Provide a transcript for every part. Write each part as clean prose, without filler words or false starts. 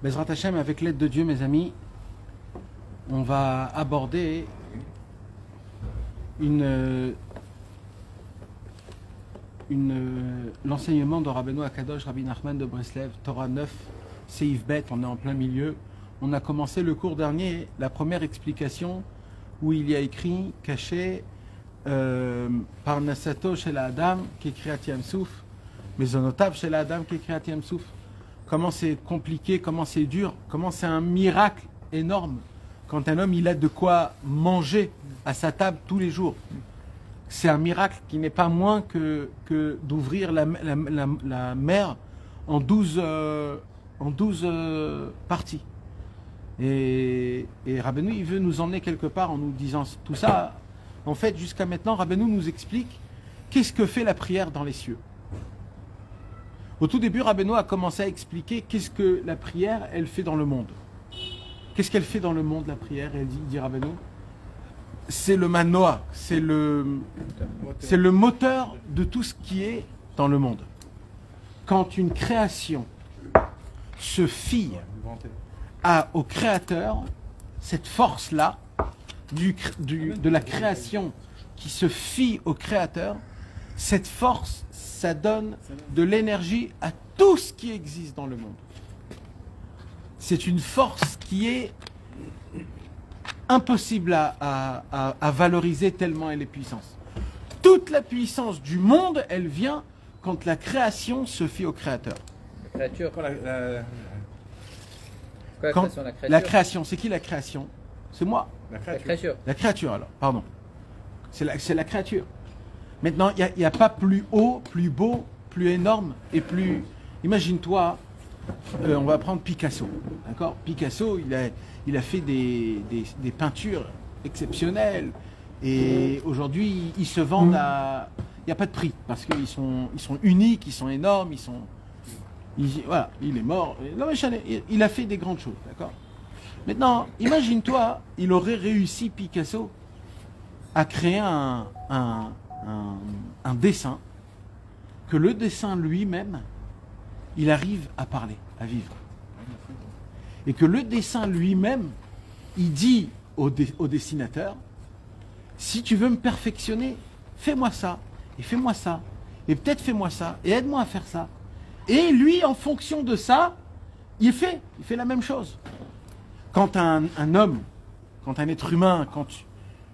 Bezrat Hashem, avec l'aide de Dieu, mes amis, on va aborder l'enseignement de Rabbeinu Akadosh, Rabbi Nachman de Breslev, Torah 9, Seif Bet, on est en plein milieu. On a commencé le cours dernier, la première explication où il y a écrit, caché, par Nasato chez la Adam, qui est Kriyat Yam Souf, Maisonotable chez la Adam, qui est Kriyat Yam Souf. Comment c'est compliqué, comment c'est dur, comment c'est un miracle énorme quand un homme il a de quoi manger à sa table tous les jours. C'est un miracle qui n'est pas moins que d'ouvrir la mer en 12 parties. Et Rabbeinu, il veut nous emmener quelque part en nous disant tout ça. En fait, jusqu'à maintenant, Rabbeinu nous explique qu'est-ce que fait la prière dans les cieux. Au tout début, Rabbeinu a commencé à expliquer qu'est-ce que la prière, elle fait dans le monde. Qu'est-ce qu'elle fait dans le monde, la prière? Elle dit Rabbeinu, c'est le manoa, c'est le moteur de tout ce qui est dans le monde. Quand une création se fie au Créateur, cette force-là, de la création qui se fie au Créateur, cette force, ça donne de l'énergie à tout ce qui existe dans le monde. C'est une force qui est impossible à valoriser tellement elle est puissante. Toute la puissance du monde, elle vient quand la création se fie au Créateur. La créature, la création, c'est qui la création? C'est moi. La créature. La créature, alors, pardon. C'est la créature. Maintenant, il n'y a pas plus haut, plus beau, plus énorme et plus... Imagine-toi, on va prendre Picasso. D'accord? Picasso, il a fait des peintures exceptionnelles. Et aujourd'hui, ils se vendent à... Il n'y a pas de prix, parce qu'ils sont uniques, ils sont énormes, voilà, il est mort. Non, mais il a fait des grandes choses, d'accord? Maintenant, imagine-toi, il aurait réussi, Picasso, à créer un dessin, que le dessin lui-même, il arrive à parler, à vivre. Et que le dessin lui-même, il dit au dessinateur, si tu veux me perfectionner, fais-moi ça, et fais-moi ça, et peut-être fais-moi ça, et aide-moi à faire ça. Et lui, en fonction de ça, il fait la même chose. Quand un homme, quand un être humain, quand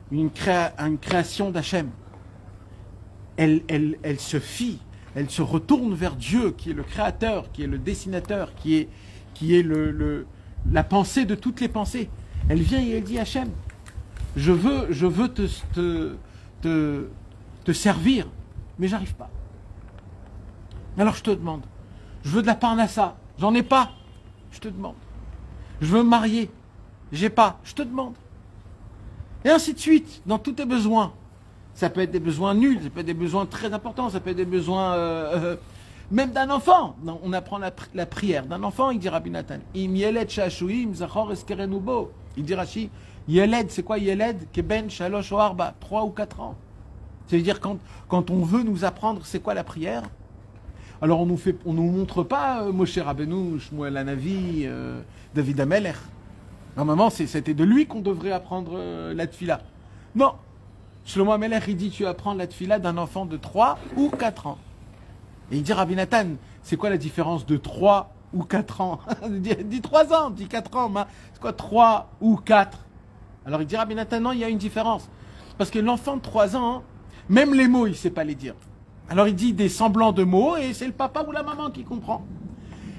une création d'Hachem, elle se fie, elle se retourne vers Dieu, qui est le créateur, qui est le dessinateur, qui est la pensée de toutes les pensées. Elle vient et elle dit Hachem, je veux te servir, mais j'arrive pas. Alors je te demande, je veux de la parnassa, j'en ai pas, je te demande. Je veux me marier, j'ai pas, je te demande. Et ainsi de suite, dans tous tes besoins. Ça peut être des besoins nuls, ça peut être des besoins très importants, ça peut être des besoins même d'un enfant. On apprend la prière d'un enfant, il dit Rabbi Nathan. Im yeled shashuim zachor eskerenu bo. Il dit Rashi, yeled, c'est quoi yeled? Keben shalosh o arba, 3 ou 4 ans. C'est-à-dire quand on veut nous apprendre c'est quoi la prière, alors on nous montre pas Moshe Rabbeinu, Shmuel Hanavi, David Amelech. Normalement, c'était de lui qu'on devrait apprendre la tfila. Non. Shlomo Amelech, il dit tu apprends la tfila d'un enfant de 3 ou 4 ans. Et il dit Rabbi Nathan, c'est quoi la différence de 3 ou 4 ans? Dis 3 ans, dis 4 ans, c'est quoi 3 ou 4? Alors il dit Rabbi Nathan, non, il y a une différence. Parce que l'enfant de 3 ans, même les mots, il ne sait pas les dire. Alors il dit des semblants de mots et c'est le papa ou la maman qui comprend.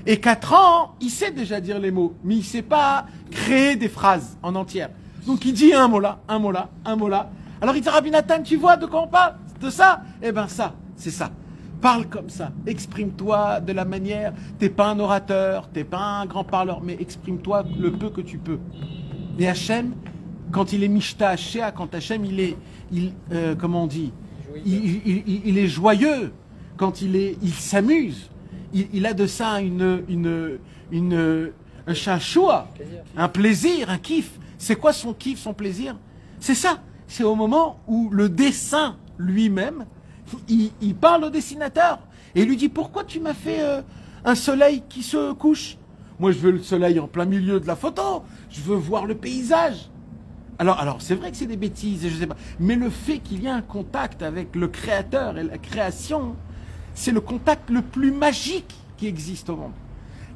Et 4 ans, il sait déjà dire les mots, mais il ne sait pas créer des phrases en entière. Donc il dit un mot là, un mot là, un mot là. Alors il dit Rabbi Nathan, tu vois de quoi on parle? De ça? Eh bien ça, c'est ça. Parle comme ça, exprime-toi de la manière, t'es pas un orateur, t'es pas un grand parleur, mais exprime-toi le peu que tu peux. Et Hachem, quand il est Mishta Shea, quand Hachem comment on dit, il est joyeux, quand il s'amuse, il a de ça un chachoua, un plaisir, un kiff. C'est quoi son kiff, son plaisir? C'est ça, c'est au moment où le dessin lui-même, il parle au dessinateur et lui dit pourquoi tu m'as fait un soleil qui se couche? Moi, je veux le soleil en plein milieu de la photo. Je veux voir le paysage. Alors c'est vrai que c'est des bêtises, je sais pas. Mais le fait qu'il y ait un contact avec le créateur et la création, c'est le contact le plus magique qui existe au monde.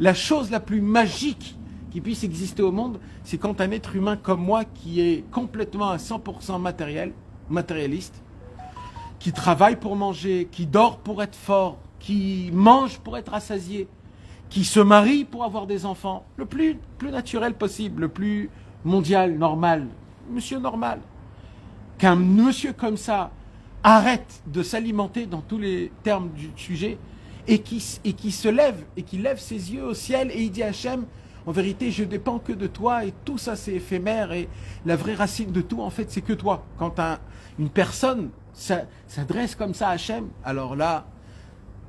La chose la plus magique qui puisse exister au monde, c'est quand un être humain comme moi, qui est complètement à 100% matérialiste, qui travaille pour manger, qui dort pour être fort, qui mange pour être rassasié, qui se marie pour avoir des enfants, le plus naturel possible, le plus mondial, normal, monsieur normal. Qu'un monsieur comme ça arrête de s'alimenter dans tous les termes du sujet et qui se lève et qui lève ses yeux au ciel et il dit à Hachem, en vérité, je dépends que de toi et tout ça c'est éphémère et la vraie racine de tout en fait c'est que toi. Quand une personne s'adresse comme ça à Hachem, alors là,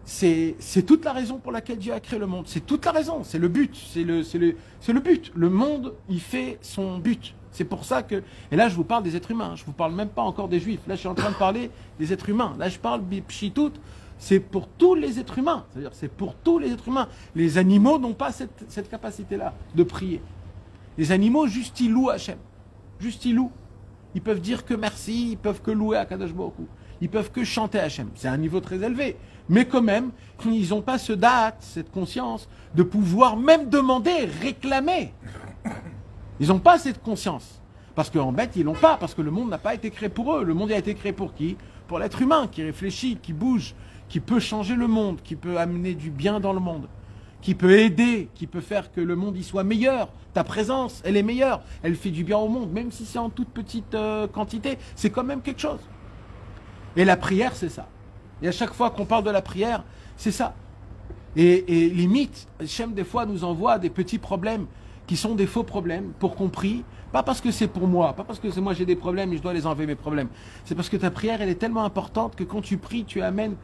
c'est toute la raison pour laquelle Dieu a créé le monde. C'est toute la raison, c'est le but, c'est le but. Le monde, il fait son but. C'est pour ça que, et là je vous parle des êtres humains, je vous parle même pas encore des juifs. Là je suis en train de parler des êtres humains. Là je parle Pshitout, c'est pour tous les êtres humains. C'est-à-dire c'est pour tous les êtres humains. Les animaux n'ont pas cette capacité-là de prier. Les animaux, juste ils louent Hachem. Juste ils louent. Ils peuvent dire que merci, ils peuvent que louer Akadosh Baruch Hu. Ils peuvent que chanter Hachem. C'est un niveau très élevé. Mais quand même, ils n'ont pas ce date, cette conscience de pouvoir même demander, réclamer. Ils n'ont pas cette conscience. Parce qu'en bête, ils l'ont pas. Parce que le monde n'a pas été créé pour eux. Le monde a été créé pour qui? Pour l'être humain qui réfléchit, qui bouge, qui peut changer le monde, qui peut amener du bien dans le monde, qui peut aider, qui peut faire que le monde y soit meilleur. Ta présence, elle est meilleure. Elle fait du bien au monde, même si c'est en toute petite quantité. C'est quand même quelque chose. Et la prière, c'est ça. Et à chaque fois qu'on parle de la prière, c'est ça. Et limite, Hachem des fois nous envoie des petits problèmes qui sont des faux problèmes pour qu'on prie. Pas parce que c'est pour moi, pas parce que c'est moi j'ai des problèmes et je dois les enlever mes problèmes. C'est parce que ta prière, elle est tellement importante que quand tu pries, tu amènes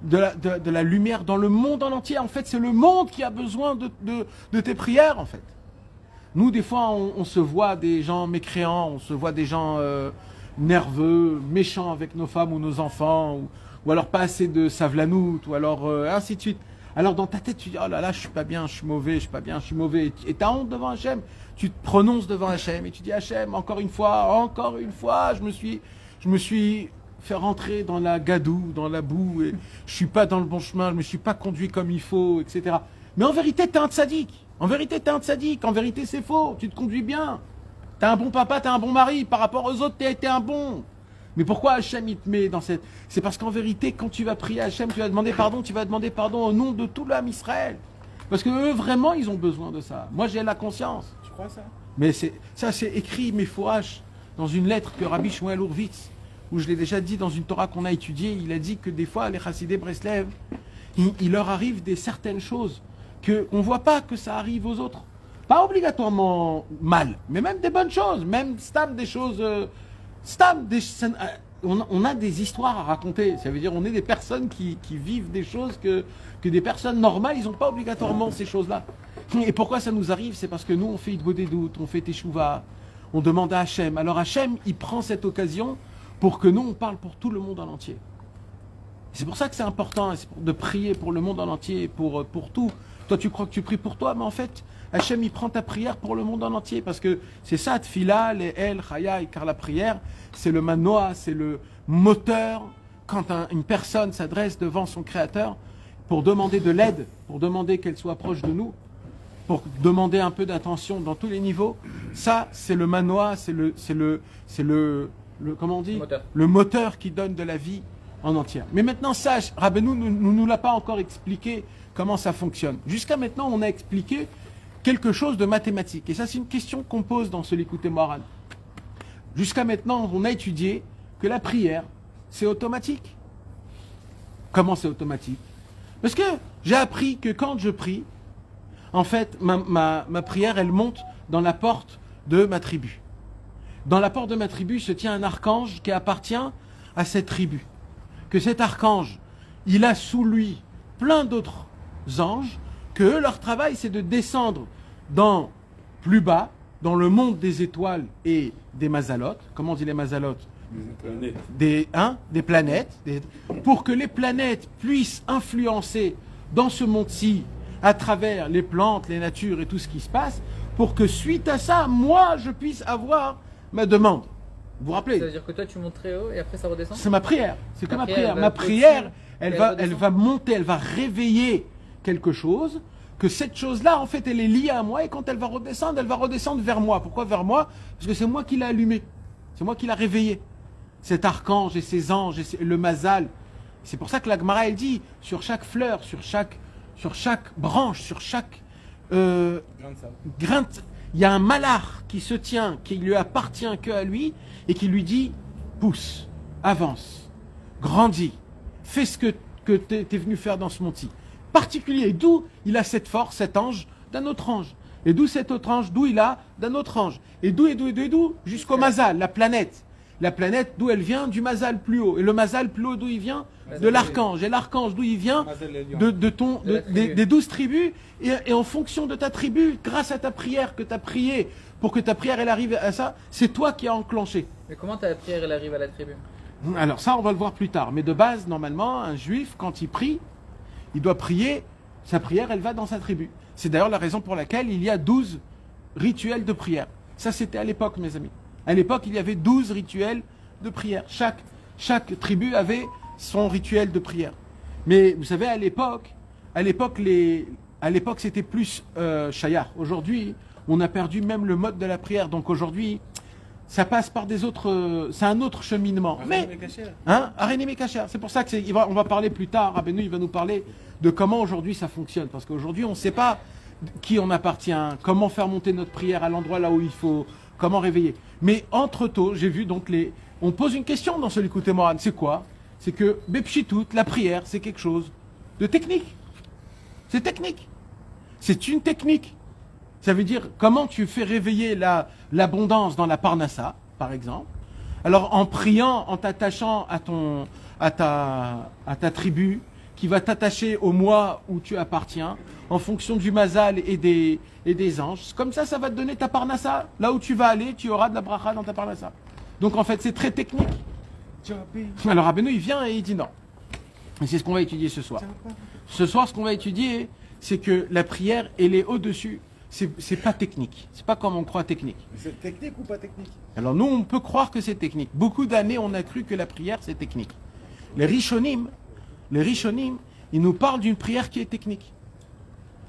de la lumière dans le monde en entier. En fait, c'est le monde qui a besoin de tes prières, en fait. Nous, des fois, on se voit des gens mécréants, on se voit des gens nerveux, méchants avec nos femmes ou nos enfants, ou alors pas assez de savlanout, ou alors ainsi de suite. Alors dans ta tête, tu dis, oh là là, je suis pas bien, je suis mauvais, je suis pas bien, je suis mauvais. Et tu as honte devant Hachem. Tu te prononces devant Hachem et tu dis, Hachem, encore une fois, je me suis fait rentrer dans la gadoue, dans la boue, et je suis pas dans le bon chemin, je me suis pas conduit comme il faut, etc. Mais en vérité, tu es un tzaddik. En vérité, tu es un tzaddik. En vérité, c'est faux. Tu te conduis bien. Tu as un bon papa, tu as un bon mari. Par rapport aux autres, tu as été un bon. Mais pourquoi Hachem, il te met dans cette... C'est parce qu'en vérité, quand tu vas prier à Hachem, tu vas demander pardon au nom de tout l'âme Israël. Parce que eux, vraiment, ils ont besoin de ça. Moi, j'ai la conscience. Tu crois ça? Mais ça, c'est écrit, mais fourrache, dans une lettre que Rabbi Shmuel Hurwitz, où je l'ai déjà dit dans une Torah qu'on a étudiée, il a dit que des fois, les Chassidés Breslev, il leur arrive certaines choses qu'on ne voit pas que ça arrive aux autres. Pas obligatoirement mal, mais même des bonnes choses, même des choses... on a des histoires à raconter. Ça veut dire on est des personnes qui vivent des choses que des personnes normales, ils n'ont pas obligatoirement ces choses-là. Et pourquoi ça nous arrive? C'est parce que nous, on fait Hitbo des doutes, on fait Teshuvah, on demande à Hachem. Alors Hachem, il prend cette occasion pour que nous, on parle pour tout le monde en entier. C'est pour ça que c'est important de prier pour le monde en entier, pour tout. Toi, tu crois que tu pries pour toi, mais en fait, Hachem, il prend ta prière pour le monde en entier. Parce que c'est ça, Tfila, les El, Chayai, car la prière, c'est le manoa, c'est le moteur. Quand une personne s'adresse devant son Créateur pour demander de l'aide, pour demander qu'elle soit proche de nous, pour demander un peu d'attention dans tous les niveaux, ça, c'est le manoa, c'est le comment on dit, le moteur qui donne de la vie en entière. Mais maintenant, sache, Rabbeinu ne nous l'a pas encore expliqué comment ça fonctionne. Jusqu'à maintenant, on a expliqué quelque chose de mathématique. Et ça, c'est une question qu'on pose dans ce Likutei Moharan. Jusqu'à maintenant, on a étudié que la prière, c'est automatique. Comment c'est automatique? Parce que j'ai appris que quand je prie, en fait, ma prière, elle monte dans la porte de ma tribu. Dans la porte de ma tribu se tient un archange qui appartient à cette tribu. Que cet archange, il a sous lui plein d'autres anges, que eux, leur travail, c'est de descendre plus bas, dans le monde des étoiles et des mazalotes. Comment on dit les mazalotes? Des planètes. Pour que les planètes puissent influencer dans ce monde-ci à travers les plantes, les natures et tout ce qui se passe, pour que suite à ça, moi, je puisse avoir ma demande. Vous vous rappelez? Ça veut dire que toi tu montes très haut et après ça redescend? C'est ma prière. C'est que ma prière. va Ma prière, elle redescend. va monter, elle va réveiller quelque chose, que cette chose-là, en fait, elle est liée à moi, et quand elle va redescendre vers moi. Pourquoi vers moi? Parce que c'est moi qui l'ai allumé. C'est moi qui l'ai réveillé. Cet archange et ces anges, et le mazal. C'est pour ça que la Gemara, elle dit, sur chaque fleur, sur chaque branche, sur chaque grain, il y a un malach qui se tient, qui lui appartient que à lui, et qui lui dit, pousse, avance, grandis, fais ce que tu es venu faire dans ce monde-ci. Particulier, d'où il a cette force, cet ange, d'un autre ange. Et d'où cet autre ange, d'où il a d'un autre ange. Et d'où jusqu'au mazal, la planète. La planète, d'où elle vient? Du mazal plus haut. Et le mazal plus haut, d'où il vient? De l'archange. Et l'archange, d'où il vient? Des 12 tribus. Et en fonction de ta tribu, grâce à ta prière que tu as priée, pour que ta prière elle arrive à ça, c'est toi qui as enclenché. Mais comment ta prière elle arrive à la tribu? Alors ça, on va le voir plus tard. Mais de base, normalement, un juif, quand il prie, il doit prier, sa prière, elle va dans sa tribu. C'est d'ailleurs la raison pour laquelle il y a 12 rituels de prière. Ça, c'était à l'époque, mes amis. À l'époque, il y avait 12 rituels de prière. Chaque tribu avait son rituel de prière. Mais vous savez, à l'époque, c'était plus shayar. Aujourd'hui, on a perdu même le mode de la prière. Donc aujourd'hui, ça passe par des autres... c'est un autre cheminement. Aréné Mekacher. C'est pour ça on va parler plus tard. Rabbeinu, il va nous parler de comment aujourd'hui ça fonctionne. Parce qu'aujourd'hui, on ne sait pas qui on appartient, comment faire monter notre prière à l'endroit là où il faut, comment réveiller. Mais entre tôt, j'ai vu donc on pose une question dans ce Likutei Moharan. C'est quoi? C'est que Bepshitout, la prière, c'est quelque chose de technique. C'est technique. C'est une technique. Ça veut dire comment tu fais réveiller l'abondance dans la Parnassa, par exemple. Alors en priant, en t'attachant à ta tribu, qui va t'attacher au mois où tu appartiens, en fonction du mazal et des anges. Comme ça va te donner ta Parnassa. Là où tu vas aller, tu auras de la bracha dans ta Parnassa. Donc en fait, c'est très technique. Alors Rabbeinu, il vient et il dit non. Et c'est ce qu'on va étudier ce soir. Ce soir, ce qu'on va étudier, c'est que la prière, elle est au-dessus. C'est pas technique. C'est pas comme on croit technique. C'est technique ou pas technique? Alors nous, on peut croire que c'est technique. Beaucoup d'années, on a cru que la prière, c'est technique. Les Rishonim, ils nous parlent d'une prière qui est technique.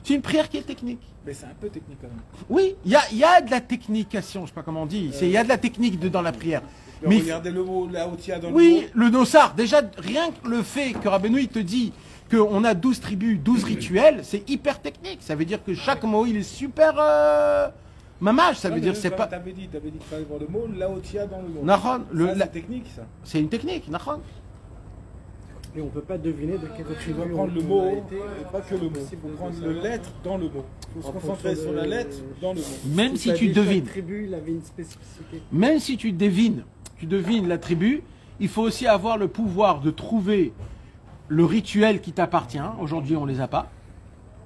C'est une prière qui est technique. Mais c'est un peu technique quand même. Oui, il y a de la technication, je sais pas comment on dit. Il y a de la technique dans la prière. Mais regardez le mot, là où il y a dans le mot. Oui, le nosar. Déjà, rien que le fait que Rabbeinu, il te dit qu'on a 12 tribus, 12 rituels, c'est hyper technique. Ça veut dire que chaque mot, il est super mamage. Ça veut dire c'est pas... T'avais dit qu'il fallait voir le mot, là où il y a dans le mot. Nahon, c'est technique, ça. C'est une technique, Nahon. Et on ne peut pas deviner de quel Tu dois prendre le mot, et pas que le mot. Il faut prendre le lettre dans le mot. Il faut se concentrer sur la lettre dans le mot. Même si tu devines. Tribu, il avait une spécificité. Même si tu devines la tribu, il faut aussi avoir le pouvoir de trouver le rituel qui t'appartient. Aujourd'hui, on ne les a pas.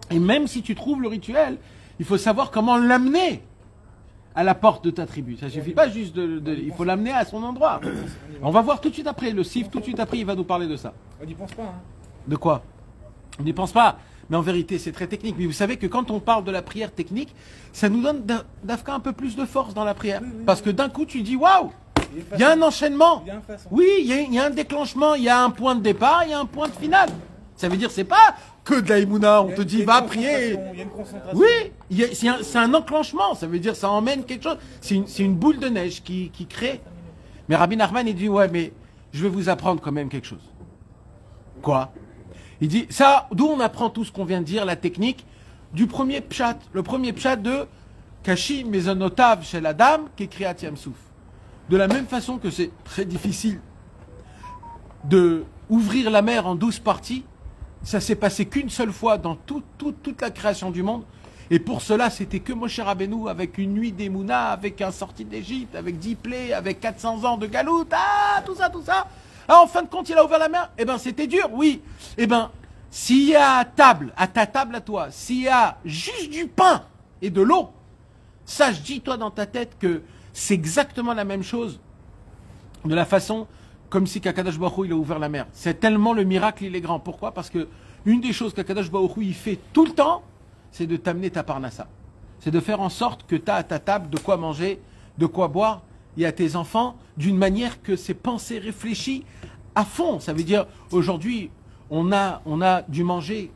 Et même si tu trouves le rituel, il faut savoir comment l'amener à la porte de ta tribu. Ça ne suffit pas juste il faut l'amener à son endroit. On va voir tout de suite après. Le Sif, tout de suite après, il va nous parler de ça. On n'y pense pas, hein. De quoi? On n'y pense pas. Mais en vérité, c'est très technique. Mais vous savez que quand on parle de la prière technique, ça nous donne d'Afka un peu plus de force dans la prière. Oui. Parce que d'un coup, tu dis, waouh, il y a un enchaînement. Il y a une façon. Oui, il y a un déclenchement, il y a un point de départ, il y a un point de finale. Ça veut dire, c'est pas que de la Emouna, on te dit, va prier. Il y a une concentration. Oui, c'est un enclenchement. Ça veut dire, ça emmène quelque chose. C'est une boule de neige qui crée. Mais Rabbi Nachman, il dit, ouais, mais je vais vous apprendre quand même quelque chose. Quoi? Il dit, ça, d'où on apprend tout ce qu'on vient de dire, la technique du premier pshat. Le premier pshat de Kashi Mezonotav chez la dame, qui est Kriyat Yamsouf. De la même façon que c'est très difficile de ouvrir la mer en 12 parties, ça s'est passé qu'une seule fois dans toute la création du monde. Et pour cela, c'était que Moshe Rabbeinu, avec une nuit d'Emouna, avec un sorti d'Égypte, avec 10 plaies, avec 400 ans de galout, tout ça. Ah, en fin de compte, il a ouvert la mer. Eh ben, c'était dur, oui. Eh ben, s'il y a à ta table à toi, s'il y a juste du pain et de l'eau, sache, dis-toi dans ta tête que c'est exactement la même chose de la façon comme si Kakadosh Baruch Hu, il a ouvert la mer. C'est tellement le miracle, il est grand. Pourquoi? Parce que une des choses qu'Akadosh Baruch Hu, il fait tout le temps, c'est de t'amener ta parnassa. C'est de faire en sorte que tu as à ta table de quoi manger, de quoi boire, et à tes enfants, d'une manière que c'est pensé, réfléchi à fond. Ça veut dire, aujourd'hui, on a dû manger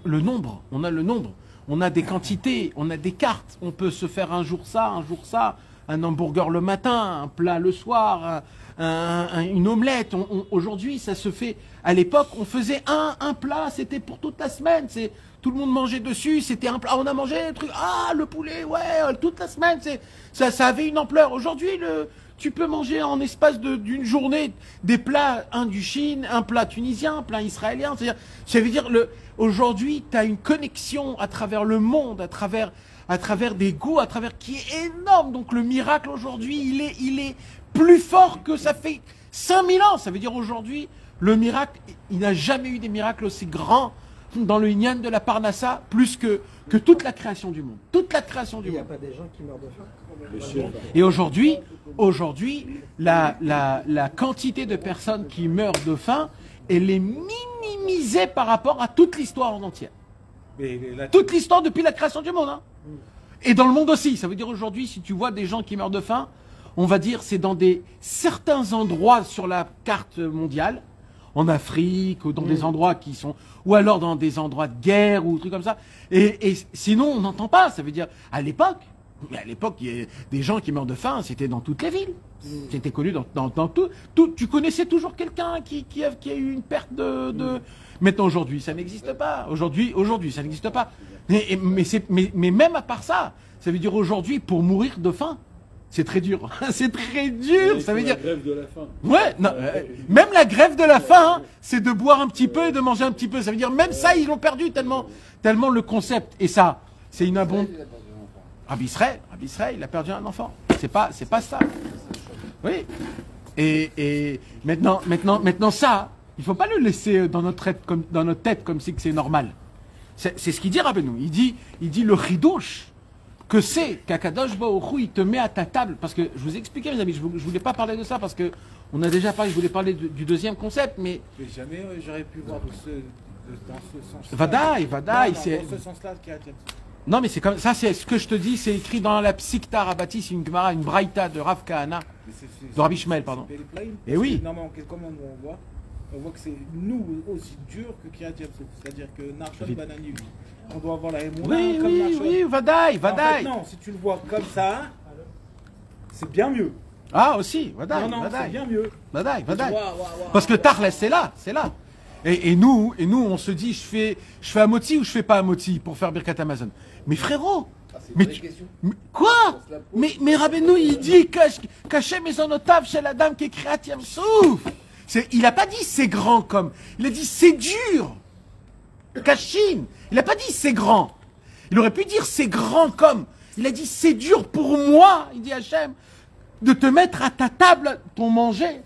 le nombre, on a le nombre, on a des quantités, on a des cartes, on peut se faire un jour ça, un hamburger le matin, un plat le soir, une omelette. Aujourd'hui, ça se fait. À l'époque, on faisait un plat, c'était pour toute la semaine. Tout le monde mangeait dessus, c'était un plat. On a mangé un truc, le poulet, ouais, toute la semaine. Ça avait une ampleur. Aujourd'hui, tu peux manger en espace d'une journée des plats Indochine, un plat tunisien, un plat israélien. Ça veut dire, aujourd'hui, tu as une connexion à travers le monde, à travers des goûts, qui est énorme. Donc le miracle aujourd'hui, il est plus fort que ça fait 5000 ans. Ça veut dire aujourd'hui, le miracle, il n'a jamais eu des miracles aussi grands dans le Inyan de la Parnassa, plus que toute la création du monde. Toute la création du monde. Il n'y a pas des gens qui meurent de faim. Et aujourd'hui, la quantité de personnes qui meurent de faim, elle est minimisée par rapport à toute l'histoire en entière. Toute l'histoire depuis la création du monde. Hein. Et dans le monde aussi. Ça veut dire aujourd'hui, si tu vois des gens qui meurent de faim, on va dire c'est dans certains endroits sur la carte mondiale, en Afrique, ou dans des endroits qui sont, ou alors dans des endroits de guerre, ou des trucs comme ça. Et sinon, on n'entend pas. Ça veut dire, à l'époque, il y a des gens qui meurent de faim, c'était dans toutes les villes. C'était connu dans tout. Tu connaissais toujours quelqu'un qui a eu une perte de... Maintenant, aujourd'hui, ça n'existe pas. Aujourd'hui, ça n'existe pas. Mais même à part ça, ça veut dire aujourd'hui, pour mourir de faim, c'est très dur. C'est très dur. Ça veut dire. La grève de la faim. Ouais. Non, même la grève de la faim, c'est de boire un petit peu et de manger un petit peu. Ça veut dire même ça, ils l'ont perdu tellement le concept. Et ça, c'est une abondance. Rabbi Israël, il a perdu un enfant. C'est pas ça. Oui. Et maintenant ça, il faut pas le laisser dans notre tête comme si c'est normal. C'est ce qu'il dit Rabbeinu. Il dit le chidouche que c'est qu'Akadosh Baruch Hu, il te met à ta table. Parce que je vous ai expliqué, mes amis, je voulais pas parler de ça parce que on a déjà parlé. Je voulais parler du deuxième concept, mais jamais j'aurais pu voir dans ce sens. Vadaï, c'est dans ce sens-là qu'il y a. Non, mais c'est comme ça. C'est ce que je te dis. C'est écrit dans la Psikta Rabati, c'est une Gemara, une Braïta de Rav Kahana, de Rabbi Shmuel, pardon. Et oui. Non, mais comment on voit que c'est nous aussi dur que Kiryat Yamsuf. C'est-à-dire que Narshon Banani, on doit avoir la Emouna comme Narshon. Oui, Vadaï. En fait, non, si tu le vois comme ça, c'est bien mieux. Ah, aussi, Vadaï. Non, c'est bien mieux. Vadaï. Parce que Tarles, c'est là. Et nous, on se dit, je fais à moti ou je fais pas à moti pour faire Birkat Amazon. Mais frérot, quoi? Mais Rabbeinu, il dit cacher mes onotav chez la dame qui est Kiryat Yamsuf. Il n'a pas dit c'est grand comme. Il a dit c'est dur. Kashin. Il n'a pas dit c'est grand. Il aurait pu dire c'est grand comme. Il a dit c'est dur pour moi, il dit Hachem, de te mettre à ta table ton manger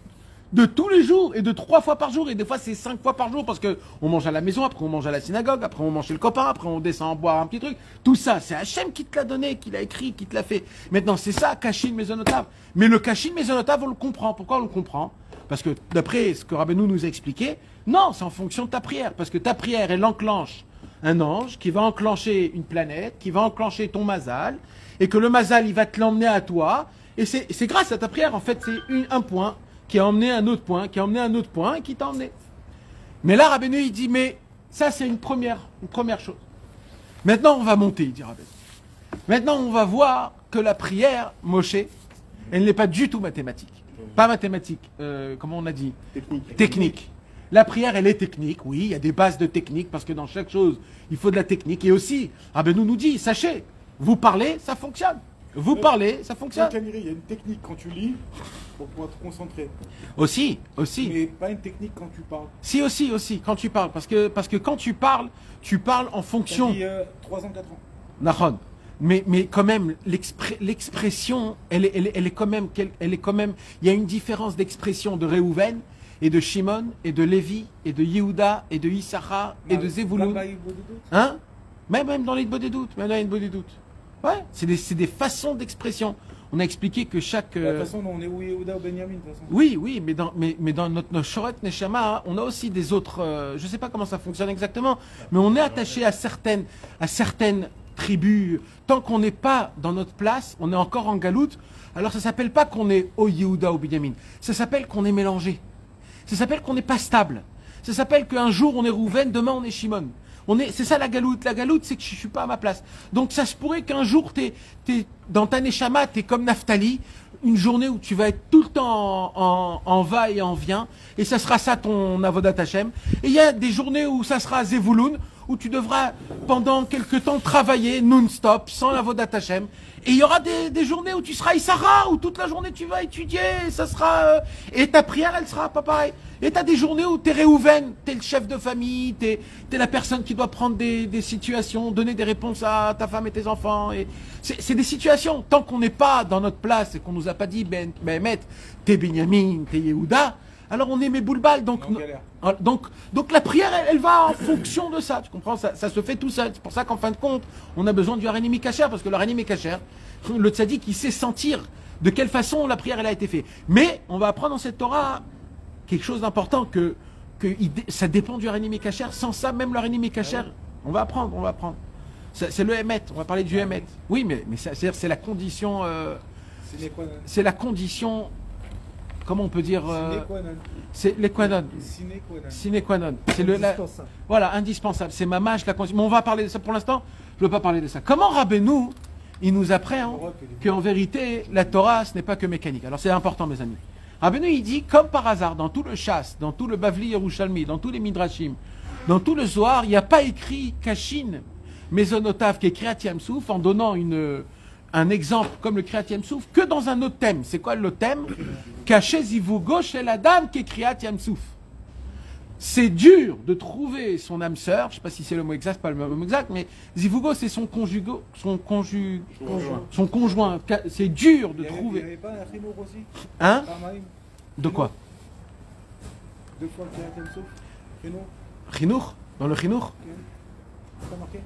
de tous les jours et de 3 fois par jour. Et des fois c'est 5 fois par jour parce qu'on mange à la maison, après on mange à la synagogue, après on mange chez le copain, après on descend boire un petit truc. Tout ça, c'est Hachem qui te l'a donné, qui l'a écrit, qui te l'a fait. Maintenant c'est ça, Kashin Mezonotav. Mais le Kashin Mezonotav, on le comprend. Pourquoi on le comprend? Parce que d'après ce que Rabbeinu nous a expliqué, non, c'est en fonction de ta prière. Parce que ta prière, elle enclenche un ange qui va enclencher une planète, qui va enclencher ton mazal, et que le mazal, il va te l'emmener à toi. Et c'est grâce à ta prière, en fait, c'est un point qui a emmené un autre point, qui a emmené un autre point, et qui t'a emmené. Mais là, Rabbeinu, il dit, mais ça, c'est une première chose. Maintenant, on va monter, il dit Rabbeinu. Maintenant, on va voir que la prière, Moshe, elle n'est pas du tout mathématique. Pas mathématique, comment on a dit? Technique. La prière, elle est technique, oui, il y a des bases de technique, parce que dans chaque chose, il faut de la technique. Et aussi, Rabbeinu nous dit, sachez, vous parlez, ça fonctionne. Vous parlez, ça fonctionne. Il y a une technique quand tu lis, pour pouvoir te concentrer. Aussi. Mais pas une technique quand tu parles. Si, aussi, quand tu parles. Parce que quand tu parles en fonction... Dit, 3 ans, 4 ans. Nahon. Mais quand même, l'expression, elle est quand même, il y a une différence d'expression de Réhouven et de Shimon et de Lévi et de Yehuda et de Issachar et de Zevulun. Hein? Même dans les Bodédoutes. Ouais, c'est des façons d'expression. on a expliqué que chaque... De toute façon, nous, on est où Yehuda ou Benjamin, de toute façon. Oui, oui, mais dans notre Shoret Neshama, on a aussi des autres... je ne sais pas comment ça fonctionne exactement, mais on est attaché à certaines tribus. Tant qu'on n'est pas dans notre place, on est encore en galoute, alors ça ne s'appelle pas qu'on est au Yehuda ou Benjamin. Ça s'appelle qu'on est mélangé. Ça s'appelle qu'on n'est pas stable. Ça s'appelle qu'un jour on est Rouven, demain on est Shimon. C'est ça la galoute. La galoute, c'est que je ne suis pas à ma place. Donc ça se pourrait qu'un jour, t'es dans ta Neshama, tu es comme Naphtali, une journée où tu vas être tout le temps en va et en vient, et ça sera ça ton Avodat Hashem. Et il y a des journées où ça sera Zevulun, où tu devras pendant quelque temps travailler non-stop, sans Avodat Hashem. Et il y aura des journées où tu seras Issara, où toute la journée tu vas étudier, et ça sera... et ta prière, elle sera pas pareille. Et tu as des journées où tu es Réhouven, tu es le chef de famille, tu es la personne qui doit prendre des situations, donner des réponses à ta femme et tes enfants. Et c'est des situations. Tant qu'on n'est pas dans notre place et qu'on nous a pas dit, Mehmet, t'es Benjamin, t'es Yehuda, alors on est mes boulebal. Donc la prière, elle va en fonction de ça. Tu comprends, ça se fait tout seul. C'est pour ça qu'en fin de compte, on a besoin du Harani Mikacher, parce que le Harani Mikacher, le tzaddik, il sait sentir de quelle façon la prière elle a été faite. Mais on va apprendre dans cette Torah quelque chose d'important, que ça dépend du Harani Mikacher. Sans ça, même le Harani Mikacher, on va apprendre. C'est le Emet, on va parler du Emet. Oui, mais c'est la condition... c'est la condition... Comment on peut dire c'est l'équanon. Sine qua non. C'est voilà, indispensable. C'est mamash, la condition. Mais on va parler de ça pour l'instant. Je ne veux pas parler de ça. Comment Rabbeinu, il nous apprend qu'en vérité, la Torah, ce n'est pas que mécanique. Alors c'est important, mes amis. Rabbeinu, il dit, comme par hasard, dans tout le Shas, dans tout le Bavli Yerushalmi, dans tous les Midrashim, dans tout le Zohar, il n'y a pas écrit Kashin, Mesonotav, qui est Kriyat Yamsouf, en donnant un exemple comme le Kriyat Yamsouf, que dans un autre thème. C'est quoi le thème? Caché Zivugo chez la dame qui est Kriyat Yamsouf. C'est dur de trouver son âme sœur, je ne sais pas si c'est le mot exact, pas le mot exact, mais Zivugo, c'est son conjoint. C'est dur de trouver. Il n'y avait pas un Chinour aussi? Hein? De quoi? 2 fois Kriyat Yamsouf. Chinour? Chinour? Dans le Chinour? C'est pas marqué?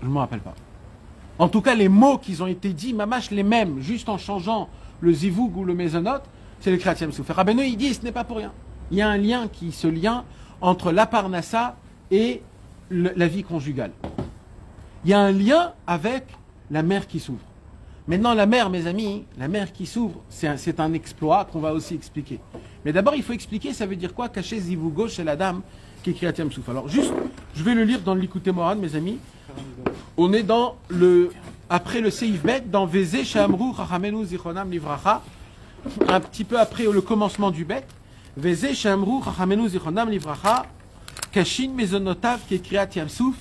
Je ne me rappelle pas. En tout cas, les mots qui ont été dits, mamash les mêmes, juste en changeant le zivoug ou le mésonote, c'est le Kriyat Yamsouf. Rabbeinu, il dit, ce n'est pas pour rien. Il y a un lien entre la parnassa et la vie conjugale. Il y a un lien avec la mer qui s'ouvre. Maintenant, la mer, mes amis, la mer qui s'ouvre, c'est un exploit qu'on va aussi expliquer. Mais d'abord, il faut expliquer, ça veut dire quoi? Cacher zivougo chez la dame qui est Kriyat Yamsouf. Alors, juste, je vais le lire dans le Likutei Moharan, mes amis. On est après le Seif Bet, dans Vezé Shamru Chachamenu Zichronam Livracha, un petit peu après le commencement du Bet. Vezé Shamru Chachamenu Zichronam Livracha, Kashin Mezonotav qui est Kriyat Yamsouf.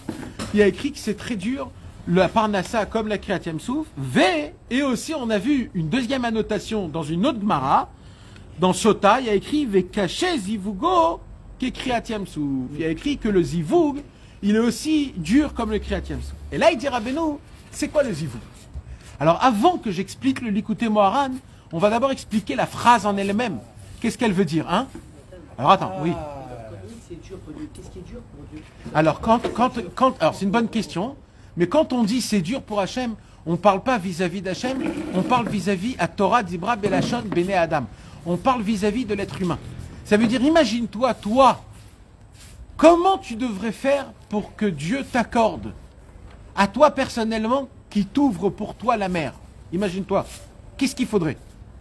Il a écrit que c'est très dur, la Parnassa comme la Kriyat Yamsouf. Et aussi on a vu une deuxième annotation dans une autre Gemara, dans Sota, il y a écrit Vekaché Zivugo qui est Kriyat Yamsouf. Il y a écrit que le Zivoug, il est aussi dur comme le Kriyat Yamsouf. Et là, il dit Rabbeinu, c'est quoi le zivoug? Alors, avant que j'explique le Likutei Moharan, on va d'abord expliquer la phrase en elle-même. Qu'est-ce qu'elle veut dire, hein? Alors, attends, oui. Qu'est-ce qui est dur pour Dieu? Alors, alors, c'est une bonne question, mais quand on dit c'est dur pour Hachem, on ne parle pas vis-à-vis d'Hachem, on parle vis-à-vis à Torah, Dibra, Belachon, Bene Adam. On parle vis-à-vis de l'être humain. Ça veut dire, imagine-toi, toi, comment tu devrais faire pour que Dieu t'accorde, à toi personnellement, qui t'ouvre pour toi la mer? Imagine-toi. Qu'est-ce qu'il faudrait?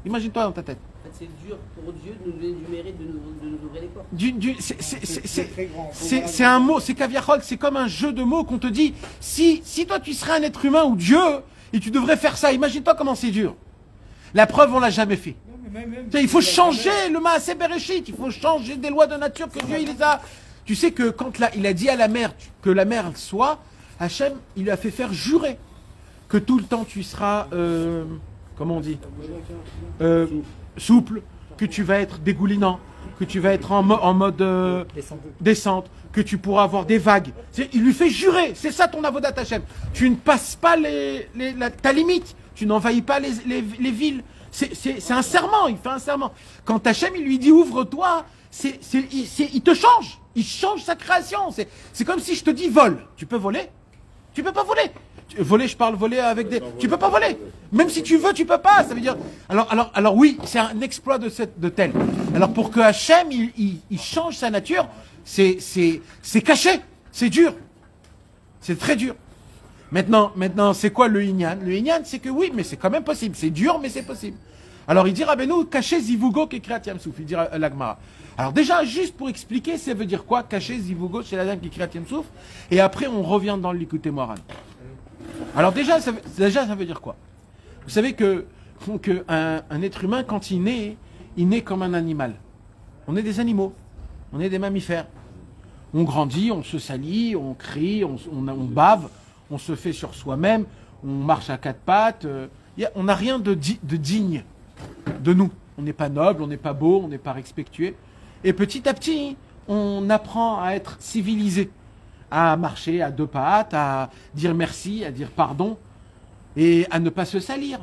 Imagine-toi dans ta tête. En fait, c'est dur pour Dieu de nous donner du mérite de nous ouvrir les portes. C'est un mot, c'est caviarol, c'est comme un jeu de mots qu'on te dit, si toi tu serais un être humain ou Dieu, et tu devrais faire ça, imagine-toi comment c'est dur. La preuve, on l'a jamais fait. Il faut changer le Maaseh Bereshit, il faut changer des lois de nature que Dieu il les a. Tu sais que quand il a dit à la mer que la mer soit, Hachem, il lui a fait faire jurer que tout le temps tu seras, comment on dit, souple, que tu vas être dégoulinant, que tu vas être en mode descente, que tu pourras avoir des vagues. Il lui fait jurer, c'est ça ton avodat Hachem. Tu ne passes pas ta limite, tu n'envahis pas les villes. C'est un serment, il fait un serment. Quand Hachem, il lui dit ouvre-toi, il te change. Il change sa création. C'est comme si je te dis vole. Tu peux voler? Tu peux pas voler. Voler, je parle voler avec des... Tu peux pas voler. Même si tu veux, tu peux pas. Ça veut dire... Alors oui, c'est un exploit de tel. Alors pour que Hachem, il change sa nature, c'est caché. C'est dur. C'est très dur. Maintenant, c'est quoi le Inyan? Le Inyan, c'est que oui, mais c'est quand même possible. C'est dur, mais c'est possible. Alors il dit Rabbeinu, caché Zivugo qui Kriyat Yamsouf. Il dit l'Agmara. Alors déjà, juste pour expliquer, ça veut dire quoi? Caché Zivugo chez la dame qui Kriyat Yamsouf. Et après, on revient dans l'Ikouté Moran. Alors déjà, ça veut dire quoi? Vous savez que un être humain, quand il naît comme un animal. On est des animaux. On est des mammifères. On grandit, on se salit, on crie, on bave, on se fait sur soi-même, on marche à quatre pattes. On n'a rien de digne de nous. On n'est pas noble, on n'est pas beau, on n'est pas respectueux. Et petit à petit, on apprend à être civilisé, à marcher à deux pattes, à dire merci, à dire pardon, et à ne pas se salir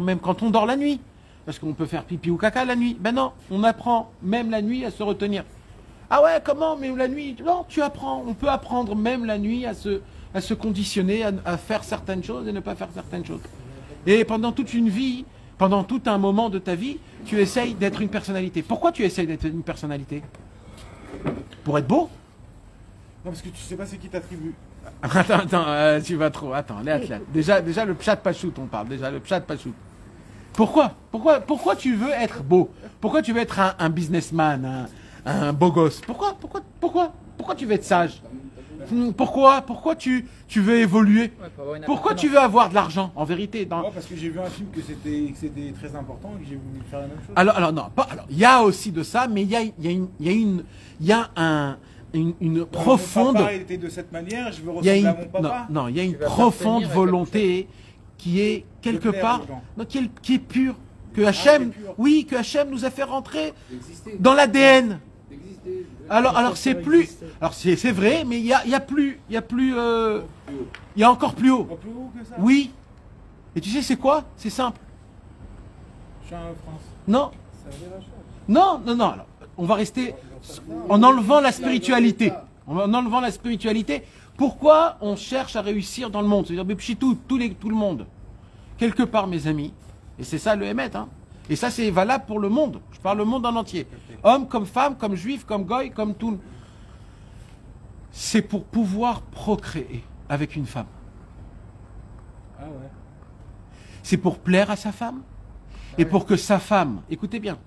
même quand on dort la nuit. Parce qu'on peut faire pipi ou caca la nuit. Ben non, on apprend même la nuit à se retenir. Ah ouais, comment? Mais la nuit? Non, tu apprends. On peut apprendre même la nuit à se conditionner, à faire certaines choses et ne pas faire certaines choses. Et pendant toute une vie, pendant tout un moment de ta vie, tu essayes d'être une personnalité. Pourquoi tu essayes d'être une personnalité? Pour être beau? Non, parce que tu sais pas c'est qui t'attribue. Attends, tu vas trop. Attends, là. Déjà le pshat pachout, on parle. Déjà, le pshat pachout. Pourquoi tu veux être beau? Pourquoi tu veux être un businessman, un beau gosse? Pourquoi tu veux être sage? Pourquoi tu veux évoluer? Pourquoi tu veux avoir de l'argent, en vérité? Moi, parce que j'ai vu un film que c'était très important et que j'ai voulu faire la même chose. Alors non, il y a aussi de ça, mais il y a une profonde... Mon papa était de cette manière, je veux ressembler à mon papa. Non, il y a une profonde volonté qui est quelque part, qui est pure. Que Hachem, oui, que Hachem nous a fait rentrer dans l'ADN. Alors c'est plus, alors c'est vrai, mais il y a encore plus haut. Plus haut que ça. Oui. Et tu sais c'est quoi? C'est simple. Je suis en France. Non. Ça veut dire la chose. Non. Alors, on va rester en enlevant la spiritualité. En enlevant la spiritualité. Pourquoi on cherche à réussir dans le monde? C'est-à-dire, tout le monde. Quelque part, mes amis, et c'est ça le Hémet, hein. Et ça, c'est valable pour le monde. Je parle le monde en entier. Hommes comme femmes, comme juifs, comme goy, comme tout. C'est pour pouvoir procréer avec une femme. Ah ouais. C'est pour plaire à sa femme. Et pour que sa femme, écoutez bien,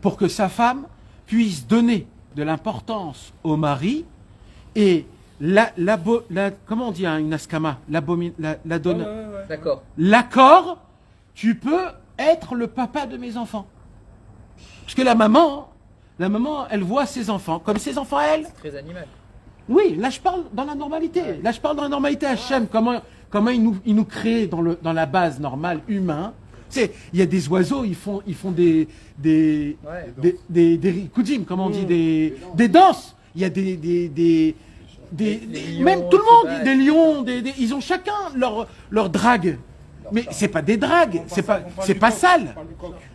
pour que sa femme puisse donner de l'importance au mari et comment on dit une askama, la donne. Ouais. D'accord. L'accord, tu peux être le papa de mes enfants. Parce que la maman, elle voit ses enfants comme ses enfants à elle. C'est très animal. Oui, là je parle dans la normalité. Là je parle dans la normalité Hachem, comment il nous crée dans la base normale humain. Il y a des oiseaux, ils font des rikoudim, comment on dit, des danses. Il y a des même tout le monde, des lions, ils ont chacun leur drague. Mais c'est pas des dragues, c'est pas sale.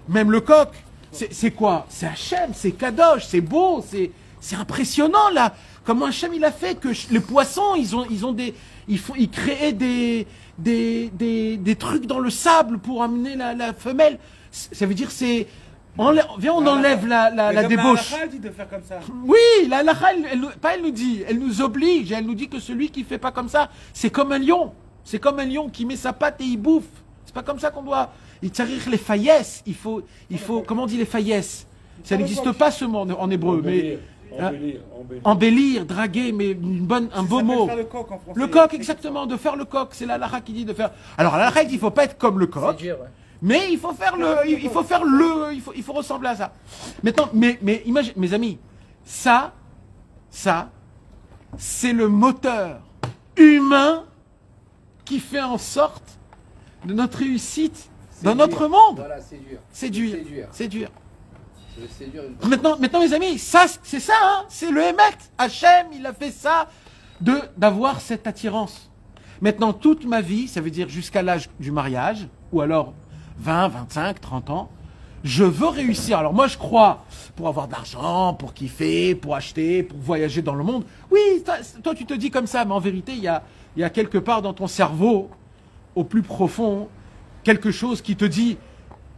Même le coq, c'est quoi? C'est Hachem, c'est Kadosh, c'est beau, c'est impressionnant là. Comment Hachem il a fait que les poissons, ils créaient des trucs dans le sable pour amener la femelle. Ça veut dire viens, on enlève la débauche. La dit de faire comme ça. Oui, la halakha, elle nous dit, elle nous oblige, elle nous dit que celui qui fait pas comme ça, c'est comme un lion. C'est comme un lion qui met sa patte et il bouffe. C'est pas comme ça qu'on doit. Il tsarir les faillesses. Il faut, comment on dit les faillesses? Ça n'existe pas ce mot en hébreu, mais embellir, draguer, mais un beau mot. Faire le coq en français. Le coq, exactement, de faire le coq. C'est la halakha qui dit de faire. Alors la halakha, il faut pas être comme le coq. C'est dur, ouais. Mais il faut il faut ressembler à ça. Maintenant, mais imagine, mes amis, ça, c'est le moteur humain qui fait en sorte de notre réussite dans notre monde. Voilà, c'est dur. C'est dur. C'est dur. C'est dur. Maintenant, mes amis, ça, c'est ça, hein, c'est le Hémet. Hachem, il a fait ça d'avoir cette attirance. Maintenant, toute ma vie, ça veut dire jusqu'à l'âge du mariage, ou alors 20, 25, 30 ans, je veux réussir. Alors moi je crois, pour avoir de l'argent, pour kiffer, pour acheter, pour voyager dans le monde. Oui, toi tu te dis comme ça, mais en vérité il y a quelque part dans ton cerveau, au plus profond, quelque chose qui te dit,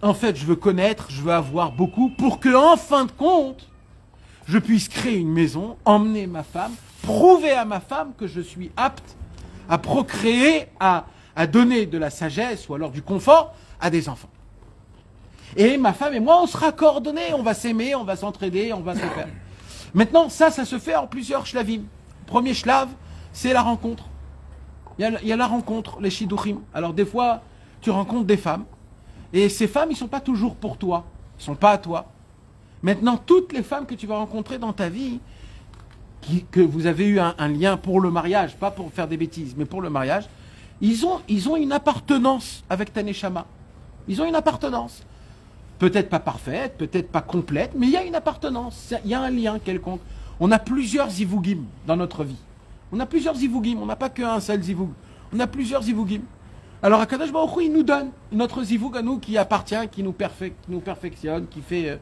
en fait je veux connaître, je veux avoir beaucoup, pour que en fin de compte, je puisse créer une maison, emmener ma femme, prouver à ma femme que je suis apte à procréer, à donner de la sagesse ou alors du confort à des enfants. Et ma femme et moi, on sera coordonnés, on va s'aimer, on va s'entraider, on va se faire. Maintenant, ça se fait en plusieurs shlavim. Premier shlav, c'est la rencontre. Il y a la rencontre, les shidduchim. Alors des fois, tu rencontres des femmes, et ces femmes, ils ne sont pas toujours pour toi, ils ne sont pas à toi. Maintenant, toutes les femmes que tu vas rencontrer dans ta vie, que vous avez eu un lien pour le mariage, pas pour faire des bêtises, mais pour le mariage, ils ont une appartenance avec ta neshama. Ils ont une appartenance. Peut-être pas parfaite, peut-être pas complète, mais il y a une appartenance, il y a un lien quelconque. On a plusieurs zivugim dans notre vie. On a plusieurs zivugim, on n'a pas qu'un seul zivug. On a plusieurs zivugim. Alors Akadosh Baruch Hu, il nous donne notre zivug à nous qui appartient, qui nous perfectionne, qui fait...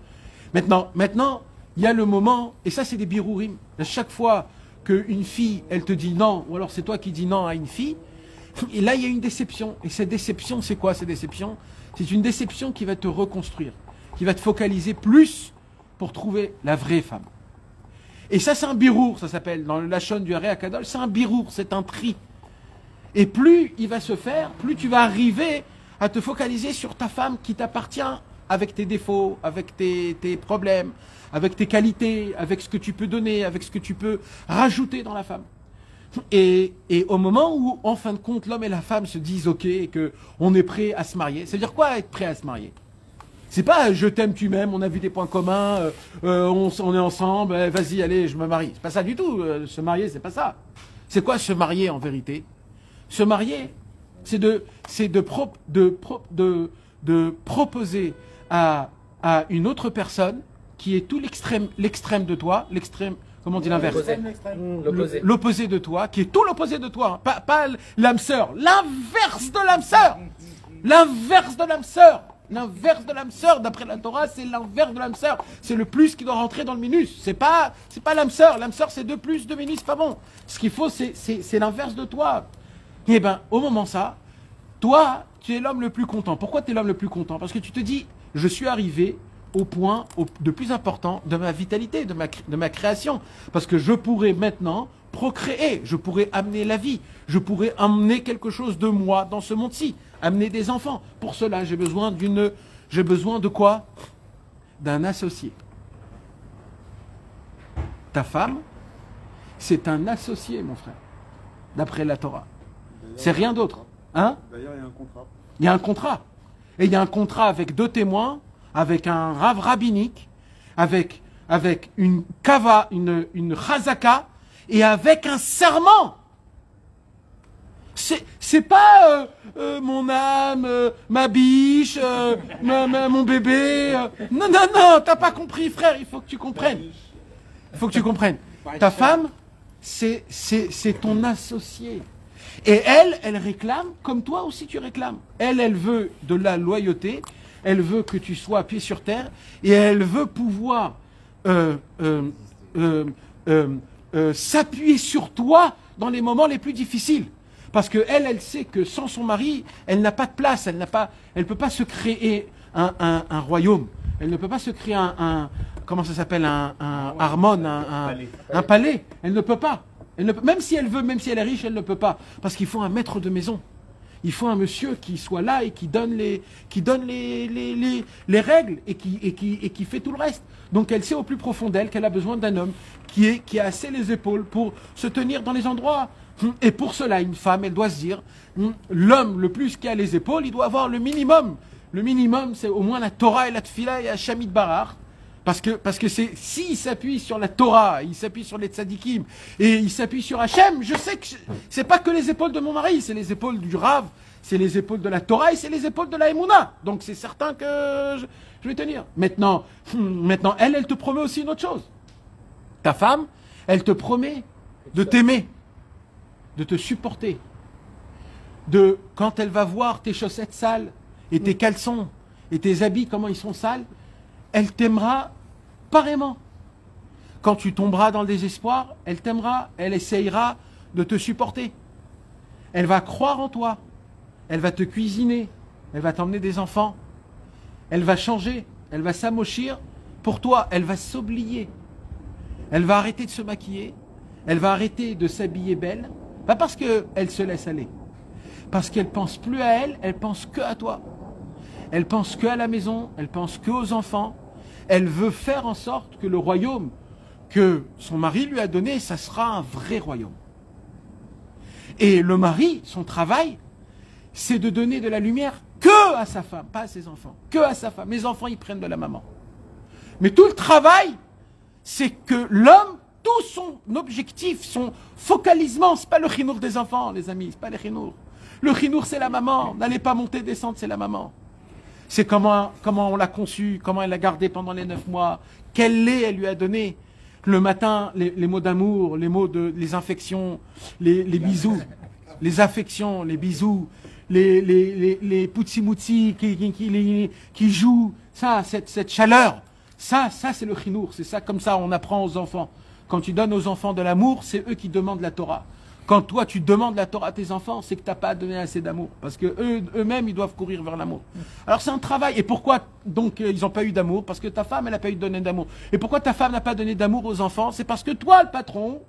Maintenant, il y a le moment, et ça c'est des birourim. À chaque fois qu'une fille, elle te dit non, ou alors c'est toi qui dis non à une fille, et là il y a une déception. Et cette déception, c'est quoi cette déception? C'est une déception qui va te reconstruire, qui va te focaliser plus pour trouver la vraie femme. Et ça c'est un birour, ça s'appelle, dans le Lachon du Haré Akadosh, c'est un birour, c'est un tri. Et plus il va se faire, plus tu vas arriver à te focaliser sur ta femme qui t'appartient, avec tes défauts, avec tes problèmes, avec tes qualités, avec ce que tu peux donner, avec ce que tu peux rajouter dans la femme. Et au moment où, en fin de compte, l'homme et la femme se disent ok, et qu'on est prêt à se marier, ça veut dire quoi être prêt à se marier? C'est pas je t'aime, tu m'aimes, on a vu des points communs, on est ensemble, vas-y, allez, je me marie. C'est pas ça du tout, se marier, c'est pas ça. C'est quoi se marier en vérité? Se marier, c'est de proposer à une autre personne qui est tout l'extrême de toi, l'extrême, comment on dit l'inverse? L'opposé. L'opposé de toi, qui est tout l'opposé de toi, hein. Pas l'âme sœur, l'inverse de l'âme sœur. L'inverse de l'âme sœur. L'inverse de l'âme sœur, d'après la Torah, c'est l'inverse de l'âme sœur. C'est le plus qui doit rentrer dans le minus. C'est pas l'âme sœur. L'âme sœur, c'est 2 plus, 2 minus, c'est pas bon. Ce qu'il faut, c'est l'inverse de toi. Eh bien, au moment ça, toi, tu es l'homme le plus content. Pourquoi tu es l'homme le plus content? Parce que tu te dis, je suis arrivé au point de plus important de ma vitalité, de ma création. Parce que je pourrais maintenant procréer, je pourrais amener la vie, je pourrais amener quelque chose de moi dans ce monde-ci, amener des enfants. Pour cela, j'ai besoin de quoi? D'un associé. Ta femme, c'est un associé, mon frère, d'après la Torah. C'est rien d'autre. Hein? D'ailleurs, il y a un contrat. Il y a un contrat. Et il y a un contrat avec 2 témoins, avec un rave rabbinique, avec une kava, une chazaka, et avec un serment. C'est pas mon âme, ma biche, mon bébé. Non, t'as pas compris, frère, il faut que tu comprennes. Il faut que tu comprennes. Ta femme, c'est ton associé. Et elle réclame, comme toi aussi tu réclames. Elle veut de la loyauté, elle veut que tu sois pied sur terre, et elle veut pouvoir s'appuyer sur toi dans les moments les plus difficiles. Parce que elle sait que sans son mari, elle n'a pas de place, elle peut pas se créer un royaume, elle ne peut pas se créer comment ça s'appelle, un harmon, un palais, elle ne peut pas. Même si elle veut, même si elle est riche, elle ne peut pas. Parce qu'il faut un maître de maison. Il faut un monsieur qui soit là et qui donne les règles et qui fait tout le reste. Donc elle sait au plus profond d'elle qu'elle a besoin d'un homme qui a assez les épaules pour se tenir dans les endroits. Et pour cela, une femme, elle doit se dire, l'homme le plus qui a les épaules, il doit avoir le minimum. Le minimum, c'est au moins la Torah et la Tfila et la Shamit Barar. Parce que s'il s'appuie sur la Torah, il s'appuie sur les tzadikim, et il s'appuie sur Hachem, je sais que c'est pas que les épaules de mon mari, c'est les épaules du Rav, c'est les épaules de la Torah et c'est les épaules de la Emouna. Donc c'est certain que je vais tenir. Maintenant, elle te promet aussi une autre chose. Ta femme, elle te promet de t'aimer, de te supporter. Quand elle va voir tes chaussettes sales et tes caleçons et tes habits, comment ils sont sales, elle t'aimera pareillement. Quand tu tomberas dans le désespoir, elle t'aimera, elle essayera de te supporter. Elle va croire en toi, elle va te cuisiner, elle va t'emmener des enfants, elle va changer, elle va s'amochir pour toi, elle va s'oublier. Elle va arrêter de se maquiller, elle va arrêter de s'habiller belle, pas parce qu'elle se laisse aller, parce qu'elle pense plus à elle, elle pense que à toi. Elle pense que à la maison, elle pense que aux enfants. Elle veut faire en sorte que le royaume que son mari lui a donné, ça sera un vrai royaume. Et le mari, son travail, c'est de donner de la lumière que à sa femme, pas à ses enfants, que à sa femme. Les enfants, ils prennent de la maman. Mais tout le travail, c'est que l'homme, tout son objectif, son focalisement, c'est pas le chinour des enfants, les amis, c'est pas le chinour. Le chinour, c'est la maman. N'allez pas monter, descendre, c'est la maman. C'est comment on l'a conçu, comment elle l'a gardé pendant les 9 mois, quel lait elle lui a donné. Le matin, les mots d'amour, les infections, les bisous, les affections, les bisous, les poutsi-moutsi qui jouent, ça, cette chaleur, ça c'est le chinour, c'est ça, comme ça on apprend aux enfants. Quand tu donnes aux enfants de l'amour, c'est eux qui demandent la Torah. Quand toi tu demandes la Torah à tes enfants, c'est que tu n'as pas donné assez d'amour. Parce que eux-mêmes, ils doivent courir vers l'amour. Alors c'est un travail. Et pourquoi donc ils n'ont pas eu d'amour? Parce que ta femme, elle n'a pas eu donné d'amour. Et pourquoi ta femme n'a pas donné d'amour aux enfants? C'est parce que toi, le patron,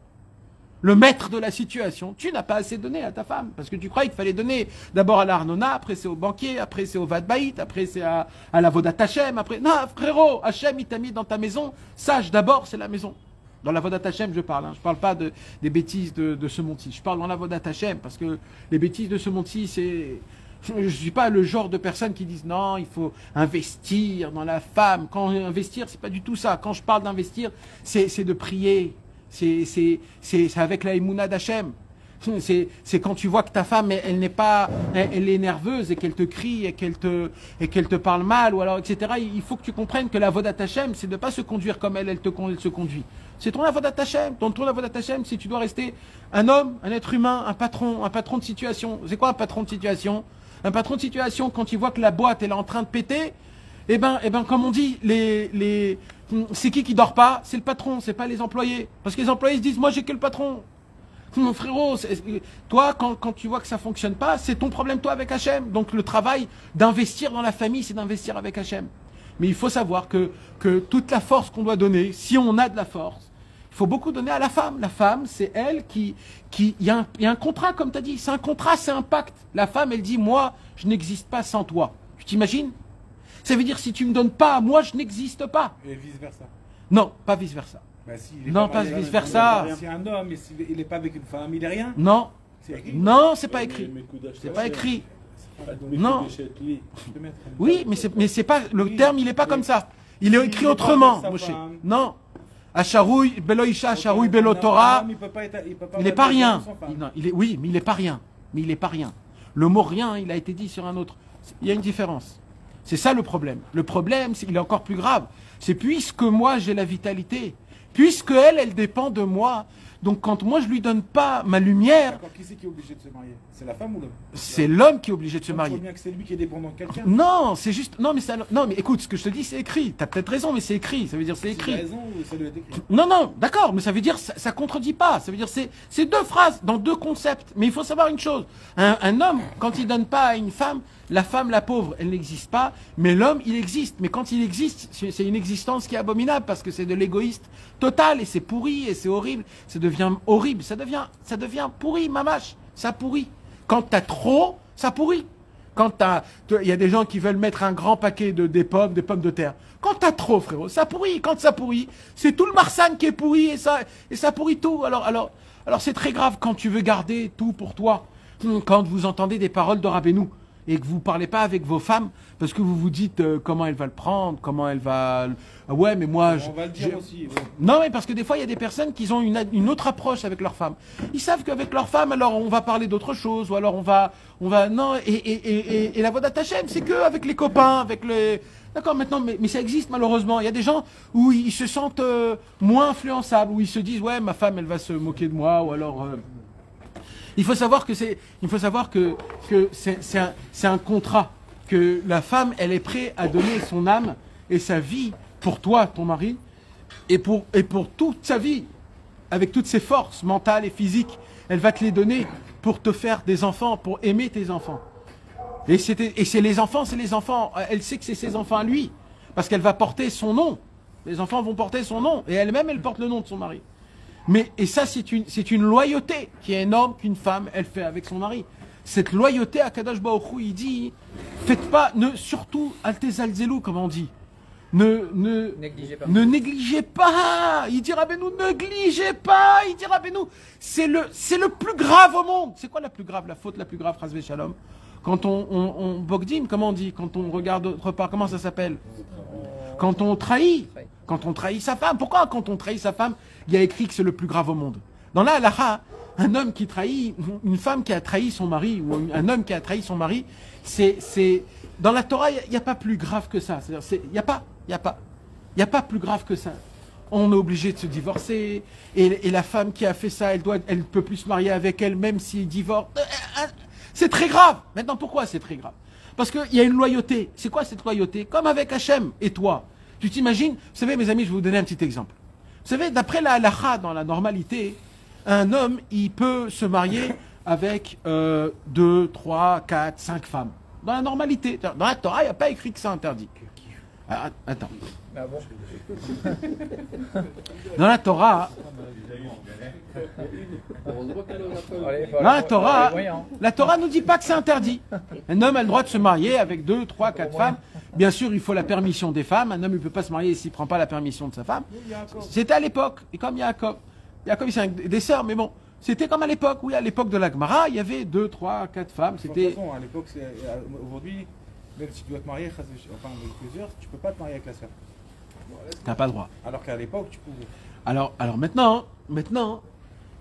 le maître de la situation, tu n'as pas assez donné à ta femme. Parce que tu croyais qu'il fallait donner d'abord à l'Arnona, après c'est au banquier, après c'est au Vadbaït, après c'est à la Vodat Hashem, après... Non, frérot, Hashem, il t'a mis dans ta maison. Sache, d'abord, c'est la maison. Dans la Vodat Hashem, je parle. Je ne parle pas des bêtises de ce Monti. Je parle dans la Vodat Hashem, parce que les bêtises de ce Monti, c'est... Je ne suis pas le genre de personne qui disent non, il faut investir dans la femme. Quand investir, c'est pas du tout ça. Quand je parle d'investir, c'est de prier. C'est avec la Emouna d'Hachem. C'est quand tu vois que ta femme, elle est nerveuse et qu'elle te crie et qu'elle te parle mal, ou alors, etc. Il faut que tu comprennes que la Vodat Hashem, c'est de ne pas se conduire comme elle se conduit. C'est ton Avodat Hashem. Ton Avodat Hashem, si tu dois rester un homme, un être humain, un patron de situation. C'est quoi un patron de situation? Un patron de situation, quand il voit que la boîte elle est en train de péter, eh ben, comme on dit, c'est qui dort pas? C'est le patron, c'est pas les employés. Parce que les employés se disent, moi j'ai que le patron. Mon frérot, toi, quand tu vois que ça fonctionne pas, c'est ton problème, toi, avec Hachem. Donc le travail d'investir dans la famille, c'est d'investir avec Hachem. Mais il faut savoir que toute la force qu'on doit donner, si on a de la force, il faut beaucoup donner à la femme. La femme, c'est elle il y a un contrat, comme tu as dit. C'est un contrat, c'est un pacte. La femme, elle dit, moi, je n'existe pas sans toi. Tu t'imagines? Ça veut dire, si tu me donnes pas, moi, je n'existe pas. Et vice-versa. Non, pas vice-versa. Bah, si, Non, pas vice-versa. Si un homme, il n'est pas avec une femme, il est rien. Non. C'est écrit. Non, c'est pas écrit. C'est pas écrit. Non. Oui, mais c'est pas, le terme, il est pas comme ça. Il est écrit autrement, Moshe. Non. Acharouille, Belo Isha, Acharouille, Belo Torah. Il n'est pas rien. Oui, mais il n'est pas rien. Mais il n'est pas rien. Le mot rien, il a été dit sur un autre. Il y a une différence. C'est ça le problème. Le problème, il est encore plus grave. C'est puisque moi j'ai la vitalité, puisque elle dépend de moi. Donc quand moi je lui donne pas ma lumière... D'accord, qui c'est qui est obligé de se marier? C'est la femme ou l'homme? C'est l'homme qui est obligé de se marier. Il faut bien que c'est lui qui est dépendant de quelqu'un. Non, c'est juste... Non, mais écoute, ce que je te dis, c'est écrit. Tu as peut-être raison, mais c'est écrit. Ça veut dire c'est écrit. Tu as raison ou ça doit être écrit? Non, d'accord, mais ça veut dire ça contredit pas. Ça veut dire c'est deux phrases dans deux concepts. Mais il faut savoir une chose. Un homme, quand il donne pas à une femme, la femme, la pauvre, elle n'existe pas, mais l'homme, il existe. Mais quand il existe, c'est une existence qui est abominable parce que c'est de l'égoïste total et c'est pourri et c'est horrible. Ça devient horrible, ça devient pourri, mamache. Ça pourrit. Quand t'as trop, ça pourrit. Il y a des gens qui veulent mettre un grand paquet des pommes de terre. Quand t'as trop, frérot, ça pourrit. Quand ça pourrit, c'est tout le marsan qui est pourri et ça pourrit tout. Alors c'est très grave quand tu veux garder tout pour toi. Quand vous entendez des paroles de Rabbeinu et que vous ne parlez pas avec vos femmes parce que vous vous dites comment elle va le prendre, comment elle va... Ouais, mais moi... On va le dire aussi. Ouais. Non, mais parce que des fois, il y a des personnes qui ont une autre approche avec leur femme. Ils savent qu'avec leur femme, alors on va parler d'autre chose, ou alors on va... Non, et la Vodat Hashem, c'est qu'avec les copains, avec les... D'accord, maintenant, mais ça existe malheureusement. Il y a des gens où ils se sentent moins influençables, où ils se disent, ouais, ma femme, elle va se moquer de moi, ou alors... Il faut savoir que c'est un contrat. que la femme, elle est prête à donner son âme et sa vie pour toi, ton mari, et pour toute sa vie, avec toutes ses forces mentales et physiques, elle va te les donner pour te faire des enfants, pour aimer tes enfants. Et c'est les enfants, elle sait que c'est ses enfants à lui, parce qu'elle va porter son nom. Les enfants vont porter son nom, et elle-même, elle porte le nom de son mari. Et ça, c'est une loyauté qui est énorme qu'une femme, elle fait avec son mari. Cette loyauté, Akadosh Baruch Hu, il dit, faites pas, surtout, altezalzelou, comme on dit. Négligez pas. Ne négligez pas. Il dit Rabbeinu, négligez pas. Il dit Rabbeinu, c'est le plus grave au monde. C'est quoi la plus grave, la faute la plus grave, Chas v'Shalom? Quand on bogdim, comment on dit? Quand on regarde autre part, comment ça s'appelle? Quand on trahit. Quand on trahit sa femme. Pourquoi quand on trahit sa femme, il y a écrit que c'est le plus grave au monde? Dans la halakha, un homme qui trahit, une femme qui a trahi son mari, ou un homme qui a trahi son mari, dans la Torah, il n'y a pas plus grave que ça. Il n'y a pas plus grave que ça. On est obligé de se divorcer, et la femme qui a fait ça, elle ne peut plus se marier avec elle, même s'il divorce. C'est très grave. Maintenant, pourquoi c'est très grave? Parce qu'il y a une loyauté. C'est quoi cette loyauté? Comme avec Hachem et toi. Tu t'imagines? Vous savez, mes amis, je vais vous donner un petit exemple. Vous savez, d'après la halakha, dans la normalité, un homme, il peut se marier avec 2, 3, 4, 5 femmes. Dans la normalité. Dans la Torah, il n'y a pas écrit que c'est interdit. Attends. Ah bon? Dans la Torah, la Torah nous dit pas que c'est interdit. Un homme a le droit de se marier avec 2, 3, 4 femmes. Bien sûr, il faut la permission des femmes. Un homme ne peut pas se marier s'il ne prend pas la permission de sa femme. C'était à l'époque. Et comme Yaakov, c'est des sœurs, mais bon, c'était comme à l'époque. Oui, à l'époque de la Gemara, il y avait 2, 3, 4 femmes. De toute façon, à l'époque, aujourd'hui, même si tu dois te marier avec plusieurs, tu ne peux pas te marier avec la sœur. T'as pas le droit. Alors qu'à l'époque, tu pouvais. Alors maintenant,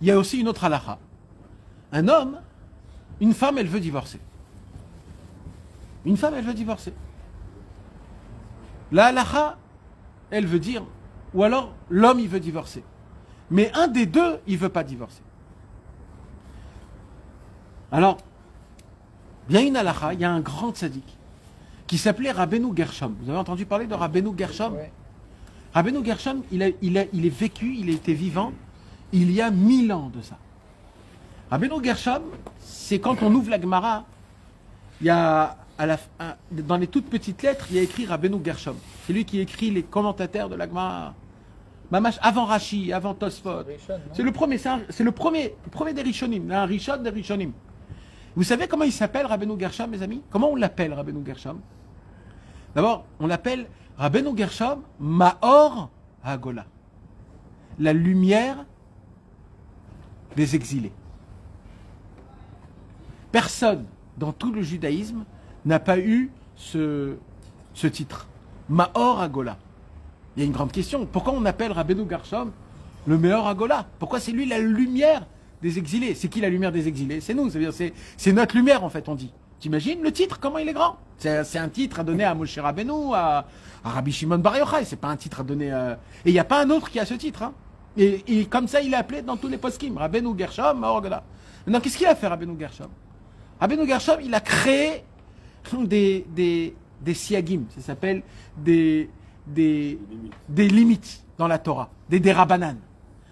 il y a aussi une autre halakha. Un homme, une femme, elle veut divorcer. Une femme, elle veut divorcer. La halakha, elle veut dire, ou alors l'homme, il veut divorcer. Mais un des deux, il ne veut pas divorcer. Alors, il y a une halakha, il y a un grand tzaddik qui s'appelait Rabbeinu Gershom. Vous avez entendu parler de Rabbeinu Gershom? Ouais. Rabbeinu Gershom, il est vécu, il a été vivant il y a 1000 ans de ça. Rabbeinu Gershom, c'est quand on ouvre la Gemara, il y a dans les toutes petites lettres, il y a écrit Rabbeinu Gershom. C'est lui qui écrit les commentateurs de la Gemara. Mamash, avant Rashi, avant Tosfot. C'est le premier des Rishonim, un Rishon des Rishonim. Vous savez comment il s'appelle Rabbeinu Gershom, mes amis? Comment on l'appelle Rabbeinu Gershom? D'abord, on l'appelle Rabbeinu Gershom Maor Hagola. La lumière des exilés. Personne dans tout le judaïsme n'a pas eu ce titre. Maor Hagola. Il y a une grande question. Pourquoi on appelle Rabbeinu Gershom le Maor Hagola? Pourquoi c'est lui la lumière des exilés? C'est qui la lumière des exilés? C'est nous. C'est notre lumière, en fait, on dit. T'imagines le titre, comment il est grand? C'est un titre à donner à Moshe Rabbeinu, à Rabbi Shimon Bar Yochai. C'est pas un titre à donner... Et il n'y a pas un autre qui a ce titre. Hein. Et comme ça, il est appelé dans tous les poskim. Rabbeinu Gershom, Maor Hagola. Maintenant, qu'est-ce qu'il a fait, Rabbeinu Gershom? Rabbeinu Gershom, il a créé des siagim. Ça s'appelle des limites dans la Torah. Des rabbanan.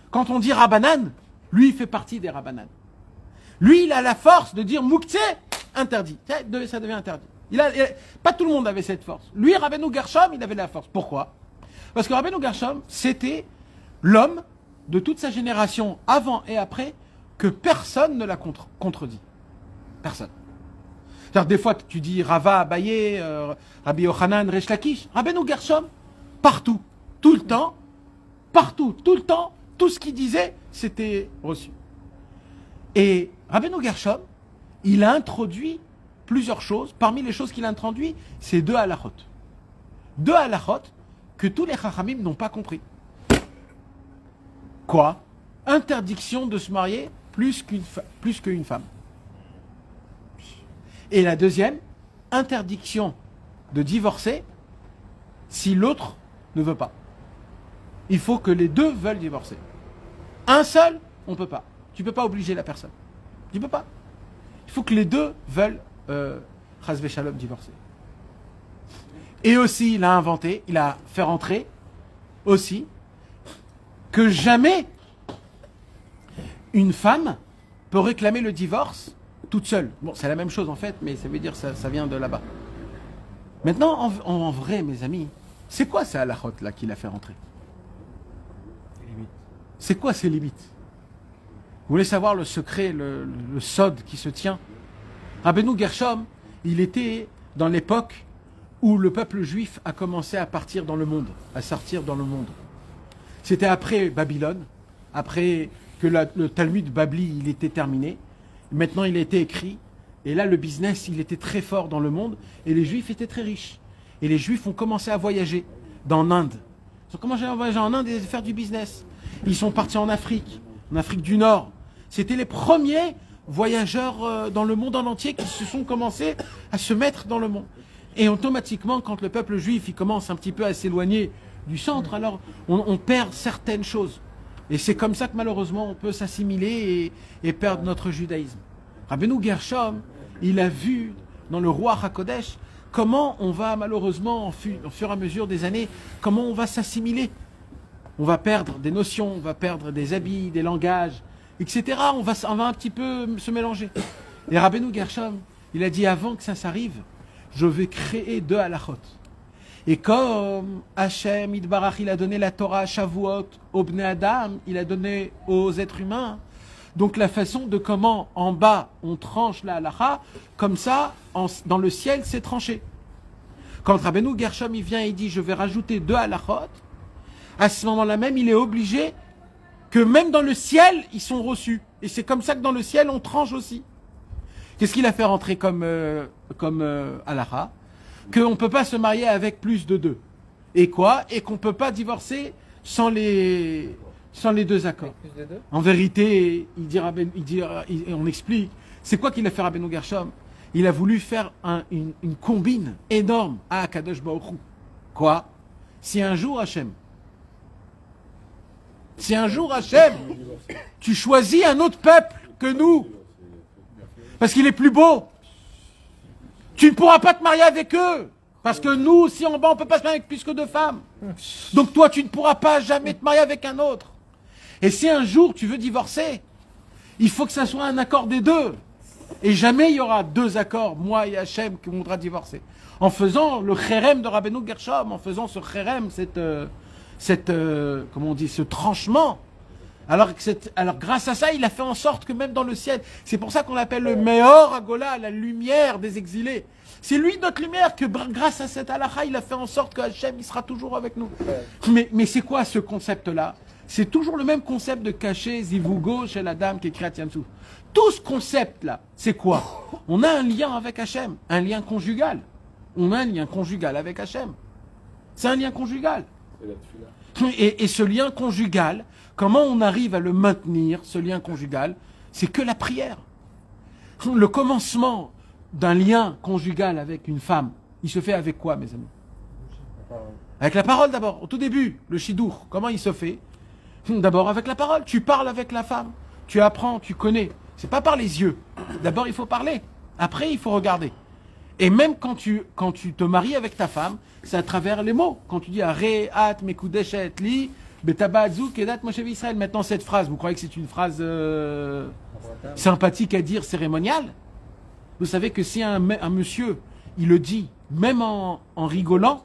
Quand on dit rabbanan, lui, il fait partie des rabbanan. Lui, il a la force de dire Mouktsé, interdit. Ça devient interdit. Pas tout le monde avait cette force. Lui, Rabbeinu Gershom, il avait la force. Pourquoi? Parce que Rabbeinu Gershom, c'était l'homme de toute sa génération, avant et après, que personne ne l'a contredit. Personne. C'est-à-dire, des fois, tu dis Rava, Abaye, Rabbi Yochanan, Resh Lakish. Rabbeinu Gershom, partout, tout le temps, tout ce qu'il disait, c'était reçu. Et Rabbeinu Gershom, il a introduit plusieurs choses. Parmi les choses qu'il a introduit, c'est 2 halachot. 2 halachot que tous les chachamim n'ont pas compris. Quoi? Interdiction de se marier plus qu'une femme. Et la deuxième, interdiction de divorcer si l'autre ne veut pas. Il faut que les deux veulent divorcer. Un seul, on ne peut pas. Tu ne peux pas obliger la personne. Tu ne peux pas. Il faut que les deux veulent, chas v'shalom, divorcer. Et aussi, il a inventé, il a fait rentrer aussi que jamais une femme peut réclamer le divorce toute seule. Bon, c'est la même chose en fait, mais ça veut dire que ça vient de là-bas. Maintenant, en vrai, mes amis, c'est quoi ces halachot là qu'il a fait rentrer? C'est quoi ces limites? Vous voulez savoir le secret, le sod qui se tient? Rabbeinu Gershom, il était dans l'époque où le peuple juif a commencé à partir dans le monde, à sortir dans le monde. C'était après Babylone, après que le Talmud Babli il était terminé. Maintenant il a été écrit. Et là le business il était très fort dans le monde et les juifs étaient très riches. Et les juifs ont commencé à voyager dans l'Inde. Ils ont commencé à voyager en Inde et à faire du business. Ils sont partis en Afrique du Nord. C'était les premiers voyageurs dans le monde en entier qui se sont commencés à se mettre dans le monde. Et automatiquement, quand le peuple juif il commence un petit peu à s'éloigner du centre, alors on perd certaines choses. Et c'est comme ça que malheureusement on peut s'assimiler et perdre notre judaïsme. Rabbeinu Gershom, il a vu dans le roi HaKodesh comment on va malheureusement, au fur et à mesure des années, comment on va s'assimiler. On va perdre des notions, on va perdre des habits, des langages, etc. On va un petit peu se mélanger. Et Rabbeinu Gershom, il a dit avant que ça s'arrive, je vais créer 2 halachot. Et comme Hachem Yitbarach, il a donné la Torah à Shavuot, aux Bnei Adam, il a donné aux êtres humains. Donc la façon de comment en bas on tranche la halacha, comme ça, dans le ciel, c'est tranché. Quand Rabbeinu Gershom il vient et dit je vais rajouter 2 halachot, à ce moment-là même, il est obligé que même dans le ciel, ils sont reçus. Et c'est comme ça que dans le ciel, on tranche aussi. Qu'est-ce qu'il a fait rentrer comme halakha? Qu'on ne peut pas se marier avec plus de 2. Et quoi? Et qu'on ne peut pas divorcer sans les 2 accords. En vérité, on explique. C'est quoi qu'il a fait Rabbeinu Gershom? Il a voulu faire une combine énorme à Akadosh Baruch Hu. Quoi? Si un jour Hachem, tu choisis un autre peuple que nous, parce qu'il est plus beau, tu ne pourras pas te marier avec eux. Parce que nous, aussi en bas, on ne peut pas se marier avec plus que 2 femmes. Donc toi, tu ne pourras pas jamais te marier avec un autre. Et si un jour tu veux divorcer, il faut que ça soit un accord des 2. Et jamais il y aura 2 accords, moi et Hachem, qui voudra divorcer. En faisant le chérem de Rabbeinu Gershom, en faisant ce chérem, comment on dit, ce tranchement. Alors grâce à ça, il a fait en sorte que même dans le ciel, c'est pour ça qu'on l'appelle le Meor Agola, la lumière des exilés. C'est lui notre lumière que grâce à cette halakha, il a fait en sorte que Hachem, il sera toujours avec nous. Mais c'est quoi ce concept-là? C'est toujours le même concept de cacher Zivugo chez la dame qui écrit à Tiamsou. Tout ce concept-là, c'est quoi? On a un lien avec Hachem, un lien conjugal. On a un lien conjugal avec Hachem. C'est un lien conjugal. Et ce lien conjugal, comment on arrive à le maintenir, ce lien conjugal? C'est que la prière. Le commencement d'un lien conjugal avec une femme, il se fait avec quoi, mes amis? Avec la parole d'abord, au tout début, le shidour. Comment il se fait? D'abord avec la parole. Tu parles avec la femme, tu apprends, tu connais. C'est pas par les yeux. D'abord, il faut parler. Après, il faut regarder. Et même quand tu te maries avec ta femme, c'est à travers les mots. Quand tu dis Aré, At, Mekudeshet, Li, Betabadzu, Kedat, Moshe Israël. Maintenant, cette phrase, vous croyez que c'est une phrase sympathique à dire, cérémoniale? Vous savez que si un monsieur, il le dit, même en rigolant,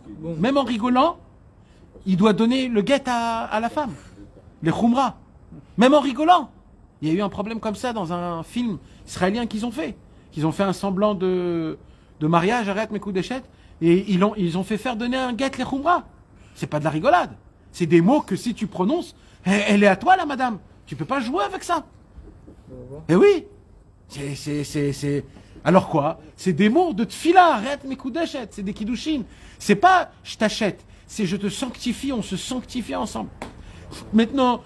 il doit donner le guet à la femme. Les khumra. Même en rigolant. Il y a eu un problème comme ça dans un film israélien qu'ils ont fait. Ils ont fait un semblant de mariage, arrête mes coups d'échette, et ils ont fait faire donner un guet les khumra. C'est pas de la rigolade. C'est des mots que si tu prononces, elle est à toi là, madame. Tu peux pas jouer avec ça. Eh oui. C'est alors quoi? C'est des mots de tfila, arrête mes coups d'échette. C'est des kiddushin. C'est pas je t'achète. C'est je te sanctifie, on se sanctifie ensemble. Maintenant,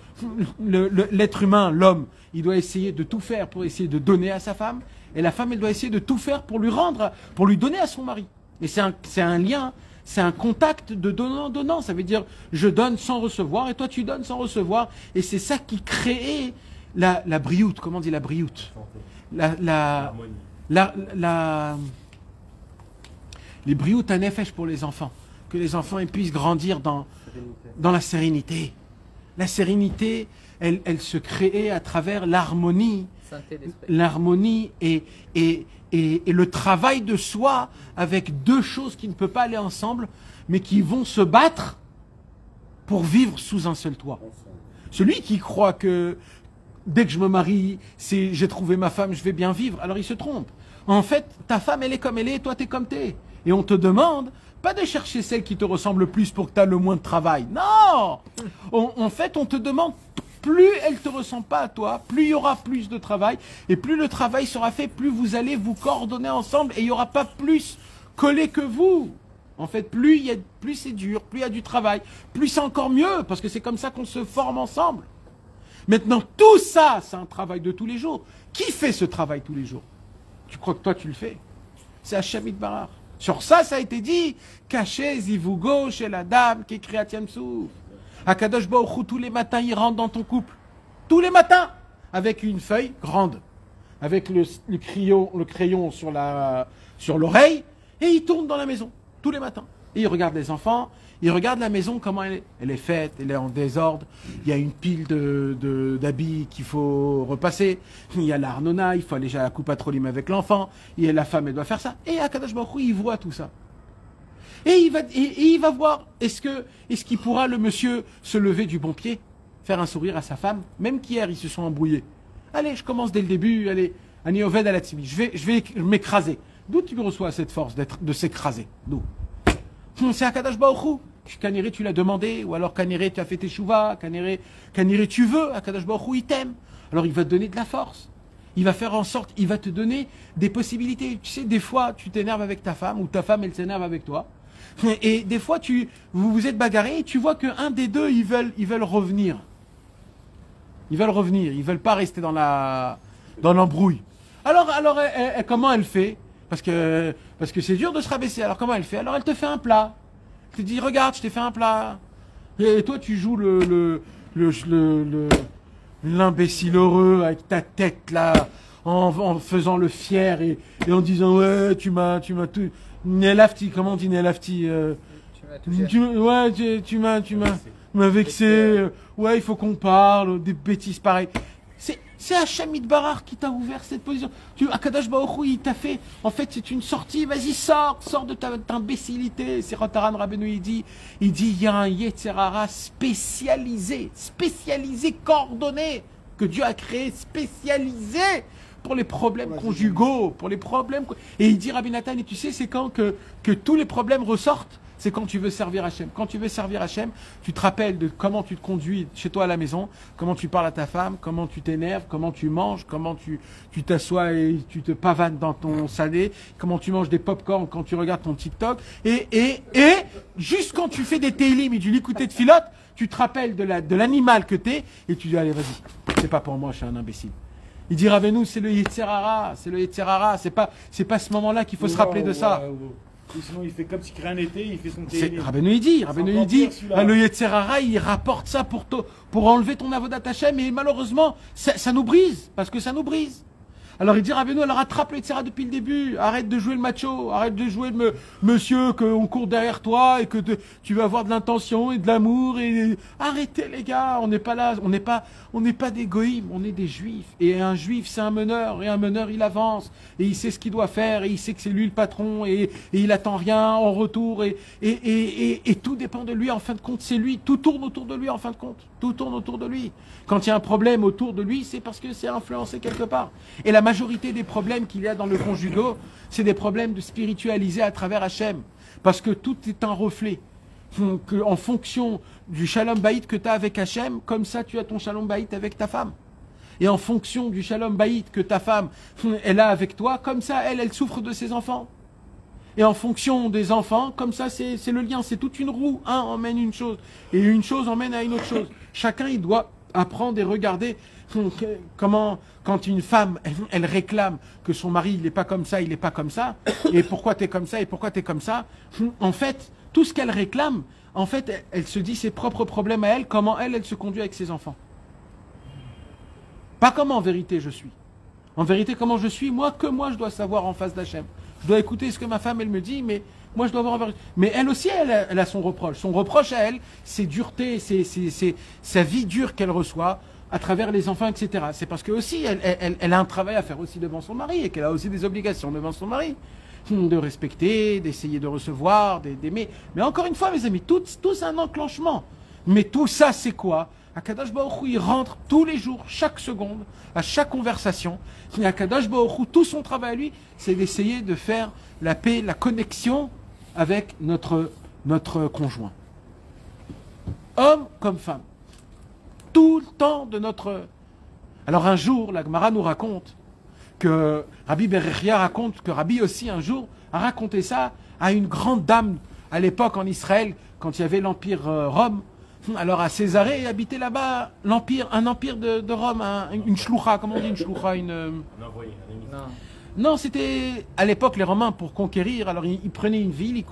l'être humain, l'homme, il doit essayer de tout faire pour essayer de donner à sa femme. Et la femme, elle doit essayer de tout faire pour lui rendre, pour lui donner à son mari. Et c'est un lien, c'est un contact de donnant-donnant. Ça veut dire, je donne sans recevoir et toi tu donnes sans recevoir. Et c'est ça qui crée la brioute. Comment on dit la brioute? Les brioutes à nefesh pour les enfants. que les enfants ils puissent grandir dans la sérénité. La sérénité, elle se crée à travers l'harmonie. L'harmonie et le travail de soi avec deux choses qui ne peuvent pas aller ensemble, mais qui vont se battre pour vivre sous un seul toit. Celui qui croit que dès que je me marie, j'ai trouvé ma femme, je vais bien vivre, alors il se trompe. En fait, ta femme, elle est comme elle est, toi, t'es comme t'es. Et on te demande pas de chercher celle qui te ressemble le plus pour que tu aies le moins de travail. Non! En fait, on te demande, plus elle ne te ressemble pas à toi, plus il y aura plus de travail. Et plus le travail sera fait, plus vous allez vous coordonner ensemble et il n'y aura pas plus collé que vous. En fait, plus c'est dur, plus il y a du travail, plus c'est encore mieux, parce que c'est comme ça qu'on se forme ensemble. Maintenant, tout ça, c'est un travail de tous les jours. Qui fait ce travail tous les jours? Tu crois que toi, tu le fais? C'est Hachem Yitbarach. Sur ça a été dit, caché, zivugo, chez la dame, qui est Kriyat Souf. Akadosh Baruch Hu, tous les matins, il rentre dans ton couple. Tous les matins, avec une feuille grande, avec le crayon sur l'oreille, et il tourne dans la maison, tous les matins. Et il regarde les enfants, il regarde la maison, comment elle est. Elle est faite, elle est en désordre, il y a une pile d'habits qu'il faut repasser, il y a l'arnona, il faut aller à la coupe à trolim avec l'enfant, et la femme, elle doit faire ça. Et Akadosh Baruch Hu, il voit tout ça. Et il va voir, est-ce qu'il pourra, le monsieur, se lever du bon pied, faire un sourire à sa femme, même qu'hier, ils se sont embrouillés. Allez, je commence dès le début, allez, Ani Oved à la Tzimi, je vais m'écraser. D'où tu reçois cette force de s'écraser? D'où? C'est Akadosh Baruch Hu. Kaniré, tu l'as demandé, ou alors Kaniré, tu as fait tes chouvas, Kaniré, tu veux, Akadosh Baruch Hu, il t'aime. Alors il va te donner de la force. Il va faire en sorte, il va te donner des possibilités. Tu sais, des fois, tu t'énerves avec ta femme, ou ta femme, elle s'énerve avec toi. Et des fois, vous vous êtes bagarrés, et tu vois qu'un des deux, ils veulent revenir. Ils veulent pas rester dans l'embrouille. Alors comment elle fait? Parce que c'est dur de se rabaisser. Alors comment elle fait? Alors elle te fait un plat. Elle te dit, regarde, je t'ai fait un plat. Et toi, tu joues l'imbécile heureux avec ta tête là, en faisant le fier et en disant, ouais, tu m'as tout. Nelafti, comment on dit Nelafti? Tu m'as vexé. Ouais, il faut qu'on parle, des bêtises pareilles. C'est Hachem Yitbarach qui t'a ouvert cette position. Akadosh Baruch Hu, il t'a fait. En fait, c'est une sortie. Vas-y, sors de ta imbécilité. C'est Rotaran Rabbeinu, il dit, il y a un Yetzerara spécialisé, coordonné, que Dieu a créé, spécialisé pour les problèmes conjugaux, pour les problèmes. Et il dit, Rabbi Nathan, et tu sais, c'est quand que tous les problèmes ressortent. C'est quand tu veux servir Hachem. Quand tu veux servir Hachem, tu te rappelles de comment tu te conduis chez toi à la maison, comment tu parles à ta femme, comment tu t'énerves, comment tu manges, comment tu t'assois et tu te pavanes dans ton salé, comment tu manges des pop-corn quand tu regardes ton TikTok. Et juste quand tu fais des télim et du likouté de filote, tu te rappelles de l'animal que t'es et tu dis, allez, vas-y, c'est pas pour moi, je suis un imbécile. Il dit, Rabbeinu, c'est le Yetzerara, c'est pas ce moment-là qu'il faut se rappeler de ça. Sinon, il fait comme si rien n'était, il fait son télé. Rabbeinu il dit, le Yetzerara, il rapporte ça pour enlever ton avodat Hashem, et malheureusement, ça nous brise, parce que ça nous brise. Alors il dit, Rabbeinu, alors rattrape le Yetzerara depuis le début, arrête de jouer le macho, arrête de jouer le monsieur qu'on court derrière toi et que tu vas avoir de l'intention et de l'amour et arrêtez les gars, on n'est pas là, on n'est pas des goïms, on est des juifs. Et un juif c'est un meneur, et un meneur il avance, et il sait ce qu'il doit faire, et il sait que c'est lui le patron, et il attend rien en retour, et tout dépend de lui, en fin de compte c'est lui, tout tourne autour de lui en fin de compte, tout tourne autour de lui. Quand il y a un problème autour de lui, c'est parce que c'est influencé quelque part. Et la majorité des problèmes qu'il y a dans le conjugal, c'est des problèmes de spiritualiser à travers Hachem. Parce que tout est un reflet. En fonction du shalom baït que tu as avec Hachem, comme ça tu as ton shalom baït avec ta femme. Et en fonction du shalom baït que ta femme elle a avec toi, comme ça elle souffre de ses enfants. Et en fonction des enfants, comme ça c'est le lien, c'est toute une roue. Un emmène une chose, et une chose emmène à une autre chose. Chacun il doit apprendre et regarder comment, quand une femme, elle réclame que son mari, il n'est pas comme ça, et pourquoi tu es comme ça, et pourquoi tu es comme ça, en fait, tout ce qu'elle réclame, en fait, elle se dit ses propres problèmes à elle, comment elle se conduit avec ses enfants. Pas comment en vérité je suis. En vérité, comment je suis, moi je dois savoir en face d'Hachem. Je dois écouter ce que ma femme, elle me dit, mais moi je dois avoir envers... Mais elle aussi, elle a son reproche. Son reproche à elle, c'est dureté, c'est sa vie dure qu'elle reçoit à travers les enfants, etc. C'est parce que aussi, elle a un travail à faire aussi devant son mari et qu'elle a aussi des obligations devant son mari. De respecter, d'essayer de recevoir, d'aimer. Mais encore une fois, mes amis, tout c'est un enclenchement. Mais tout ça, c'est quoi? Akadosh Baruch Hu, il rentre tous les jours, chaque seconde, à chaque conversation. Et Akadosh Baruch Hu, tout son travail à lui, c'est d'essayer de faire la paix, la connexion avec notre conjoint. Homme comme femme. Tout le temps de notre... Alors un jour, la Gemara nous raconte que Rabbi Berechia raconte que Rabbi aussi un jour a raconté ça à une grande dame à l'époque en Israël, quand il y avait l'Empire Rome. Alors à Césarée habitait là-bas un empire de Rome, une shloucha, comment on dit une shloucha, Non, c'était à l'époque les Romains pour conquérir, alors ils prenaient une ville, ils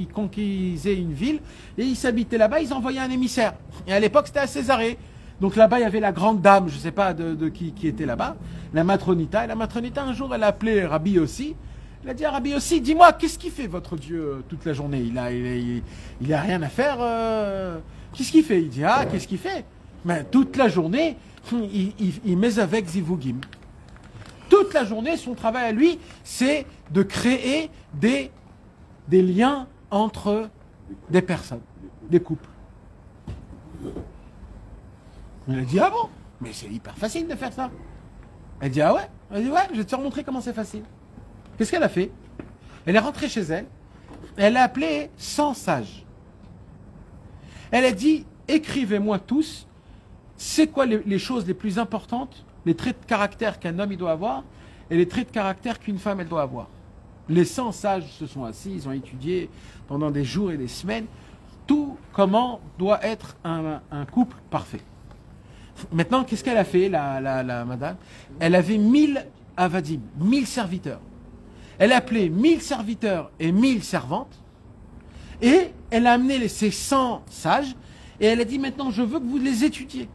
conquisaient une ville, et ils s'habitaient là-bas, ils envoyaient un émissaire. Et à l'époque c'était à Césarée. Donc là-bas il y avait la grande dame, je ne sais pas de qui était là-bas, la matronita. Et la matronita un jour elle a appelé Rabbi aussi. Elle a dit à Rabbi aussi, dis-moi, qu'est-ce qu'il fait votre Dieu toute la journée? Il a rien à faire. Qu'est-ce qu'il fait? Il dit, qu'est-ce qu'il fait? Mais toute la journée, il met avec Zivugim. Toute la journée, son travail à lui, c'est de créer des liens entre des personnes, des couples. Il a dit, ah bon? Mais c'est hyper facile de faire ça. Elle dit, ah ouais? Elle dit, ouais, je vais te faire montrer comment c'est facile. Qu'est-ce qu'elle a fait? Elle est rentrée chez elle, elle a appelé 100 sages. Elle a dit, écrivez-moi tous, c'est quoi les choses les plus importantes, les traits de caractère qu'un homme il doit avoir, et les traits de caractère qu'une femme elle doit avoir. Les 100 sages se sont assis, ils ont étudié pendant des jours et des semaines, tout comment doit être un couple parfait. Maintenant, qu'est-ce qu'elle a fait, la madame? Elle avait 1000 avadim, 1000 serviteurs. Elle a appelé 1000 serviteurs et 1000 servantes, et elle a amené ces 100 sages, et elle a dit maintenant, je veux que vous les étudiez.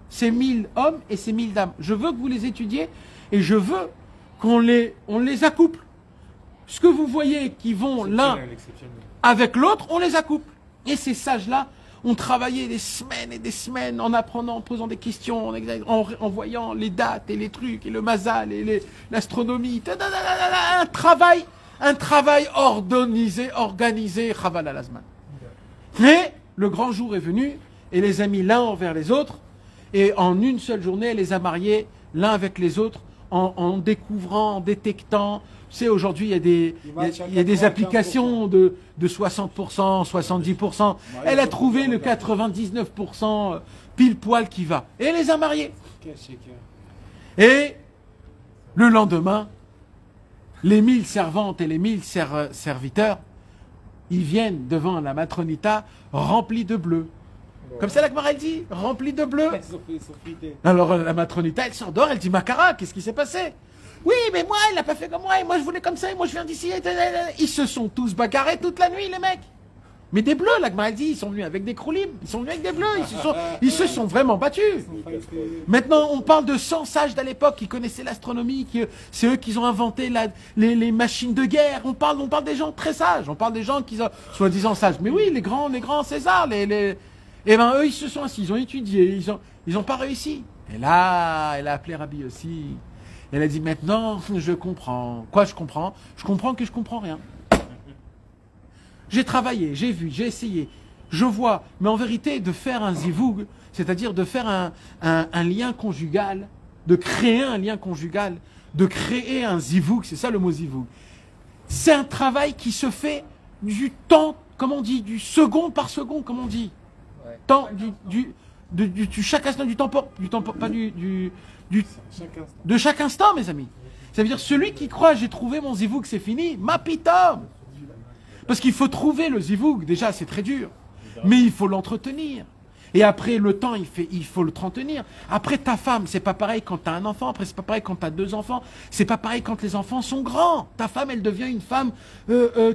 Ces 1000 hommes et ces 1000 dames. Je veux que vous les étudiez, et je veux on les accouple. Ce que vous voyez qui vont l'un avec l'autre, on les accouple. Et ces sages-là ont travaillé des semaines et des semaines en apprenant, en posant des questions, en voyant les dates et les trucs, et le mazal, et l'astronomie. Un travail organisé, chaval al azman. Mais le grand jour est venu, et les a mis l'un envers les autres, et en une seule journée, elle les a mariés l'un avec les autres, en découvrant, en détectant. Tu sais, aujourd'hui, il y a des applications de 60%, 70%. Elle a trouvé le 99% pile poil qui va. Et elle les a mariés. Et le lendemain, les 1000 servantes et les 1000 serviteurs, ils viennent devant la matronita remplis de bleu. Comme ça, la Gemara, elle dit, remplis de bleu. Alors la matronita, elle s'endort, elle dit, Makara, qu'est-ce qui s'est passé? Oui, mais moi, il n'a pas fait comme moi, et moi je voulais comme ça, et moi je viens d'ici. Ils se sont tous bagarrés toute la nuit, les mecs. Mais des bleus, la Gemara, elle dit, ils sont venus avec des kroulim, ils sont venus avec des bleus, ils se sont vraiment battus. Maintenant, on parle de 100 sages d'à l'époque qui connaissaient l'astronomie, c'est eux qui ont inventé les machines de guerre. On parle des gens très sages, on parle des gens qui sont soi-disant sages. Mais oui, les grands Césars, eh ben eux, ils se sont assis, ils ont étudié, ils ont pas réussi. Et là, elle a appelé Rabbi aussi. Elle a dit, maintenant, je comprends. Quoi, je comprends? Je comprends que je comprends rien. J'ai travaillé, j'ai vu, j'ai essayé. Je vois. Mais en vérité, de faire un zivoug, c'est-à-dire de faire un lien conjugal, de créer un lien conjugal, de créer un zivoug, c'est ça le mot zivoug. C'est un travail qui se fait du temps, comme on dit, du second par second, comme on dit. Ouais. Temps, du chaque instant, de chaque instant, mes amis. Ça veut dire, celui qui croit, j'ai trouvé mon zivoug, c'est fini, ma pitom. Parce qu'il faut trouver le zivoug, déjà, c'est très dur. Mais il faut l'entretenir. Et après, le temps, il faut le entretenir. Après, ta femme, c'est pas pareil quand tu as un enfant. Après, c'est pas pareil quand tu as 2 enfants. C'est pas pareil quand les enfants sont grands. Ta femme, elle devient une femme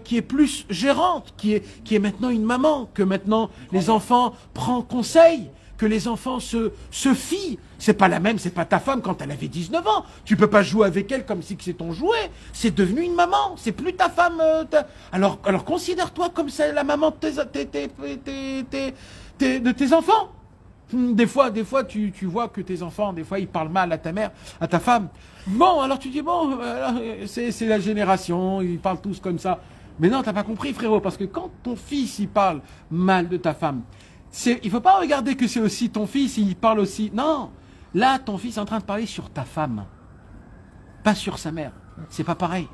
qui est plus gérante, qui est maintenant une maman, que maintenant les enfants prennent conseil. que les enfants se fient. C'est pas la même, c'est pas ta femme quand elle avait 19 ans. Tu peux pas jouer avec elle comme si c'est ton jouet. C'est devenu une maman. C'est plus ta femme. Alors considère-toi comme c'est la maman de tes enfants. Des fois, tu vois que tes enfants, des fois, ils parlent mal à ta mère, à ta femme. Bon, alors tu dis, bon, c'est la génération, ils parlent tous comme ça. Mais non, t'as pas compris, frérot, parce que quand ton fils, il parle mal de ta femme, il faut pas regarder que c'est aussi ton fils, il parle aussi. Non, là, ton fils est en train de parler sur ta femme, pas sur sa mère. C'est pas pareil.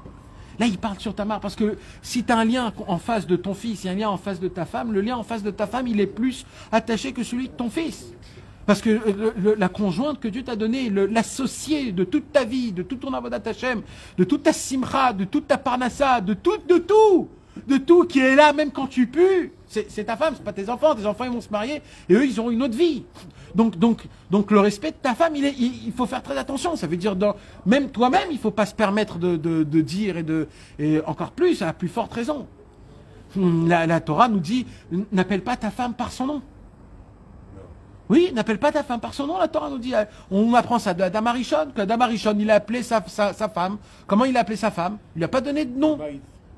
Là, il parle sur ta mère, parce que si tu as un lien en face de ton fils et un lien en face de ta femme, le lien en face de ta femme, il est plus attaché que celui de ton fils. Parce que la conjointe que Dieu t'a donnée, l'associé de toute ta vie, de tout ton avodat Hashem, de toute ta simcha, de toute ta parnassa, de tout qui est là, même quand tu pues, c'est ta femme, c'est pas tes enfants ils vont se marier et eux ils auront une autre vie. Donc le respect de ta femme, il faut faire très attention. Ça veut dire, même toi-même, il faut pas se permettre de dire et encore plus, à la plus forte raison. La Torah nous dit, n'appelle pas ta femme par son nom. Oui, n'appelle pas ta femme par son nom, la Torah nous dit. On apprend ça de Adam Arishon, qu'Adam Arishon, il a appelé sa femme. Comment il a appelé sa femme? Il lui a pas donné de nom.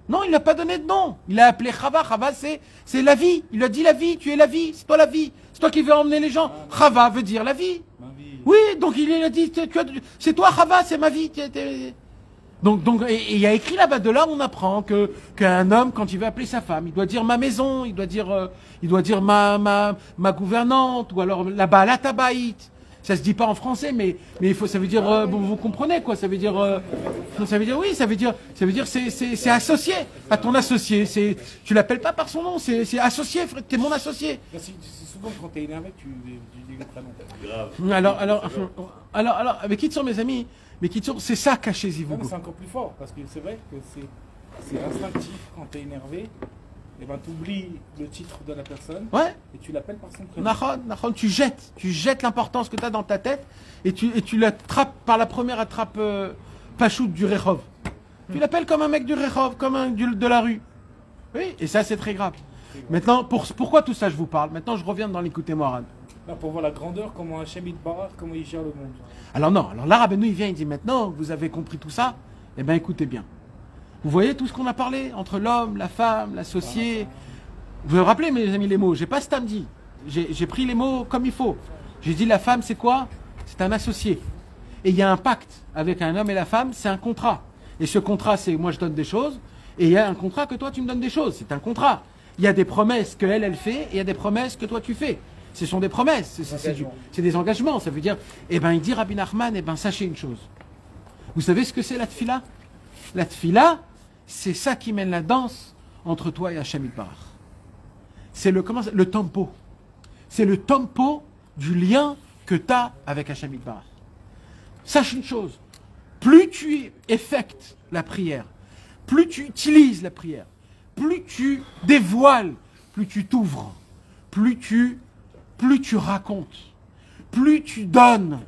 Non, il n'a pas donné de nom. Il a appelé Chava. Chava, c'est la vie. Il lui a dit la vie, tu es la vie, c'est toi la vie. C'est toi qui veux emmener les gens. Chava veut dire la vie. Oui, donc il a dit, c'est toi Chava, c'est ma vie. Donc, et il y a écrit là-bas, de là on apprend qu'un homme, quand il veut appeler sa femme, il doit dire ma maison, il doit dire ma gouvernante, ou alors la Baalat Habayit. Ça se dit pas en français, mais ça veut dire, bon, vous comprenez quoi, ça veut dire c'est associé à ton associé, tu l'appelles pas par son nom, c'est associé, t'es mon associé. C'est souvent quand t'es énervé, tu dis le prénom. Alors, avec qui sont mes amis? Mais qui sont, c'est ça caché Zivougo. C'est encore plus fort, parce que c'est vrai que c'est instinctif quand t'es énervé. Et ben t'oublies le titre de la personne, ouais, et tu l'appelles par son prénom. Nahon, tu jettes l'importance que tu as dans ta tête et tu l'attrapes par la première attrape pachoute du Rehov. Tu l'appelles comme un mec du Rehov, comme un de la rue. Oui, et ça c'est très grave. Maintenant, pourquoi tout ça je vous parle? Maintenant je reviens dans l'écouter Moran. Là, pour voir la grandeur, comment Hachem Yitbarach, comment il gère le monde. Alors non, alors là Rabbeinu il vient, il dit maintenant que vous avez compris tout ça, eh bien écoutez bien. Vous voyez tout ce qu'on a parlé entre l'homme, la femme, l'associé. Vous vous rappelez mes amis les mots? J'ai pas samedi. J'ai pris les mots comme il faut. J'ai dit la femme c'est quoi? C'est un associé. Et il y a un pacte avec un homme et la femme, c'est un contrat. Et ce contrat c'est moi je donne des choses. Et il y a un contrat que toi tu me donnes des choses. C'est un contrat. Il y a des promesses que elle fait et il y a des promesses que toi tu fais. Ce sont des promesses. C'est des engagements. Ça veut dire, eh ben il dit Rabbi Nachman, eh ben sachez une chose. Vous savez ce que c'est la tfila? La tfila, c'est ça qui mène la danse entre toi et Hachem Yitbarach. C'est le tempo. C'est le tempo du lien que tu as avec Hachem Yitbarach. Sache une chose, plus tu effectes la prière, plus tu utilises la prière, plus tu dévoiles, plus tu t'ouvres, plus tu racontes, plus tu donnes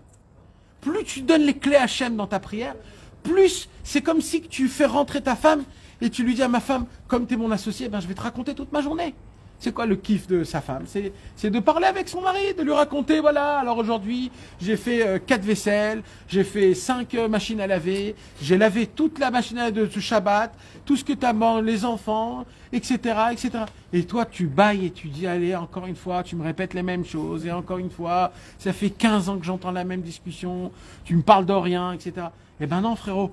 les clés à Hachem dans ta prière, plus c'est comme si tu fais rentrer ta femme et tu lui dis à ma femme, comme tu es mon associé, ben je vais te raconter toute ma journée. C'est quoi le kiff de sa femme? C'est de parler avec son mari, de lui raconter, voilà, alors aujourd'hui, j'ai fait 4 vaisselles, j'ai fait 5 machines à laver, j'ai lavé toute la machine à laver de Shabbat, tout ce que tu as, les enfants, etc., etc. Et toi, tu bailles et tu dis, allez, encore une fois, tu me répètes les mêmes choses, et encore une fois, ça fait 15 ans que j'entends la même discussion, tu me parles de rien, etc. Eh ben non, frérot,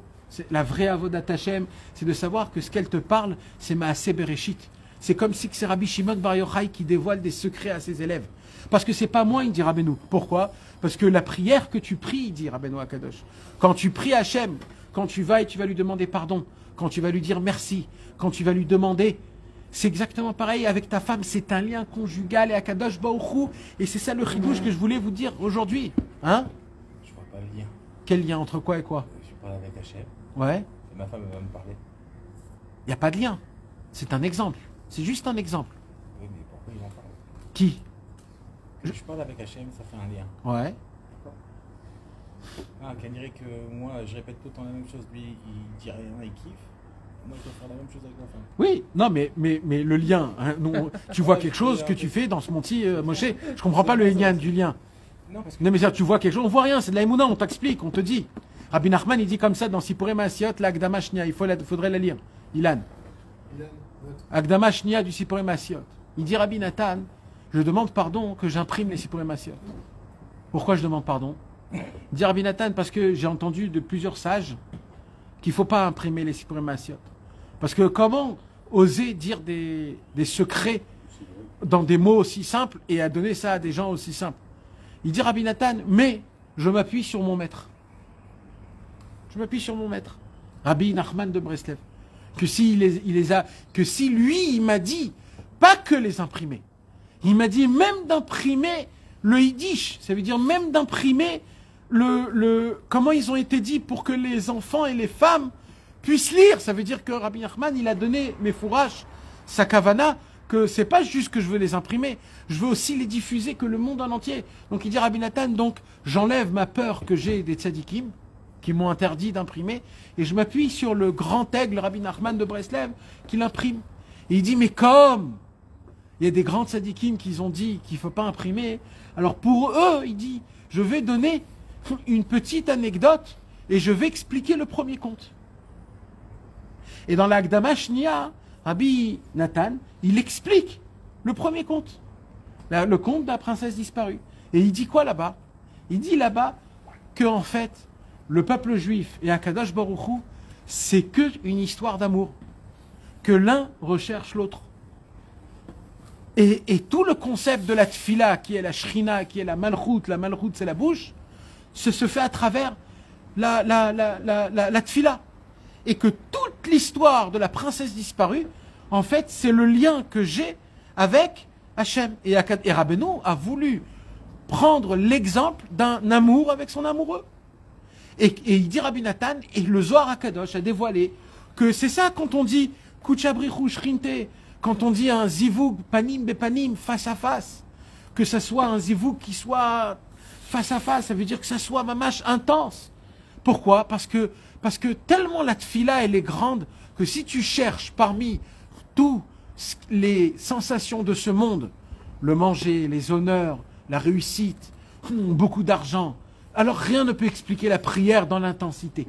la vraie avodat Hashem, c'est de savoir que ce qu'elle te parle, c'est Maaseh Bereshit. C'est comme si c'est Rabbi Shimon Bar Yochai qui dévoile des secrets à ses élèves. Parce que c'est pas moi, il dit Rabbeinu. Pourquoi? Parce que la prière que tu pries, il dit Rabbeinu Akadosh. Quand tu pries Hachem, quand tu vas et tu vas lui demander pardon, quand tu vas lui dire merci, quand tu vas lui demander, c'est exactement pareil avec ta femme, c'est un lien conjugal et Akadosh Baruch Hu, et c'est ça le chidouche que je voulais vous dire aujourd'hui. Hein? Je vois pas le lien. Quel lien entre quoi et quoi? Je parle avec Hachem. Ouais. Et ma femme elle va me parler. Il n'y a pas de lien. C'est un exemple. C'est juste un exemple. Oui, mais pourquoi il en parle? Qui? Je parle avec Hachem, ça fait un lien. Ouais. Ah, qu'on dirait que moi, je répète tout le temps la même chose. Lui, il dit rien, il kiffe. Moi, je dois faire la même chose avec ma femme. Oui, non, mais le lien, hein, non, tu vois quelque chose que tu fais dans ce monti Moshe. Je comprends pas le lien du lien. Non, parce que Non, mais ça, tu vois quelque chose, on voit rien, c'est de la Emouna, on t'explique, on te dit. Rabbi Nachman, il dit comme ça dans Sipurei Maasiot, l'Akdama Shnia, faudrait la lire. Ilan. Akdama Shnia du Sipurei Maasiot. Il dit Rabbi Nathan, je demande pardon que j'imprime les Sipurei Maasiot. Pourquoi je demande pardon? Il dit Rabbi Nathan, parce que j'ai entendu de plusieurs sages qu'il ne faut pas imprimer les Sipurei Maasiot. Parce que comment oser dire des secrets dans des mots aussi simples et à donner ça à des gens aussi simples? Il dit Rabbi Nathan, mais je m'appuie sur mon maître. Je m'appuie sur mon maître. Rabbi Nachman de Breslev. Que si lui, il m'a dit, pas que les imprimer. Il m'a dit même d'imprimer le Yiddish. Ça veut dire même d'imprimer comment ils ont été dit pour que les enfants et les femmes puissent lire. Ça veut dire que Rabbi Nachman, il a donné mes fourrages, sa kavana, que c'est pas juste que je veux les imprimer, je veux aussi les diffuser que le monde en entier. Donc il dit Rabbi Nathan, donc j'enlève ma peur que j'ai des tzadikim, qui m'ont interdit d'imprimer, et je m'appuie sur le grand aigle Rabbi Nachman de Breslev, qui l'imprime. Et il dit, mais comme il y a des grands tzadikim qui ont dit qu'il ne faut pas imprimer, alors pour eux, il dit, je vais donner une petite anecdote, et je vais expliquer le premier conte. Et dans l'Akdama Shnia, Rabbi Nathan, il explique le premier conte, le conte de la princesse disparue. Et il dit quoi là-bas? Il dit là-bas que en fait, le peuple juif et Akadosh Baruch Hu, c'est que une histoire d'amour, que l'un recherche l'autre. Et tout le concept de la tfila, qui est la shrina, qui est la malchut c'est la bouche, se fait à travers la tfila. Et que toute l'histoire de la princesse disparue, en fait, c'est le lien que j'ai avec Hachem. Et Rabbeinu a voulu prendre l'exemple d'un amour avec son amoureux. Et il dit Rabbi Nathan, et le Zohar HaKadosh a dévoilé que c'est ça quand on dit Kuchabrichu Shrinte, quand on dit un zivoug panim bepanim, face à face, que ça soit un zivoug qui soit face à face, ça veut dire que ça soit mamash intense. Pourquoi? Parce que tellement la tfila elle est grande que si tu cherches parmi toutes les sensations de ce monde, le manger, les honneurs, la réussite, beaucoup d'argent, alors rien ne peut expliquer la prière dans l'intensité.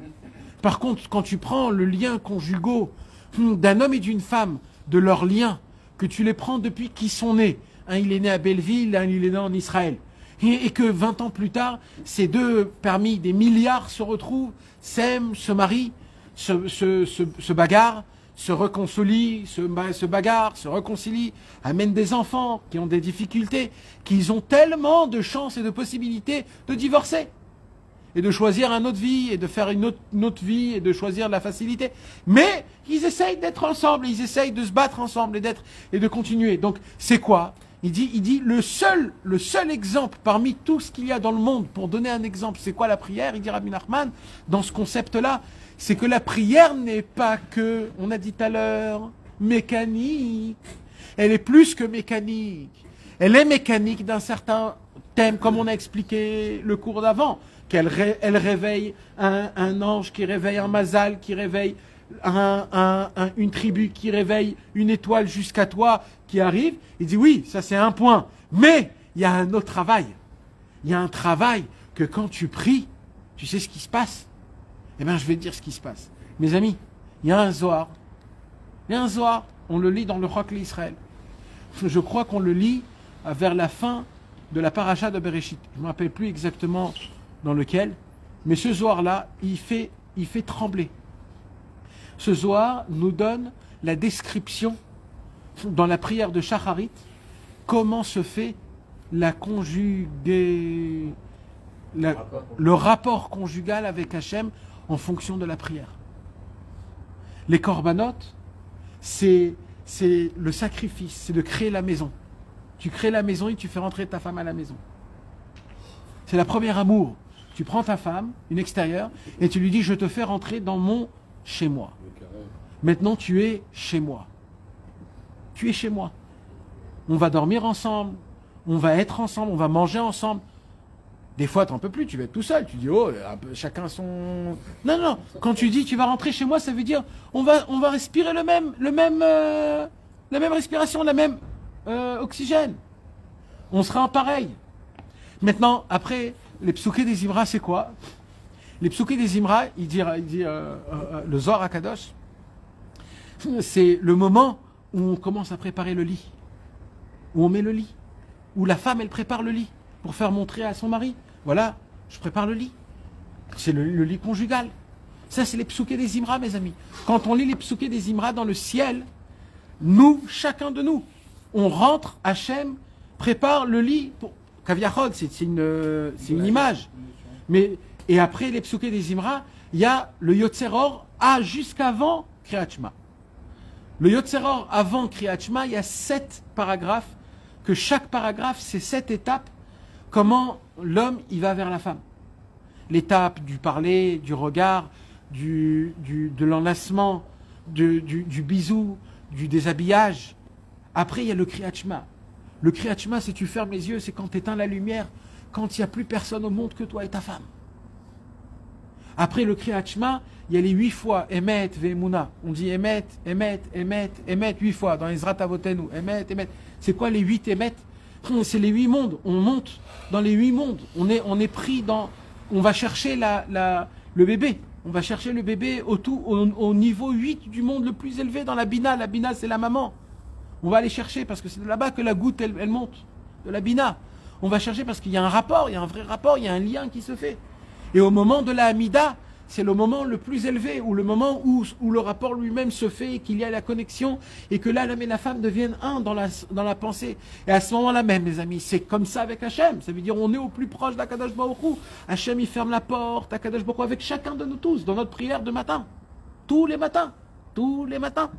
Par contre, quand tu prends le lien conjugaux d'un homme et d'une femme, de leur lien, que tu les prends depuis qu'ils sont nés, un il est né à Belleville, un il est né en Israël, et que 20 ans plus tard, ces deux, parmi des milliards, se retrouvent, s'aiment, se marient, se bagarrent, se réconcilient, se bagarrent, se réconcilient, amènent des enfants qui ont des difficultés, qu'ils ont tellement de chances et de possibilités de divorcer et de choisir une autre vie et de faire une autre vie et de choisir la facilité. Mais ils essayent d'être ensemble, ils essayent de se battre ensemble et de continuer. Donc c'est quoi? Il dit le seul exemple parmi tout ce qu'il y a dans le monde pour donner un exemple, c'est quoi la prière? Il dit Rabbi Nachman, dans ce concept-là, c'est que la prière n'est pas que, on a dit tout à l'heure, mécanique. Elle est plus que mécanique. Elle est mécanique d'un certain thème, comme on a expliqué le cours d'avant, qu'elle réveille un ange, qui réveille un mazal, qui réveille une tribu, qui réveille une étoile jusqu'à toi, qui arrive. Il dit oui, ça c'est un point. Mais il y a un autre travail. Il y a un travail que quand tu pries, tu sais ce qui se passe. Eh bien, je vais te dire ce qui se passe. Mes amis, il y a un Zohar. Il y a un Zohar. On le lit dans le Chok l'Israël. Je crois qu'on le lit vers la fin de la paracha de Bereshit. Je ne me rappelle plus exactement dans lequel. Mais ce Zohar-là, il fait trembler. Ce Zohar nous donne la description dans la prière de Shacharit, comment se fait le rapport conjugal avec Hachem en fonction de la prière. Les corbanotes, c'est le sacrifice, c'est de créer la maison. Tu crées la maison et tu fais rentrer ta femme à la maison. C'est la première amour. Tu prends ta femme, une extérieure, et tu lui dis, je te fais rentrer dans mon chez moi. Maintenant, tu es chez moi. Tu es chez moi. On va dormir ensemble, on va être ensemble, on va manger ensemble. Des fois, t'en peux plus, tu vas être tout seul. Tu dis, oh, chacun son... Non, non, quand tu dis, tu vas rentrer chez moi, ça veut dire, on va respirer la même respiration, la même oxygène. On sera en pareil. Maintenant, après, les psoukés des Imra, c'est quoi? Les psoukés des Imra, il dit le Zohar HaKadosh, c'est le moment où on commence à préparer le lit, où on met le lit, où la femme, elle prépare le lit pour faire montrer à son mari, voilà, je prépare le lit. C'est le lit conjugal. Ça, c'est les psoukés des Imra, mes amis. Quand on lit les psoukés des Imra dans le ciel, nous, chacun de nous, on rentre, Hachem prépare le lit pour... Kaviachod, c'est une image. Mais, et après les psoukés des Imra, il y a le Yotzeror jusqu'avant Kriyat Shema. Le Yotzeror avant Kriyat Shema, il y a 7 paragraphes, que chaque paragraphe, c'est 7 étapes, comment l'homme, il va vers la femme. L'étape du parler, du regard, de l'enlacement, du bisou, du déshabillage. Après, il y a le Kriyat Shema. Le Kriyat Shema, c'est tu fermes les yeux, c'est quand tu éteins la lumière, quand il n'y a plus personne au monde que toi et ta femme. Après le Kriyat Shema, il y a les 8 fois Emet Ve'emuna. On dit Emet, Emet, Emet, Emet 8 fois dans Ezrat Avotenu. Emet, Emet. C'est quoi les 8 Emet? C'est les 8 mondes. On monte dans les 8 mondes. On est pris dans... On va chercher le bébé. On va chercher le bébé au niveau 8 du monde le plus élevé dans la Bina. La Bina, c'est la maman. On va aller chercher parce que c'est de là-bas que la goutte, elle monte. De la Bina. On va chercher parce qu'il y a un rapport, il y a un vrai rapport, il y a un lien qui se fait. Et au moment de la Hamida, c'est le moment le plus élevé, ou le moment où le rapport lui-même se fait, qu'il y a la connexion, et que là, l'homme et la femme deviennent un dans la pensée. Et à ce moment-là même, les amis, c'est comme ça avec Hachem. Ça veut dire on est au plus proche d'Akadosh Baruch Hu. Hachem, il ferme la porte, Akadosh Baruch Hu, avec chacun de nous tous, dans notre prière de matin. Tous les matins. Tous les matins.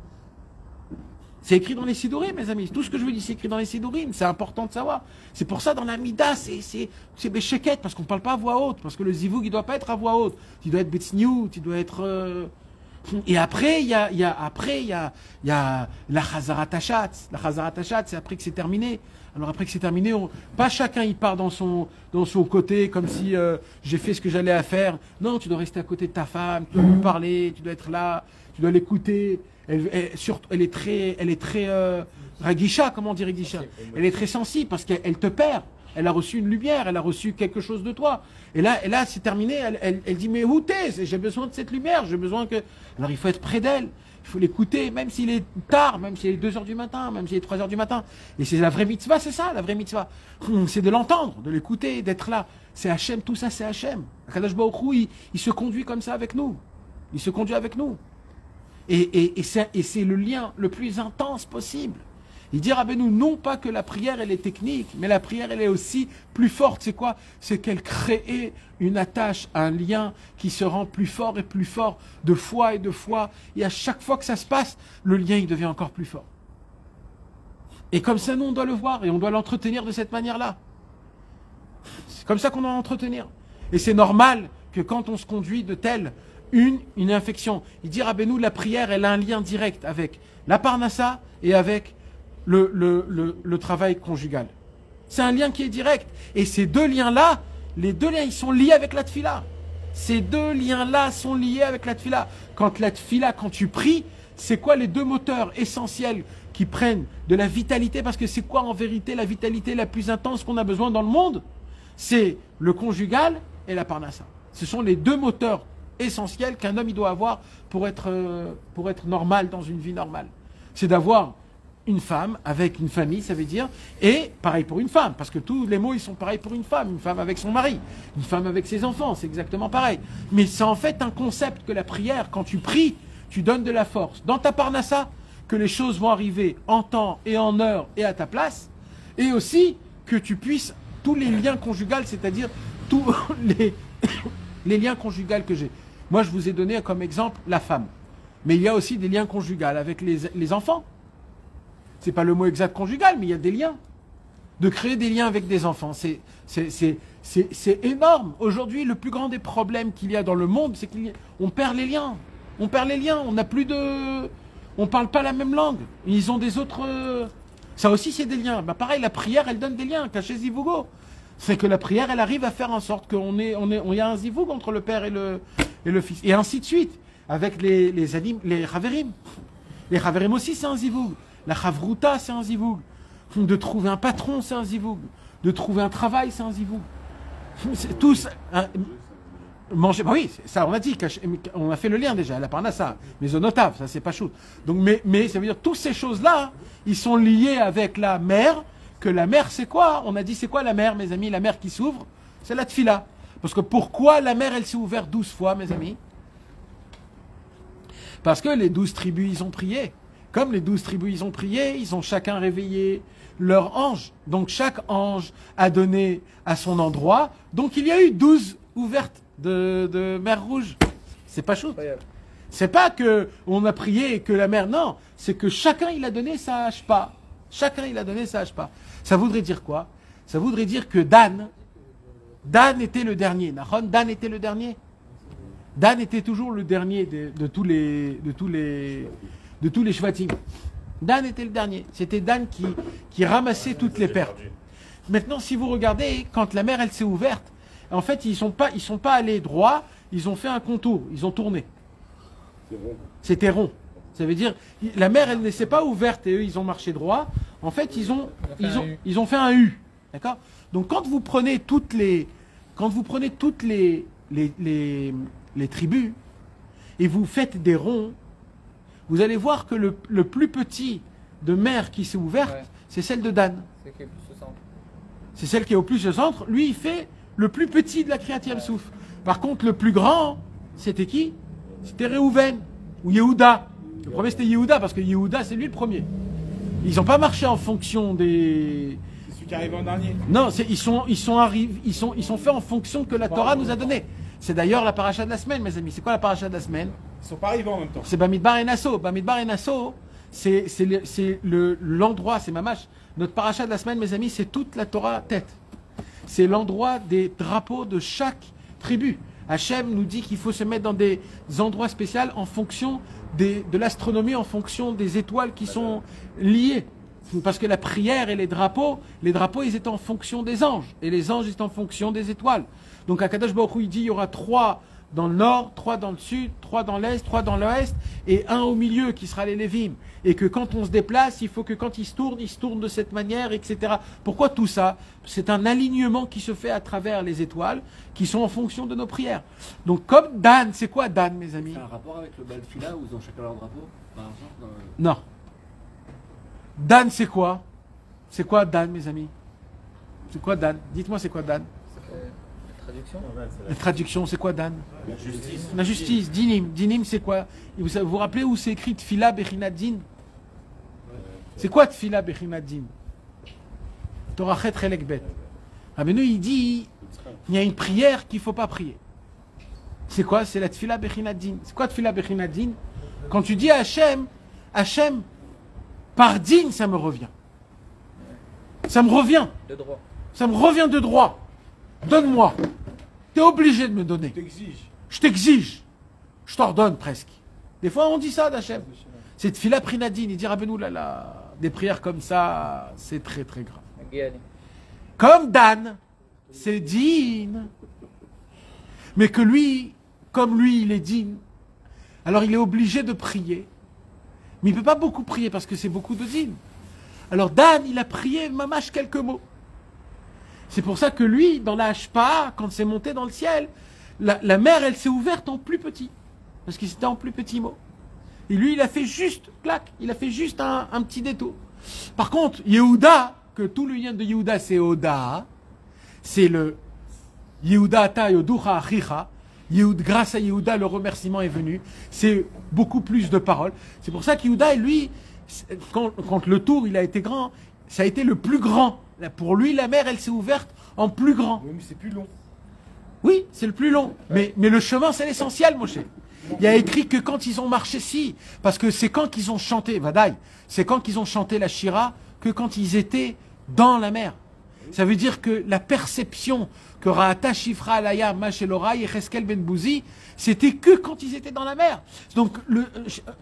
C'est écrit dans les Sidourim, mes amis. Tout ce que je vous dis, c'est écrit dans les Sidourim. C'est important de savoir. C'est pour ça, dans la Mida, c'est béchéquette, parce qu'on ne parle pas à voix haute. Parce que le zivoug, il ne doit pas être à voix haute. Il doit être betsniout, il doit être... Et après, il y a la Chazarat Hashatz. La Chazarat Hashatz, c'est après que c'est terminé. Alors après que c'est terminé, pas chacun il part dans son côté, comme si j'ai fait ce que j'allais à faire. Non, tu dois rester à côté de ta femme, tu dois lui parler, tu dois être là, tu dois l'écouter. Elle est très ragisha, comment on dit ragisha? Elle est très sensible parce qu'elle te perd. Elle a reçu une lumière, elle a reçu quelque chose de toi. Et là c'est terminé. Elle dit mais où t'es? J'ai besoin de cette lumière. J'ai besoin que. Alors il faut être près d'elle. Il faut l'écouter, même s'il est tard, même s'il est 2h du matin, même s'il est 3h du matin. Et c'est la vraie mitzvah, c'est ça, la vraie mitzvah. C'est de l'entendre, de l'écouter, d'être là. C'est Hachem, tout ça c'est Hachem. Akadosh Baruch Hu, il se conduit comme ça avec nous. Il se conduit avec nous. Et c'est le lien le plus intense possible. Il dit Rabbeinu, non pas que la prière elle est technique, mais la prière elle est aussi plus forte. C'est quoi? C'est qu'elle crée une attache, un lien qui se rend plus fort et plus fort de fois et de fois. Et à chaque fois que ça se passe, le lien il devient encore plus fort. Et comme ça, nous on doit le voir et on doit l'entretenir de cette manière-là. C'est comme ça qu'on doit l'entretenir. Et c'est normal que quand on se conduit de tel une infection. Il dit Rabbeinu, la prière, elle a un lien direct avec la parnassa et avec le travail conjugal. C'est un lien qui est direct. Et ces deux liens-là, les deux liens, ils sont liés avec la tfila. Ces deux liens-là sont liés avec la tfila. Quand la tfila, quand tu pries, c'est quoi les deux moteurs essentiels qui prennent de la vitalité? Parce que c'est quoi en vérité la vitalité la plus intense qu'on a besoin dans le monde? C'est le conjugal et la parnassa. Ce sont les deux moteurs essentiel qu'un homme il doit avoir pour être normal dans une vie normale. C'est d'avoir une femme avec une famille, ça veut dire, et pareil pour une femme, parce que tous les mots ils sont pareils pour une femme avec son mari, une femme avec ses enfants, c'est exactement pareil. Mais c'est en fait un concept que la prière, quand tu pries, tu donnes de la force. Dans ta parnassa, que les choses vont arriver en temps et en heure et à ta place, et aussi que tu puisses, tous les liens conjugaux, c'est-à-dire tous les liens conjugaux que j'ai. Moi, je vous ai donné comme exemple la femme. Mais il y a aussi des liens conjugaux avec les enfants. C'est pas le mot exact conjugal, mais il y a des liens. De créer des liens avec des enfants, c'est énorme. Aujourd'hui, le plus grand des problèmes qu'il y a dans le monde, c'est qu'on perd les liens. On perd les liens. On n'a plus de... On parle pas la même langue. Ils ont des autres... Ça aussi, c'est des liens. Bah, pareil, la prière, elle donne des liens. Cachez Zivugo. C'est que la prière, elle arrive à faire en sorte qu'il y a un zivoug entre le père et le fils. Et ainsi de suite. Avec les chaverim. Les chaverim aussi, c'est un zivoug. La chavruta, c'est un zivoug. De trouver un patron, c'est un zivoug. De trouver un travail, c'est un zivoug. Tous. Manger, bah oui, ça on a dit, on a fait le lien déjà, la parnassa, mais notables, ça c'est pas chaud. Donc, mais ça veut dire toutes ces choses-là, ils sont liés avec la mer, que la mer c'est quoi? On a dit c'est quoi la mer, mes amis? La mer qui s'ouvre, c'est la tfila. Parce que pourquoi la mer elle s'est ouverte 12 fois, mes amis? Parce que les 12 tribus ils ont prié. Comme les 12 tribus ils ont prié, ils ont chacun réveillé leur ange. Donc chaque ange a donné à son endroit. Donc il y a eu 12 ouvertes de mer Rouge. C'est pas chaud. C'est pas que on a prié et que la mer, non. C'est que chacun il a donné sa hachpa. Chacun il a donné sa hachpa. Ça voudrait dire quoi? Ça voudrait dire que Dan était le dernier. Nahon, Dan était le dernier. Dan était toujours le dernier de tous les shvatim. Dan était le dernier. C'était Dan qui ramassait toutes les pertes. Maintenant, si vous regardez, quand la mer elle s'est ouverte, en fait, ils sont pas allés droit, ils ont fait un contour, ils ont tourné. C'était rond. Ça veut dire, la mer, elle ne s'est pas ouverte et eux, ils ont marché droit. En fait, ils ont fait un U. D'accord? Donc, quand vous prenez toutes les tribus et vous faites des ronds, vous allez voir que le plus petit de mer qui s'est ouverte, c'est celle de Dan. C'est celle qui est au plus au centre. Lui, il fait le plus petit de la Kriyat Souf. Par contre, le plus grand, c'était qui? C'était Réhouven ou Yehuda. Le premier, c'était Yehuda, parce que Yehuda, c'est lui le premier. Ils n'ont pas marché en fonction des... C'est celui qui arrive en dernier. Non, ils sont faits en fonction que la Torah nous a donné. C'est d'ailleurs la paracha de la semaine, mes amis. C'est quoi la paracha de la semaine? Ils sont pas arrivés en même temps. C'est Bamidbar et Nasso. Bamidbar et Nasso, c'est l'endroit, c'est Mamash. Notre paracha de la semaine, mes amis, c'est toute la Torah tête. C'est l'endroit des drapeaux de chaque tribu. Hachem nous dit qu'il faut se mettre dans des endroits spéciaux en fonction de l'astronomie, en fonction des étoiles qui sont liées. Parce que la prière et les drapeaux, ils étaient en fonction des anges. Et les anges étaient en fonction des étoiles. Donc à Kadosh Baruch Hu, il dit il y aura 3 dans le nord, 3 dans le sud, 3 dans l'est, 3 dans l'ouest, et 1 au milieu qui sera les Lévim. Et que quand on se déplace, il faut que quand ils se tournent de cette manière, etc. Pourquoi tout ça? C'est un alignement qui se fait à travers les étoiles, qui sont en fonction de nos prières. Donc comme Dan, c'est quoi Dan, mes amis? C'est un rapport avec le Balfila où ils ont chacun leur drapeau, par exemple Non. Dan, c'est quoi? C'est quoi Dan, mes amis? C'est quoi Dan? Dites-moi, c'est quoi Dan? Traduction. La traduction, c'est quoi Dan? La justice. La justice, dinim. Dinim, c'est quoi? Vous vous rappelez où c'est écrit Tfila Bechinat Din? C'est quoi Tfila Bechinat Din? Torachet Chelek Bet. Rabbeinu, il dit, il y a une prière qu'il ne faut pas prier. C'est quoi? C'est la Tfila Bechinat Din. C'est quoi Tfila Bechinat Din? Quand tu dis à Hachem, Hachem, par din, ça me revient. Ça me revient. De droit. Ça me revient de droit. Donne-moi. Tu es obligé de me donner. Je t'exige. Je t'ordonne presque. Des fois, on dit ça d'Hachem. C'est Tfila Prinadine. Il dit Rabbeinu, là, des prières comme ça, c'est très très grave. Comme Dan, c'est din. Mais que lui, comme lui, il est din, alors il est obligé de prier. Mais il ne peut pas beaucoup prier parce que c'est beaucoup de din. Alors Dan, il a prié mamash quelques mots. C'est pour ça que lui, dans la Hashpa, quand c'est monté dans le ciel, la mer, elle s'est ouverte en plus petit. Parce qu'il c'était en plus petit mot. Et lui, il a fait juste, clac, il a fait juste un petit détour. Par contre, Yehuda, que tout le lien de Yehuda, c'est Oda, c'est le Yehuda ata yoducha achicha. Grâce à Yehuda, le remerciement est venu. C'est beaucoup plus de paroles. C'est pour ça qu'Yehuda, lui, quand le tour il a été grand, ça a été le plus grand. Pour lui, la mer, elle s'est ouverte en plus grand. Oui, mais c'est plus long. Oui, c'est le plus long. Mais le chemin, c'est l'essentiel, Moshe. Il y a écrit que quand ils ont marché, si. Parce que c'est quand qu'ils ont chanté, Vadaï, c'est quand qu'ils ont chanté la Shira, que quand ils étaient dans la mer. Ça veut dire que la perception que Ra'ata Shifra Alaya Mashelora Yecheskel Ben Bouzi, c'était que quand ils étaient dans la mer. Donc,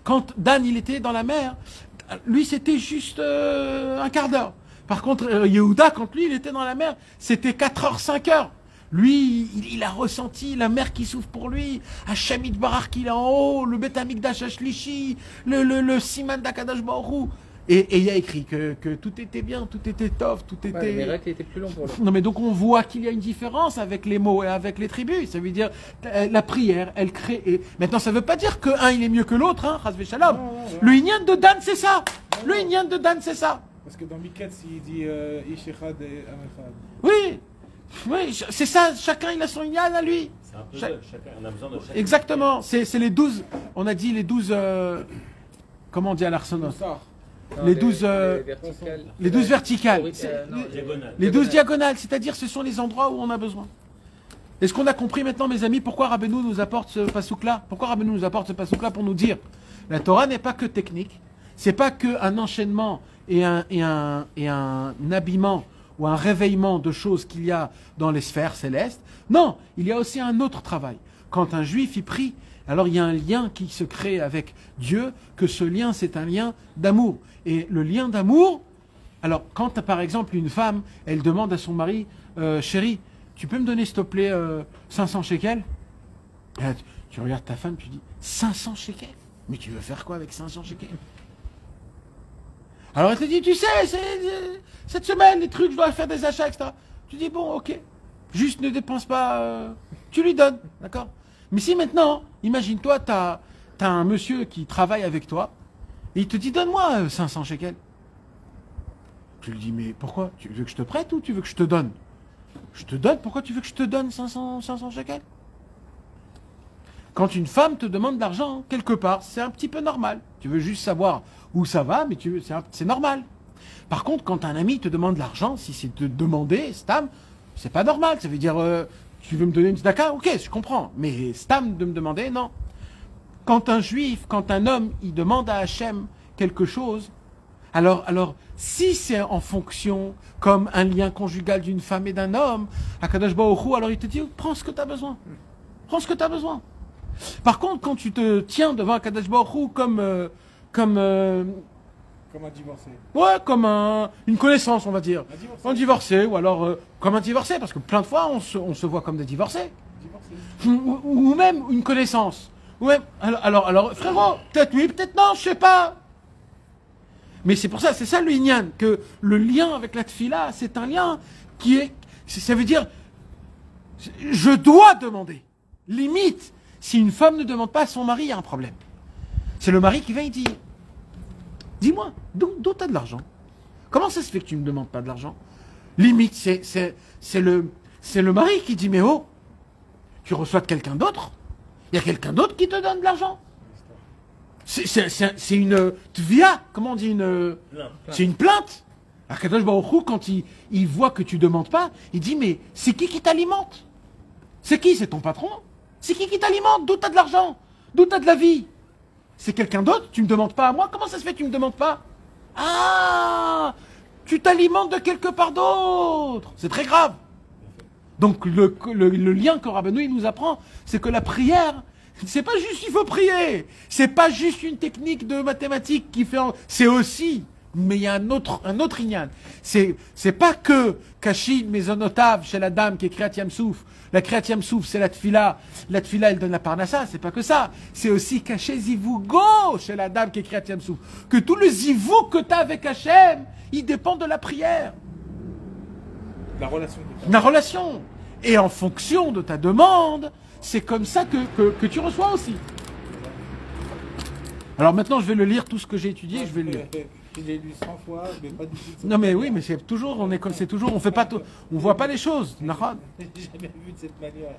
quand Dan il était dans la mer, lui c'était juste un quart d'heure. Par contre, Yehuda, quand lui, il était dans la mer, c'était 4 heures, 5 heures. Lui, il a ressenti la mer qui s'ouvre pour lui, Hachem Yitbarach qu'il est en haut, le Bet Amikdash Ashlishi, le Siman d'Akadash Baruch Hu. Et il y a écrit que tout était bien, tout était tov, tout était... Ouais, le miracle était plus long pour lui. Non mais donc on voit qu'il y a une différence avec les mots et avec les tribus. Ça veut dire, la prière, elle crée... Et... Maintenant, ça ne veut pas dire qu'un il est mieux que l'autre, hein, Chas v'Shalom. Le Inyan de Dan, c'est ça. Le Inyan de Dan, c'est ça. Parce que dans Miketz, il dit Ish Echad et Am Echad. Oui, oui, c'est ça, chacun il a son Inyan à lui. C'est un peu chacun, on a besoin de chacun. Exactement, c'est les 12, on a dit les 12, comment on dit à l'Arsenos? Non, Les 12 verticales. les 12 verticales. Non, Diagonale. Les 12 diagonales, c'est-à-dire ce sont les endroits où on a besoin. Est-ce qu'on a compris maintenant, mes amis, pourquoi Rabbeinu nous apporte ce pasouk-là? Pourquoi Rabbeinu nous apporte ce pasouk-là pour nous dire la Torah n'est pas que technique, c'est pas que un enchaînement et un habillement ou un réveillement de choses qu'il y a dans les sphères célestes. Non, il y a aussi un autre travail. Quand un juif y prie, alors il y a un lien qui se crée avec Dieu, que ce lien c'est un lien d'amour. Et le lien d'amour, alors quand par exemple une femme, elle demande à son mari, chérie, tu peux me donner s'il te plaît 500 shekels? Et là, tu regardes ta femme, tu dis 500 shekels? Mais tu veux faire quoi avec 500 shekels? Alors elle te dit, tu sais, cette semaine, les trucs, je dois faire des achats, etc. Tu dis, bon, ok, juste ne dépense pas, tu lui donnes, d'accord? Mais si maintenant, imagine-toi, t'as un monsieur qui travaille avec toi, et il te dit, donne-moi 500 shekels. Tu lui dis, mais pourquoi? Tu veux que je te prête ou tu veux que je te donne? Je te donne, pourquoi tu veux que je te donne 500 shekels? Quand une femme te demande de l'argent, quelque part, c'est un petit peu normal. Tu veux juste savoir où ça va, mais c'est normal. Par contre, quand un ami te demande de l'argent, si c'est te demander, stam, c'est pas normal. Ça veut dire, tu veux me donner une tzedaka? Ok, je comprends. Mais stam de me demander, non. Quand un juif, quand un homme, il demande à Hachem quelque chose, alors si c'est en fonction, comme un lien conjugal d'une femme et d'un homme, Akadosh Baruch Hu, alors il te dit, prends ce que tu as besoin. Prends ce que tu as besoin. Par contre, quand tu te tiens devant Akadosh Baruch Hu comme un divorcé. Ouais, comme une connaissance, on va dire. Un divorcé. Un divorcé, ou alors comme un divorcé, parce que plein de fois, on se voit comme des divorcés. Divorcé. Ou même une connaissance. Ou même, alors, frérot, peut-être oui, peut-être non, je sais pas. Mais c'est pour ça, c'est ça le Inyan, que le lien avec la tfila, c'est un lien qui est, ça veut dire, je dois demander. Limite, si une femme ne demande pas à son mari, il y a un problème. C'est le mari qui vient et dit, dis-moi, d'où t'as de l'argent? Comment ça se fait que tu ne me demandes pas de l'argent? Limite, c'est le mari qui dit, mais oh, tu reçois de quelqu'un d'autre? Il y a quelqu'un d'autre qui te donne de l'argent? C'est une tvia, comment on dit c'est une plainte. Akadosh Baruch Hu, quand il voit que tu demandes pas, il dit, mais c'est qui t'alimente? C'est qui? C'est ton patron? C'est qui t'alimente? D'où t'as de l'argent? D'où t'as de la vie? C'est quelqu'un d'autre? Tu me demandes pas à moi? Comment ça se fait que tu me demandes pas? Ah, tu t'alimentes de quelque part d'autre. C'est très grave. Donc le lien que Rabbeinu nous apprend, c'est que la prière, c'est pas juste il faut prier, c'est pas juste une technique de mathématiques qui fait, c'est aussi, mais il y a un autre inyan. C'est pas que Kashid Mezonotav chez la dame qui est Kriyat Yamsouf. La Kriyat Yamsouf, c'est la tfila elle donne la parnassa, c'est pas que ça. C'est aussi caché Zivougo chez la dame qui est Kriyat Yamsouf. Que tout le zivou que tu as avec Hachem, il dépend de la prière. La relation. La relation. Et en fonction de ta demande, c'est comme ça que tu reçois aussi. Alors maintenant, je vais le lire, tout ce que j'ai étudié, je vais le lire. Je l'ai lu 100 fois, mais pas du tout. Non mais oui, mais c'est toujours, on fait pas, on voit pas les choses. J'ai jamais vu de cette manière.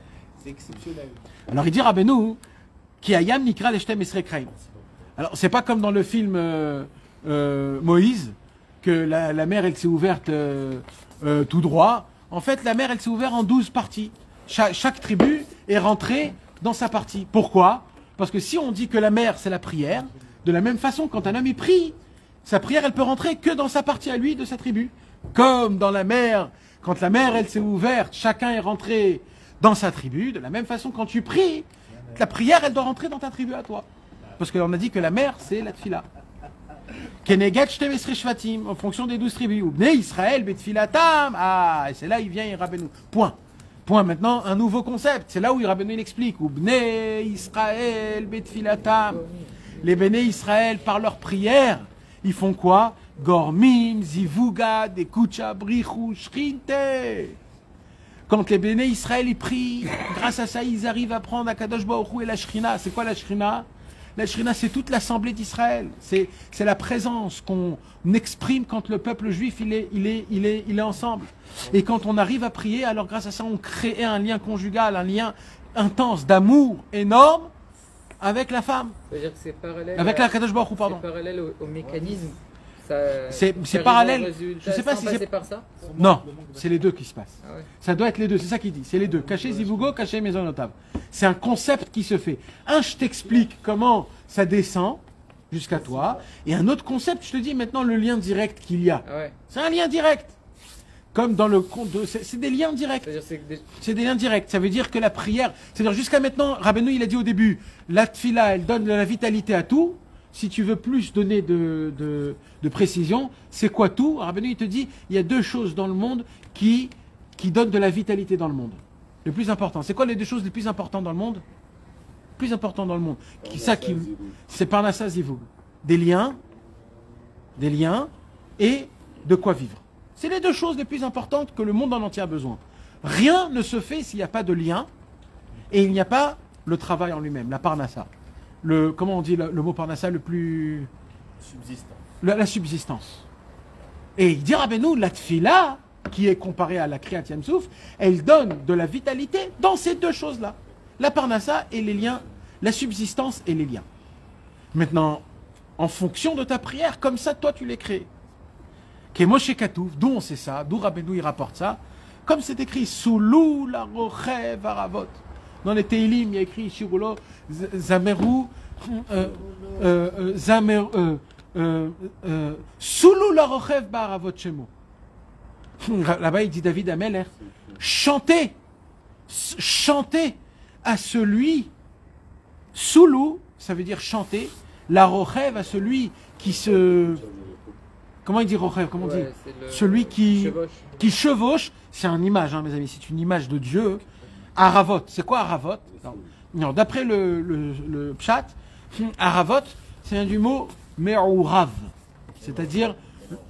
C'est exceptionnel. Alors il dit Rabbeinu, qui ayam nikra leshtem esrekreim. Alors c'est pas comme dans le film Moïse, que la mer elle s'est ouverte tout droit. En fait, la mer elle s'est ouverte en 12 parties. Chaque tribu est rentrée dans sa partie. Pourquoi? Parce que si on dit que la mer c'est la prière, de la même façon quand un homme y prie, sa prière elle peut rentrer que dans sa partie à lui de sa tribu. Comme dans la mer, quand la mer elle s'est ouverte, chacun est rentré dans sa tribu. De la même façon quand tu pries, la prière elle doit rentrer dans ta tribu à toi. Parce qu'on a dit que la mer c'est la tfila. Kenegat Shtemesre Shvatim, en fonction des 12 tribus. Ou Bnei Israël, Betfilatam. Ah, et c'est là il vient, il Rabbeinu. Point. Point. Maintenant, un nouveau concept. C'est là où Rabbeinu il explique. Ou Bnei Israël, Betfilatam. Les Bnei Israël, par leur prière, ils font quoi? Gormim, Zivuga, Dekucha, Brichou, Shrinte. Quand les Bnei Israël ils prient, grâce à ça, ils arrivent à prendre Akadosh Baruch Hu et la Shrina. C'est quoi la Shrina? La Shrina, c'est toute l'assemblée d'Israël. C'est la présence qu'on exprime quand le peuple juif il est ensemble. Et quand on arrive à prier, alors grâce à ça, on crée un lien conjugal, un lien intense d'amour énorme avec la femme. C'est-à-dire que c'est parallèle. Avec la Kadosh Baruch Hu, pardon. C'est parallèle au mécanisme. C'est parallèle. Je sais pas si c'est par ça. Non, c'est les deux qui se passent. Ah ouais. Ça doit être les deux, c'est ça qu'il dit. C'est les deux. Caché Zivugo, caché Maison Notable. C'est un concept qui se fait. Un, je t'explique comment ça descend jusqu'à toi. Et un autre concept, je te dis maintenant le lien direct qu'il y a. Ah ouais. C'est un lien direct. Comme dans le compte de... C'est des liens directs. C'est-à-dire C'est des liens directs. Ça veut dire que la prière... C'est-à-dire jusqu'à maintenant, Rabbeinu, il a dit au début, la tfila, elle donne de la vitalité à tout. Si tu veux plus donner de précision, c'est quoi tout? Rabbeinu, il te dit, il y a deux choses dans le monde qui donnent de la vitalité dans le monde. Le plus important. C'est quoi les deux choses les plus importantes dans le monde? Plus important dans le monde. C'est Parnassa Zivug. Des liens et de quoi vivre. C'est les deux choses les plus importantes que le monde en entier a besoin. Rien ne se fait s'il n'y a pas de lien et il n'y a pas le travail en lui-même, la Parnassa. Comment on dit le mot Parnassa le plus... Subsistant. La subsistance. Et il dit Rabbeinu, la tfila, qui est comparée à la Kriyat Yamsouf, elle donne de la vitalité dans ces deux choses-là. La Parnassa et les liens, la subsistance et les liens. Maintenant, en fonction de ta prière, comme ça, toi, tu les crées. Moshe Katouf, d'où on sait ça, d'où Rabbeinu il rapporte ça, comme c'est écrit, Soulou la rochev aravot. Dans les Teilim, il y a écrit, Shirulo, Zameru, Soulou la rochev baravot shemo. Là-bas, il dit David Ameler, chantez à celui, Soulou, ça veut dire chanter, la rochev à celui qui se... Comment il dit rochev? Comment on dit? Celui qui chevauche, c'est une image, hein, mes amis, c'est une image de Dieu. Aravot, c'est quoi Aravot? Non, d'après le pshat, Aravot, c'est un du mot me'ourav, c'est-à-dire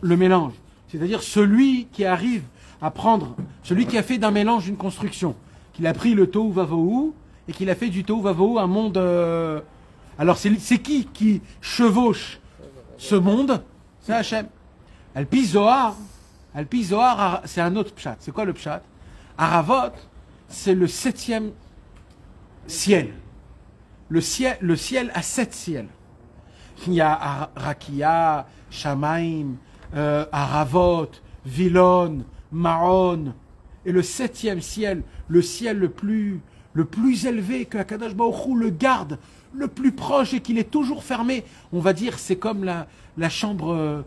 le mélange. C'est-à-dire celui qui arrive à prendre, celui qui a fait d'un mélange une construction, qu'il a pris le tohu vavohu et qu'il a fait du tohu vavohu un monde. Alors c'est qui chevauche ce monde? C'est Hachem. Alpi Zohar, c'est un autre pshat. C'est quoi le pshat? Aravot, c'est le 7e ciel. Le ciel a 7 ciels. Il y a Rakia, Shamaim, Aravot, Vilon, Maon. Et le 7e ciel, le ciel le plus élevé que Akadosh Baruch Hu le garde, le plus proche et qu'il est toujours fermé. On va dire c'est comme la chambre...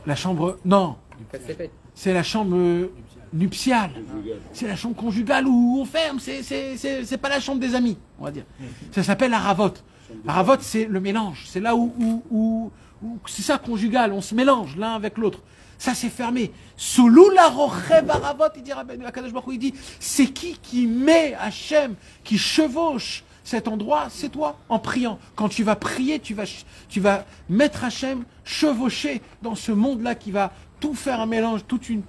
la chambre... Non. C'est la chambre nuptiale. C'est la chambre conjugale où on ferme. C'est pas la chambre des amis, on va dire. Ça s'appelle Aravot. Aravot, c'est le mélange. C'est là où c'est ça conjugal. On se mélange l'un avec l'autre. Ça, c'est fermé. Soulou la rochev Aravot, il dit Akadosh Baruch Hu, il dit, c'est qui met Hachem, qui chevauche cet endroit, c'est toi, en priant. Quand tu vas prier, tu vas mettre Hachem chevaucher dans ce monde-là qui va tout faire un mélange, toute une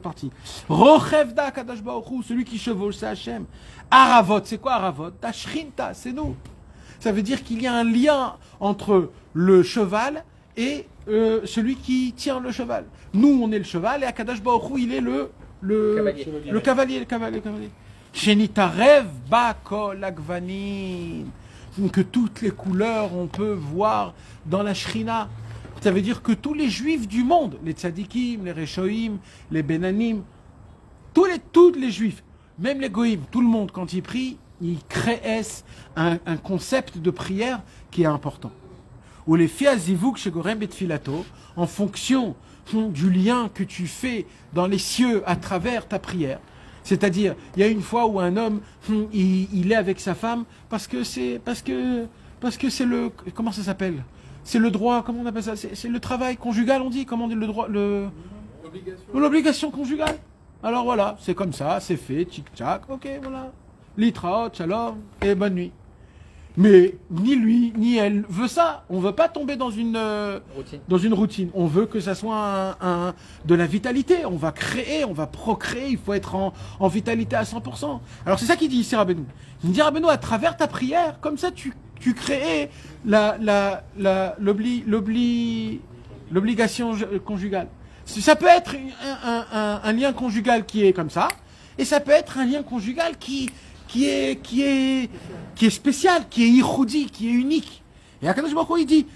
partie. Rochevda Kadosh Baruch Hu, celui qui chevauche, c'est Hachem. Aravot, c'est quoi Aravot? Tashrinta, c'est nous. Ça veut dire qu'il y a un lien entre le cheval et celui qui tient le cheval. Nous, on est le cheval et Akadosh Baruch Hu, il est le cavalier. Shenitarev bakol agvanim, que toutes les couleurs on peut voir dans la Shrina. Ça veut dire que tous les juifs du monde, les tzadikim, les reshoïm, les benanim, tous les juifs, même les goïm, tout le monde quand il prie, il crée un concept de prière qui est important. Ou les fiazivuk shegorem betfilato, en fonction du lien que tu fais dans les cieux à travers ta prière. C'est-à-dire, il y a une fois où un homme, il est avec sa femme parce que c'est le... Comment ça s'appelle? c'est le droit, comment on appelle ça? C'est le travail conjugal, on dit, comment on dit le droit, l'obligation conjugale. Alors voilà, c'est comme ça, c'est fait, tic-tac, ok, voilà. Litraot, shalom, et bonne nuit. Mais ni lui, ni elle veut ça. On veut pas tomber dans une routine. On veut que ça soit de la vitalité. On va créer, on va procréer. Il faut être en vitalité à 100%. Alors c'est ça qu'il dit ici Rabbeinu. Il dit Rabbeinu, à travers ta prière, comme ça tu crées l'obligation conjugale. Ça peut être un lien conjugal qui est comme ça, et ça peut être un lien conjugal qui est spécial, qui est ichoudi, qui est unique. Et Akadosh Baruch Hu, il dit,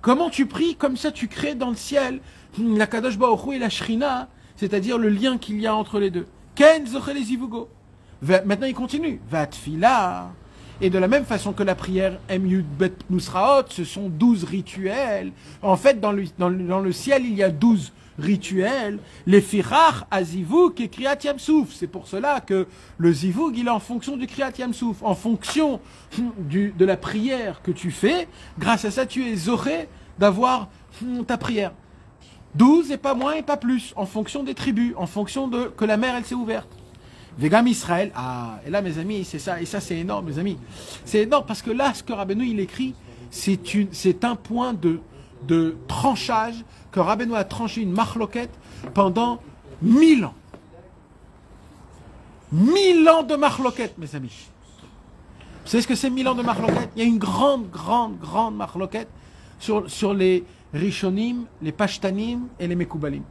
comment tu pries, comme ça tu crées dans le ciel la Kadosh Baruch Hu et la Shrina, c'est-à-dire le lien qu'il y a entre les deux. Ken zoche les ivugo. Maintenant il continue. Vatfila. Et de la même façon que la prière Em Yud Bet Nusraot, ce sont 12 rituels. En fait, dans le ciel, il y a 12 rituel, les firach à zivug et kriyat yamsouf. C'est pour cela que le zivug, il est en fonction du kriyat yamsouf, en fonction de la prière que tu fais. Grâce à ça, tu es zoré d'avoir ta prière. 12 et pas moins et pas plus, en fonction des tribus, en fonction de que la mer, elle s'est ouverte. Vegam Israël, et là mes amis, c'est ça, et ça c'est énorme mes amis. C'est énorme parce que là, ce que Rabbeinu il écrit, c'est un point de tranchage que Rabbeinu a tranché une marloquette pendant 1000 ans. 1000 ans de marloquette, mes amis. Vous savez ce que c'est 1000 ans de marloquette? Il y a une grande marloquette sur les Rishonim, les Pashtanim et les Mekoubalim.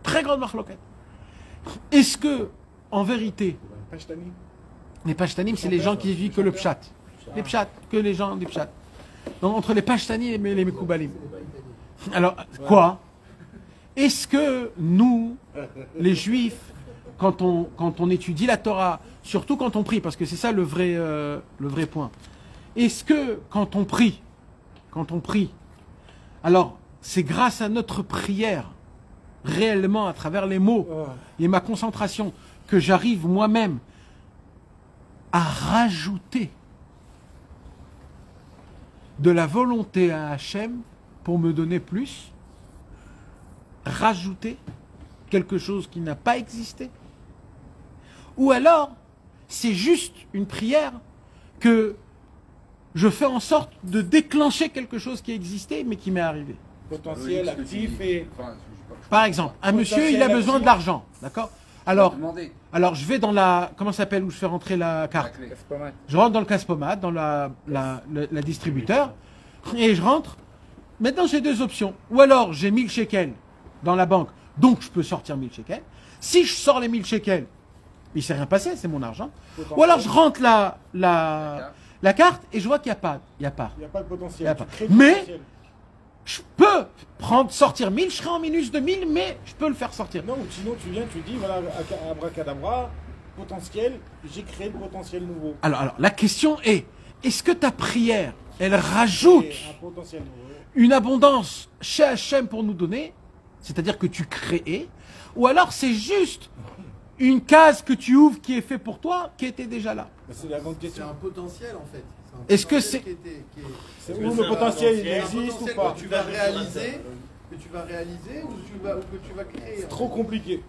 Très grande marloquette. Est-ce que, en vérité, les Pashtanim, c'est les gens qui vivent que le Pshat. Les Pshat, que les gens des Pshat. Donc entre les Pashtanim et les Mekoubalim. Alors, quoi? Est-ce que nous, les Juifs, quand on étudie la Torah, surtout quand on prie, parce que c'est ça le vrai point, est-ce que quand on prie, alors c'est grâce à notre prière, réellement à travers les mots et ma concentration, que j'arrive moi-même à rajouter de la volonté à Hachem pour me donner plus, rajouter quelque chose qui n'a pas existé, ou alors c'est juste une prière que je fais en sorte de déclencher quelque chose qui existait mais qui m'est arrivé. Potentiel, actif et... Par exemple, un monsieur il a besoin de l'argent, d'accord? Alors je vais dans la... Comment ça s'appelle où je fais rentrer la carte? Je rentre dans le Caspomat, dans la distributeur, et je rentre. Maintenant j'ai deux options. Ou alors j'ai 1000 shekels dans la banque, donc je peux sortir 1000 shekels. Si je sors les 1000 shekels, il ne s'est rien passé, c'est mon argent. Ou alors je rentre la carte et je vois qu'il n'y a pas. Il n'y a pas de potentiel. Mais je peux sortir 1000, je serai en minus de 1000, mais je peux le faire sortir. Non, ou sinon tu viens, tu dis, voilà, abracadabra, potentiel, j'ai créé le potentiel nouveau. Alors la question est, est-ce que ta prière, elle rajoute une abondance chez Hachem pour nous donner, c'est-à-dire que tu crées, ou alors c'est juste une case que tu ouvres qui est fait pour toi, qui était déjà là? C'est la grande question. C'est un potentiel en fait. Est-ce que c'est... C'est où le potentiel il existe ou pas? Que tu vas réaliser ou que tu vas créer. C'est trop compliqué.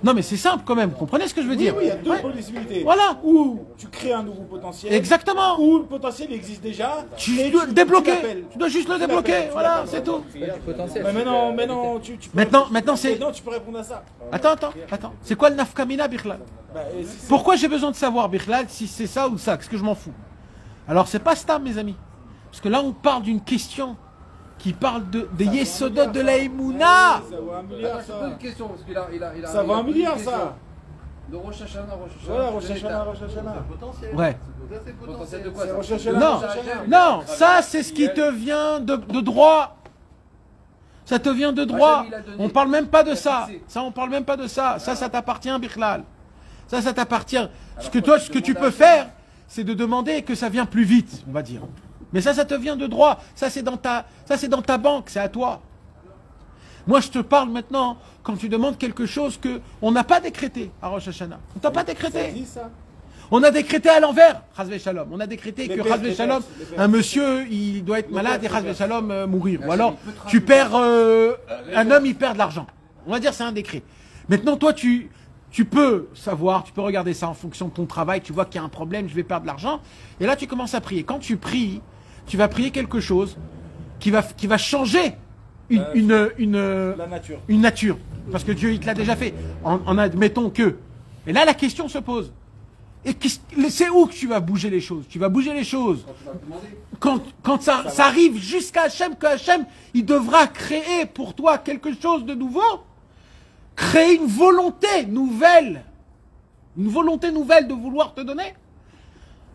Non mais c'est simple quand même, vous comprenez ce que je veux dire? Oui, il y a deux possibilités. Voilà. Ou tu crées un nouveau potentiel. Exactement. Ou le potentiel existe déjà. Tu dois le débloquer. Tu dois juste le débloquer. Voilà, c'est tout. Mais maintenant, tu peux... Maintenant c'est... Maintenant, tu peux répondre à ça. Attends. C'est quoi le nafkamina, Birlal? Pourquoi j'ai besoin de savoir, Birlal, si c'est ça ou ça? Qu'est-ce que je m'en fous? Alors c'est pas ça, mes amis. Parce que là, on parle d'une question qui parle des yesodot de la Emouna. Ça vaut un milliard, C'est pas une question, parce qu'il a ça vaut un milliard, ça. De Rosh Hashanah, Voilà, Rosh Hashanah. potentiel. Ouais. C'est potentiel de quoi C'est ça? Rosh Hashanah. Non, ça c'est ce qui te vient de droit. Ça te vient de droit. On parle même pas de ça. On parle même pas de ça. Ça t'appartient, Birlal. Ça t'appartient. Ce que tu peux faire, c'est de demander que ça vienne plus vite, on va dire. Mais ça te vient de droit. Ça c'est dans ta banque, c'est à toi. Moi je te parle maintenant quand tu demandes quelque chose que on n'a pas décrété à Rosh Hashanah. On t'a pas décrété. On a décrété à l'envers, Chazvé Shalom. On a décrété Les que pères, Chazvé les Shalom, pères. un monsieur, il doit être malade et pères, Chazvé Shalom mourir. Ou Là, alors, il peut te tu rajouter. perds, un homme, il perd de l'argent. On va dire c'est un décret. Maintenant, toi, tu peux savoir, tu peux regarder ça en fonction de ton travail, tu vois qu'il y a un problème, je vais perdre de l'argent. Et là, tu commences à prier. Quand tu pries, tu vas prier quelque chose qui va changer La nature. une nature. Parce que Dieu, il te l'a déjà fait. En admettons que. Et là, la question se pose. Et c'est où que tu vas bouger les choses? Tu vas bouger les choses Quand tu vas demander. quand ça arrive jusqu'à Hachem, que Hachem, il devra créer pour toi quelque chose de nouveau. Créer une volonté nouvelle. Une volonté nouvelle de vouloir te donner.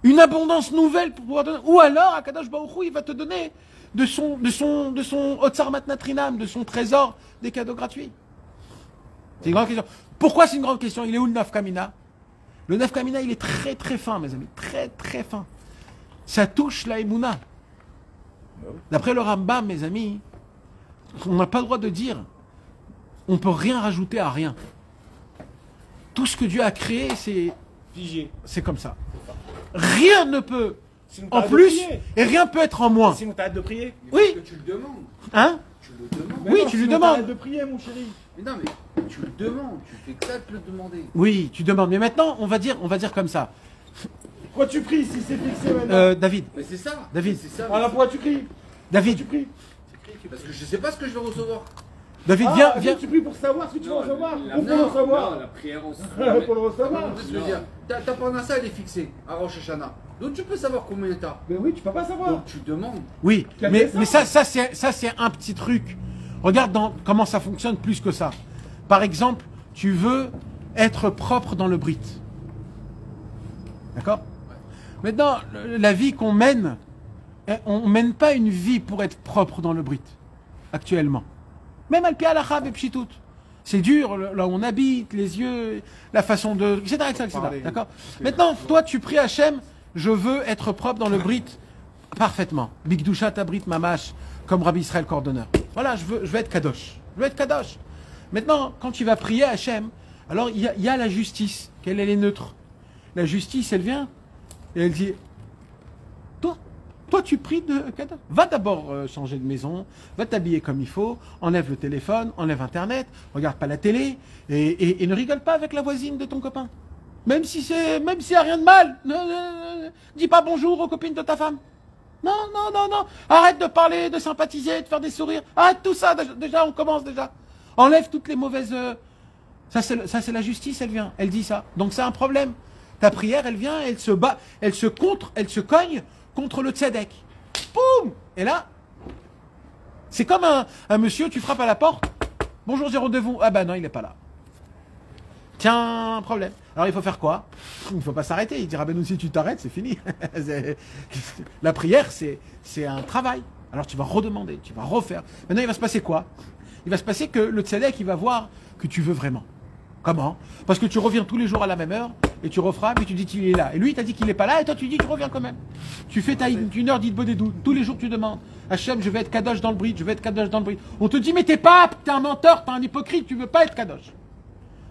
Une abondance nouvelle pour pouvoir donner. Ou alors, Akadosh Baruch Hu, il va te donner de son Otsar Matnatrinam, de son trésor des cadeaux gratuits. C'est une grande question. Pourquoi c'est une grande question? Il est où le Nafkamina? Le Nafkamina, il est très très fin, mes amis. Très très fin. Ça touche la Emouna. D'après le Rambam, mes amis, on n'a pas le droit de dire on ne peut rien rajouter à rien. Tout ce que Dieu a créé, Figé. c'est comme ça. Rien ne peut Sinon, en t'arrêtes de plus prier. et rien peut être en moins. Sinon, t'arrêtes de prier. Mais Oui. parce que tu le demandes. Hein? Tu le demandes. Oui, non, tu lui sinon, demandes. t'arrêtes de prier, mon chéri. Mais non, mais tu le demandes. Tu fais que ça de le demander. Oui, tu demandes. Mais maintenant, on va dire comme ça. Pourquoi tu pries si c'est fixé maintenant David, Mais c'est ça. David. C'est ça. Alors pourquoi tu cries? David, Tu pries. Parce que je sais pas ce que je vais recevoir. David, Ah, viens. tu pries pour savoir ce que tu vas recevoir. la- Ou pour le savoir. Non, la prière en soi. Pour le recevoir. Tu vois ce que je veux dire. Ta parnassa, elle est fixée à Rosh Hashanah. Donc tu peux savoir combien t'as. Mais oui, tu peux pas savoir. Donc tu demandes. Oui, Quel mais dessin ça c'est un petit truc. Regarde comment ça fonctionne plus que ça. Par exemple, tu veux être propre dans le brit. D'accord? Maintenant, la vie qu'on mène, on mène pas une vie pour être propre dans le brit, actuellement. Même al halakha et pshitut. C'est dur, là où on habite, les yeux, la façon de... etc. D'accord? Maintenant, toi, tu pries Hachem, je veux être propre dans le brit parfaitement. Bigdusha tabrit mamash, comme Rabbi Israël Cordonneur. Voilà, je veux être kadosh. Je veux être kadosh. Maintenant, quand tu vas prier Hachem, alors il y a la justice, qu'elle est neutre. La justice, elle vient et elle dit, toi tu pries de kadosh. Va d'abord changer de maison, va t'habiller comme il faut, enlève le téléphone, enlève Internet, regarde pas la télé et ne rigole pas avec la voisine de ton copain. Même si y a rien de mal, dis pas bonjour aux copines de ta femme. Non. Arrête de parler, de sympathiser, de faire des sourires. Arrête tout ça. Déjà, on commence déjà. Enlève toutes les mauvaises. Ça, c'est la justice, elle vient. Elle dit ça. Donc, c'est un problème. Ta prière, elle vient, elle se bat, elle se cogne contre le tzedek. Boum! Et là, c'est comme un monsieur, tu frappes à la porte. Bonjour, j'ai rendez-vous. Ah ben non, il n'est pas là. Tiens, un problème. Alors il faut faire quoi? Il ne faut pas s'arrêter. Il dira, ben nous si tu t'arrêtes, c'est fini. La prière, c'est un travail. Alors tu vas redemander, tu vas refaire. Maintenant, il va se passer quoi? Il va se passer que le tzedek, il va voir que tu veux vraiment. Comment? Parce que tu reviens tous les jours à la même heure, et tu refrappes, et tu dis qu'il est là. Et lui, il t'a dit qu'il n'est pas là, et toi, tu dis, tu reviens quand même. Tu fais une heure d'Idbodedou. Tous les jours, tu demandes. Hachem, je vais être kadosh dans le brit, je vais être kadosh dans le brit. On te dit, mais t'es pas apte, t'es un menteur, t'es un hypocrite, tu veux pas être kadosh.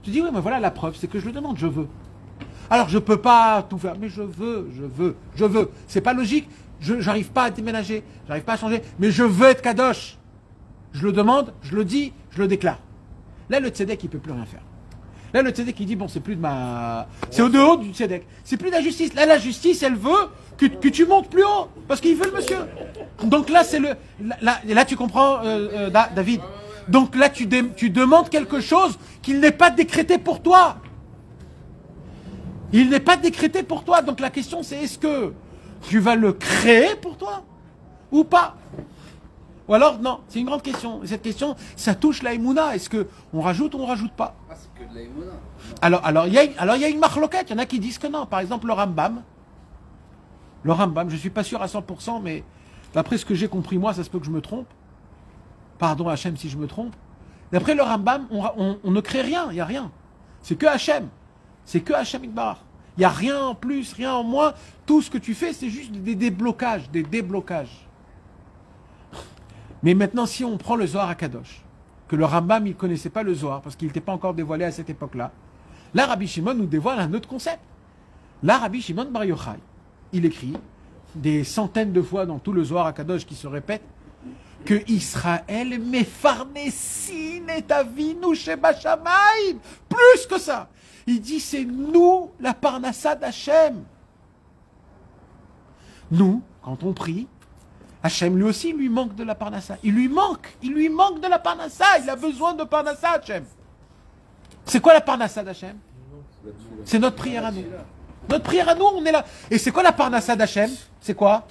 Tu dis, oui, mais voilà la preuve, c'est que je le demande, je veux. Alors, je peux pas tout faire, mais je veux. C'est pas logique, j'arrive pas à déménager, j'arrive pas à changer, mais je veux être kadosh. Je le demande, je le dis, je le déclare. Là, le tzedek, il peut plus rien faire. Là, le tzedek, il dit, bon, c'est plus de ma... C'est au dehors du tzedek. C'est plus de la justice. Là, la justice, elle veut que tu montes plus haut. Parce qu'il veut le monsieur. Donc là, c'est le... Là, tu comprends, David. Donc là, tu demandes quelque chose qu'il n'est pas décrété pour toi. Il n'est pas décrété pour toi. Donc la question, c'est est-ce que tu vas le créer pour toi ou pas? Ou alors, non, c'est une grande question. Et cette question, ça touche la Emouna. Est-ce qu'on rajoute ou on ne rajoute pas? Ah, c'est que de la Emouna. Alors, il y a une marloquette. Il y en a qui disent que non. Par exemple, le Rambam, je ne suis pas sûr à 100%, mais d'après ce que j'ai compris, moi, ça se peut que je me trompe. Pardon Hachem si je me trompe. D'après le Rambam, on ne crée rien. Il n'y a rien. C'est que Hachem. C'est que Hachem Itbarach. Il n'y a rien en plus, rien en moins. Tout ce que tu fais, c'est juste des déblocages. Mais maintenant, si on prend le Zohar à Kadosh, que le Rambam, il ne connaissait pas le Zohar, parce qu'il n'était pas encore dévoilé à cette époque-là, là, Rabbi Shimon nous dévoile un autre concept. Là, Rabbi Shimon Bar Yochai, il écrit des centaines de fois dans tout le Zohar HaKadosh qui se répète que Israël mefarnesin et avinu shebashamayim. Plus que ça. Il dit c'est nous la parnassa d'Hachem. Nous, quand on prie, Hachem lui aussi lui manque de la parnassa. Il lui manque de la parnassa. Il a besoin de parnassa, Hachem. C'est quoi la parnassa d'Hachem? C'est notre prière à nous. Notre prière à nous, on est là. Et c'est quoi la parnassa d'Hachem? C'est quoi?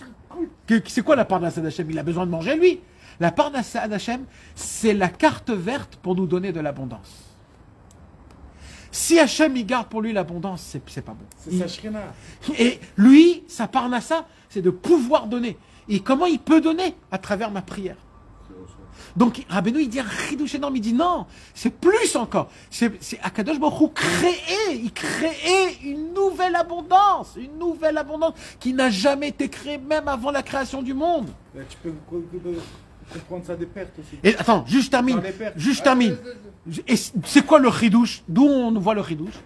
C'est quoi la parnassa d'Hachem? Il a besoin de manger, lui. La parnassa d'Hachem, c'est la carte verte pour nous donner de l'abondance. Si Hachem, il garde pour lui l'abondance, c'est pas bon. C'est sa shrina. Et lui, sa parnassa, c'est de pouvoir donner. Et comment il peut donner? À travers ma prière. Donc, Rabbeinu, il dit un chidouche énorme, il dit non, c'est plus encore. C'est Akadosh Baruch Hu il créait une nouvelle abondance qui n'a jamais été créée même avant la création du monde. Tu peux comprendre ça des pertes aussi. Et attends, juste termine. Et c'est quoi le chidouche? D'où on voit le chidouche?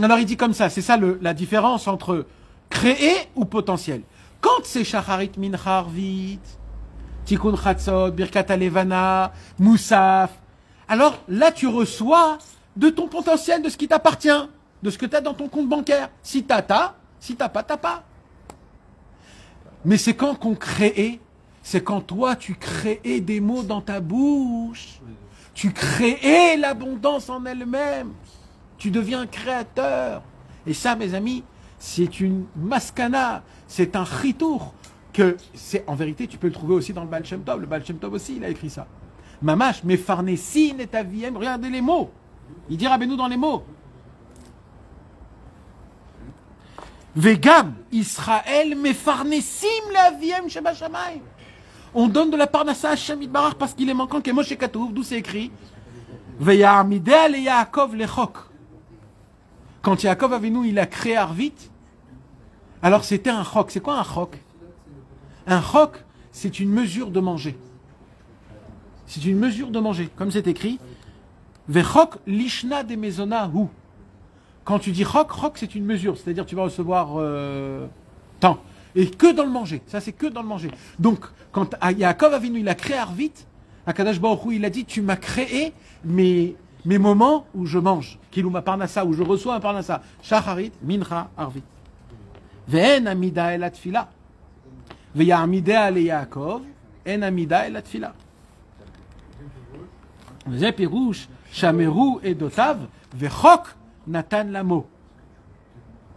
Alors il dit comme ça, c'est ça la différence entre créer ou potentiel. Quand c'est Shacharit Mincha Arvit, Tikkun Chatzot, Birkat Alevana, Moussaf, alors là tu reçois de ton potentiel, de ce qui t'appartient, de ce que tu as dans ton compte bancaire. Si t'as, si t'as pas, t'as pas. Mais c'est quand qu'on crée, c'est quand toi tu créais des mots dans ta bouche, tu créais l'abondance en elle-même, tu deviens créateur. Et ça, mes amis, c'est une maskana, c'est un chitour, que c'est en vérité, tu peux le trouver aussi dans le Baal Shem Tov. Le Baal Shem Tov aussi, il a écrit ça. Mamash, mefarnesin et aviem, regardez les mots. Il dit Rabbeinu dans les mots. Vegam, Israël, mefarnesim le aviem sheba shamayim. On donne de la parnassa à Hashem Yitbarach parce qu'il est manquant, que Moshe Katouf, d'où c'est écrit. Veya'amideh le Yaakov lechok. Quand Yaakov Avinu, il a créé Arvit, alors c'était un chok. C'est quoi un chok? Un chok, c'est une mesure de manger. C'est une mesure de manger. Comme c'est écrit, Vechok lishna de mezona hu. Quand tu dis chok, chok c'est une mesure. C'est-à-dire tu vas recevoir tant. Et que dans le manger. Ça c'est que dans le manger. Donc, quand Yaakov Avinu, il a créé Arvit, Akadosh Baruch Hu, il a dit, tu m'as créé mes moments où je mange. Kilou ma parnassa, où je reçois un parnassa. Shacharit, mincha, Arvit. Ve'en amida el atfila. Ve'ya'amidea le Yaakov, en amida el atfila. Ze pirouche, shameru et dotav, vechok natan lamo.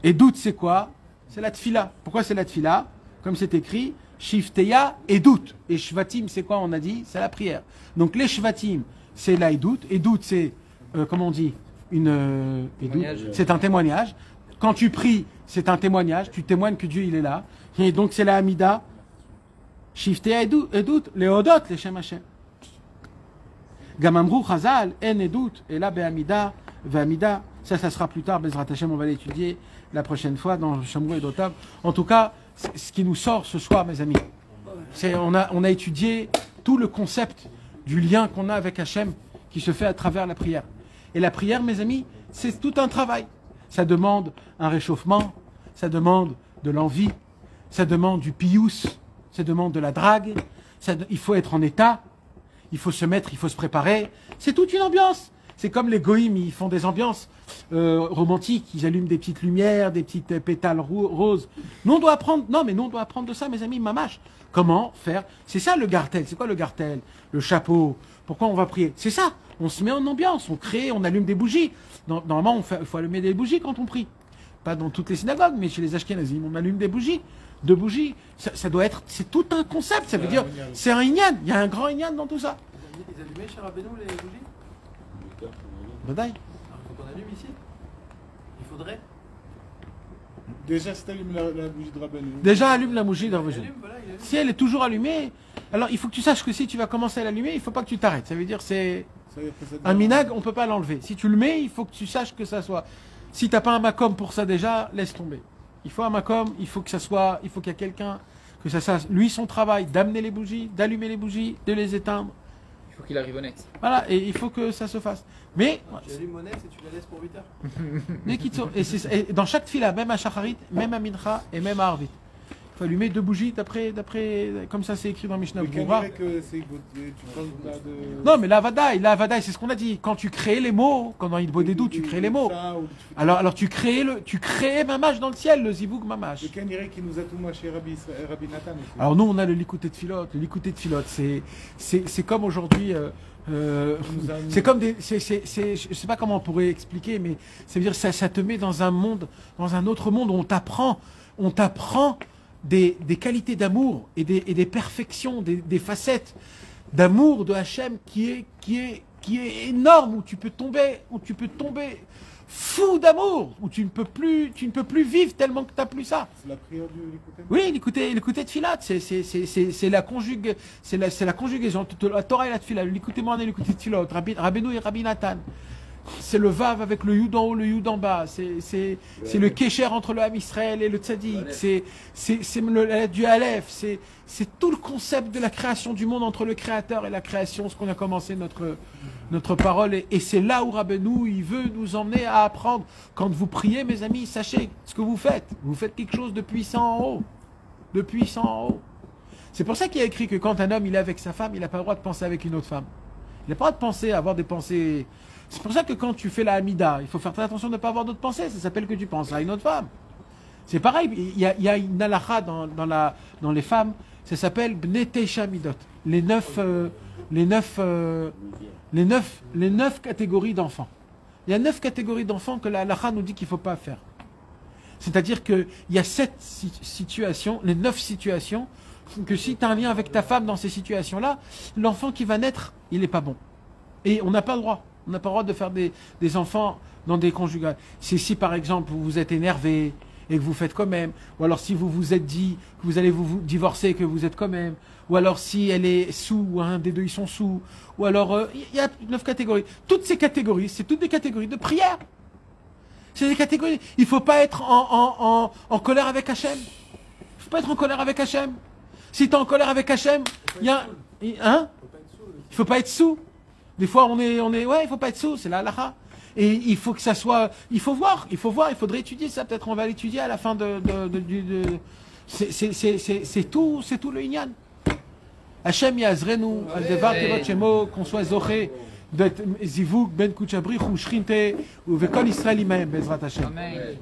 Et doute, c'est quoi? C'est la tfila. Pourquoi c'est la tfila? Comme c'est écrit, shifteya et doute. Et shvatim, c'est quoi? On a dit, c'est la prière. Donc les shvatim, c'est la edout. Edout, c'est, comment on dit? C'est un témoignage. Quand tu pries, c'est un témoignage. Tu témoignes que Dieu, il est là. Et donc c'est la Hamida. Shifteya edout, les odot, les Shem Hashem. Gamamrou Chazal, en edout. Et là, be'amida, ve'amida. Ça sera plus tard. Bezrat Hashem, on va l'étudier la prochaine fois dans Shamrou et Dotav. En tout cas, ce qui nous sort ce soir, mes amis, c'est on a étudié tout le concept du lien qu'on a avec Hachem qui se fait à travers la prière. Et la prière, mes amis, c'est tout un travail. Ça demande un réchauffement, ça demande de l'envie, ça demande du pious, ça demande de la drague, il faut être en état, il faut se mettre, il faut se préparer. C'est toute une ambiance. C'est comme les goïms, ils font des ambiances romantiques, ils allument des petites lumières, des petites pétales roses. Nous on doit apprendre, nous on doit apprendre de ça, mes amis, mamache. Comment faire? C'est ça le gartel. C'est quoi le gartel? Le chapeau. Pourquoi on va prier? C'est ça. On se met en ambiance, on crée, on allume des bougies. Normalement, il faut allumer des bougies quand on prie. Pas dans toutes les synagogues, mais chez les Ashkenazim, on allume des bougies. Deux bougies. Ça doit être, c'est tout un concept. Ça veut dire, c'est un inyan. Il y a un grand inyan dans tout ça. Ils allumaient chez Rabbeinu les bougies? Badaï. Alors, faut qu'on allume ici. Il faudrait. Déjà, si tu allumes la bougie de Rabbeinu. Déjà, allume la bougie de Rabbeinu. Voilà, il allume. Si elle est toujours allumée, alors il faut que tu saches que si tu vas commencer à l'allumer, il ne faut pas que tu t'arrêtes. Ça veut dire c'est un minag, on ne peut pas l'enlever. Si tu le mets, il faut que tu saches que ça soit. Si tu n'as pas un macom pour ça déjà, laisse tomber. Il faut un macom, il faut que ça soit, il faut qu'il y ait quelqu'un, que ça soit lui son travail, d'amener les bougies, d'allumer les bougies, de les éteindre. Il faut qu'il arrive honnête. Voilà, et il faut que ça se fasse. Mais, Tu allumes Monette et tu la laisses pour 8 heures. mais et dans chaque fila, même à Shacharit, même à Mincha et même à Arvit, il faut allumer 2 bougies d'après, comme ça c'est écrit dans Mishnah Mais Berurah. dirait que c'est tu parles là de. Non, mais la Vadaï, c'est ce qu'on a dit. Quand tu crées les mots, quand dans Hidbo Dedou, tu crées les mots. Alors tu crées Mamash dans le ciel, le Zivug Mamash. Le Kaniré qui nous a tout mâché Rabbi Nathan aussi. Alors nous, on a le Likouté de Philot. Le Likouté de Philot, c'est comme aujourd'hui. C'est comme des. Je sais pas comment on pourrait expliquer, mais ça veut dire ça te met dans un monde, dans un autre monde où on t'apprend des qualités d'amour et des perfections, des facettes d'amour de Hachem qui est énorme, où tu peux tomber fou d'amour, où tu ne peux plus vivre tellement que tu n'as plus ça. C'est la prière du Likuté. Oui, l'écouter de Philat, c'est la conjugaison. La Torah et la Tfila, l'écouter moi et l'écouter de Philat, Rabbeinu et Rabbi Nathan. C'est le Vav avec le Yud en haut, le Yud en bas. C'est le Kesher entre le Ham Israël et le Tzadik. C'est du Aleph. C'est tout le concept de la création du monde entre le Créateur et la création, ce qu'on a commencé notre parole. Et c'est là où Rabbeinu, il veut nous emmener à apprendre. Quand vous priez, mes amis, sachez ce que vous faites. Vous faites quelque chose de puissant en haut. De puissant en haut. C'est pour ça qu'il y a écrit que quand un homme il est avec sa femme, il n'a pas le droit de penser avec une autre femme. Il n'a pas le droit de penser, avoir des pensées. C'est pour ça que quand tu fais la Hamida, il faut faire très attention de ne pas avoir d'autres pensées. Ça s'appelle que tu penses à une autre femme. C'est pareil, il y a une halakha dans les femmes, ça s'appelle Bnei Teisha Midot. Les neuf catégories d'enfants. Il y a 9 catégories d'enfants que la halakha nous dit qu'il ne faut pas faire. C'est-à-dire qu'il y a 7 situations, les 9 situations, que si tu as un lien avec ta femme dans ces situations-là, l'enfant qui va naître, il n'est pas bon. Et on n'a pas le droit. On n'a pas le droit de faire des enfants dans des conjugales. C'est si par exemple vous êtes énervé et que vous faites quand même, ou alors si vous vous êtes dit que vous allez vous divorcer et que vous êtes quand même, ou alors si elle est sous, ou un des deux ils sont sous, ou alors il y a 9 catégories. Toutes ces catégories, c'est toutes des catégories de prière. C'est des catégories. Il ne faut pas être en colère avec Hachem. Il ne faut pas être en colère avec Hachem. Si tu es en colère avec Hachem, il y a... Hein? Il ne faut pas être sous. Des fois, ouais, il faut pas être sous, c'est la halakha. Et il faut que ça soit, il faut voir, il faudrait étudier ça, peut-être on va l'étudier à la fin c'est tout le inyan. Hachem yazrenu, al devar kevod shemo, qu'on soit zoché, d'être zivug ben kuchabri, ou shrinte, ou vekol Israël imahem, bezrat Hachem. Amen.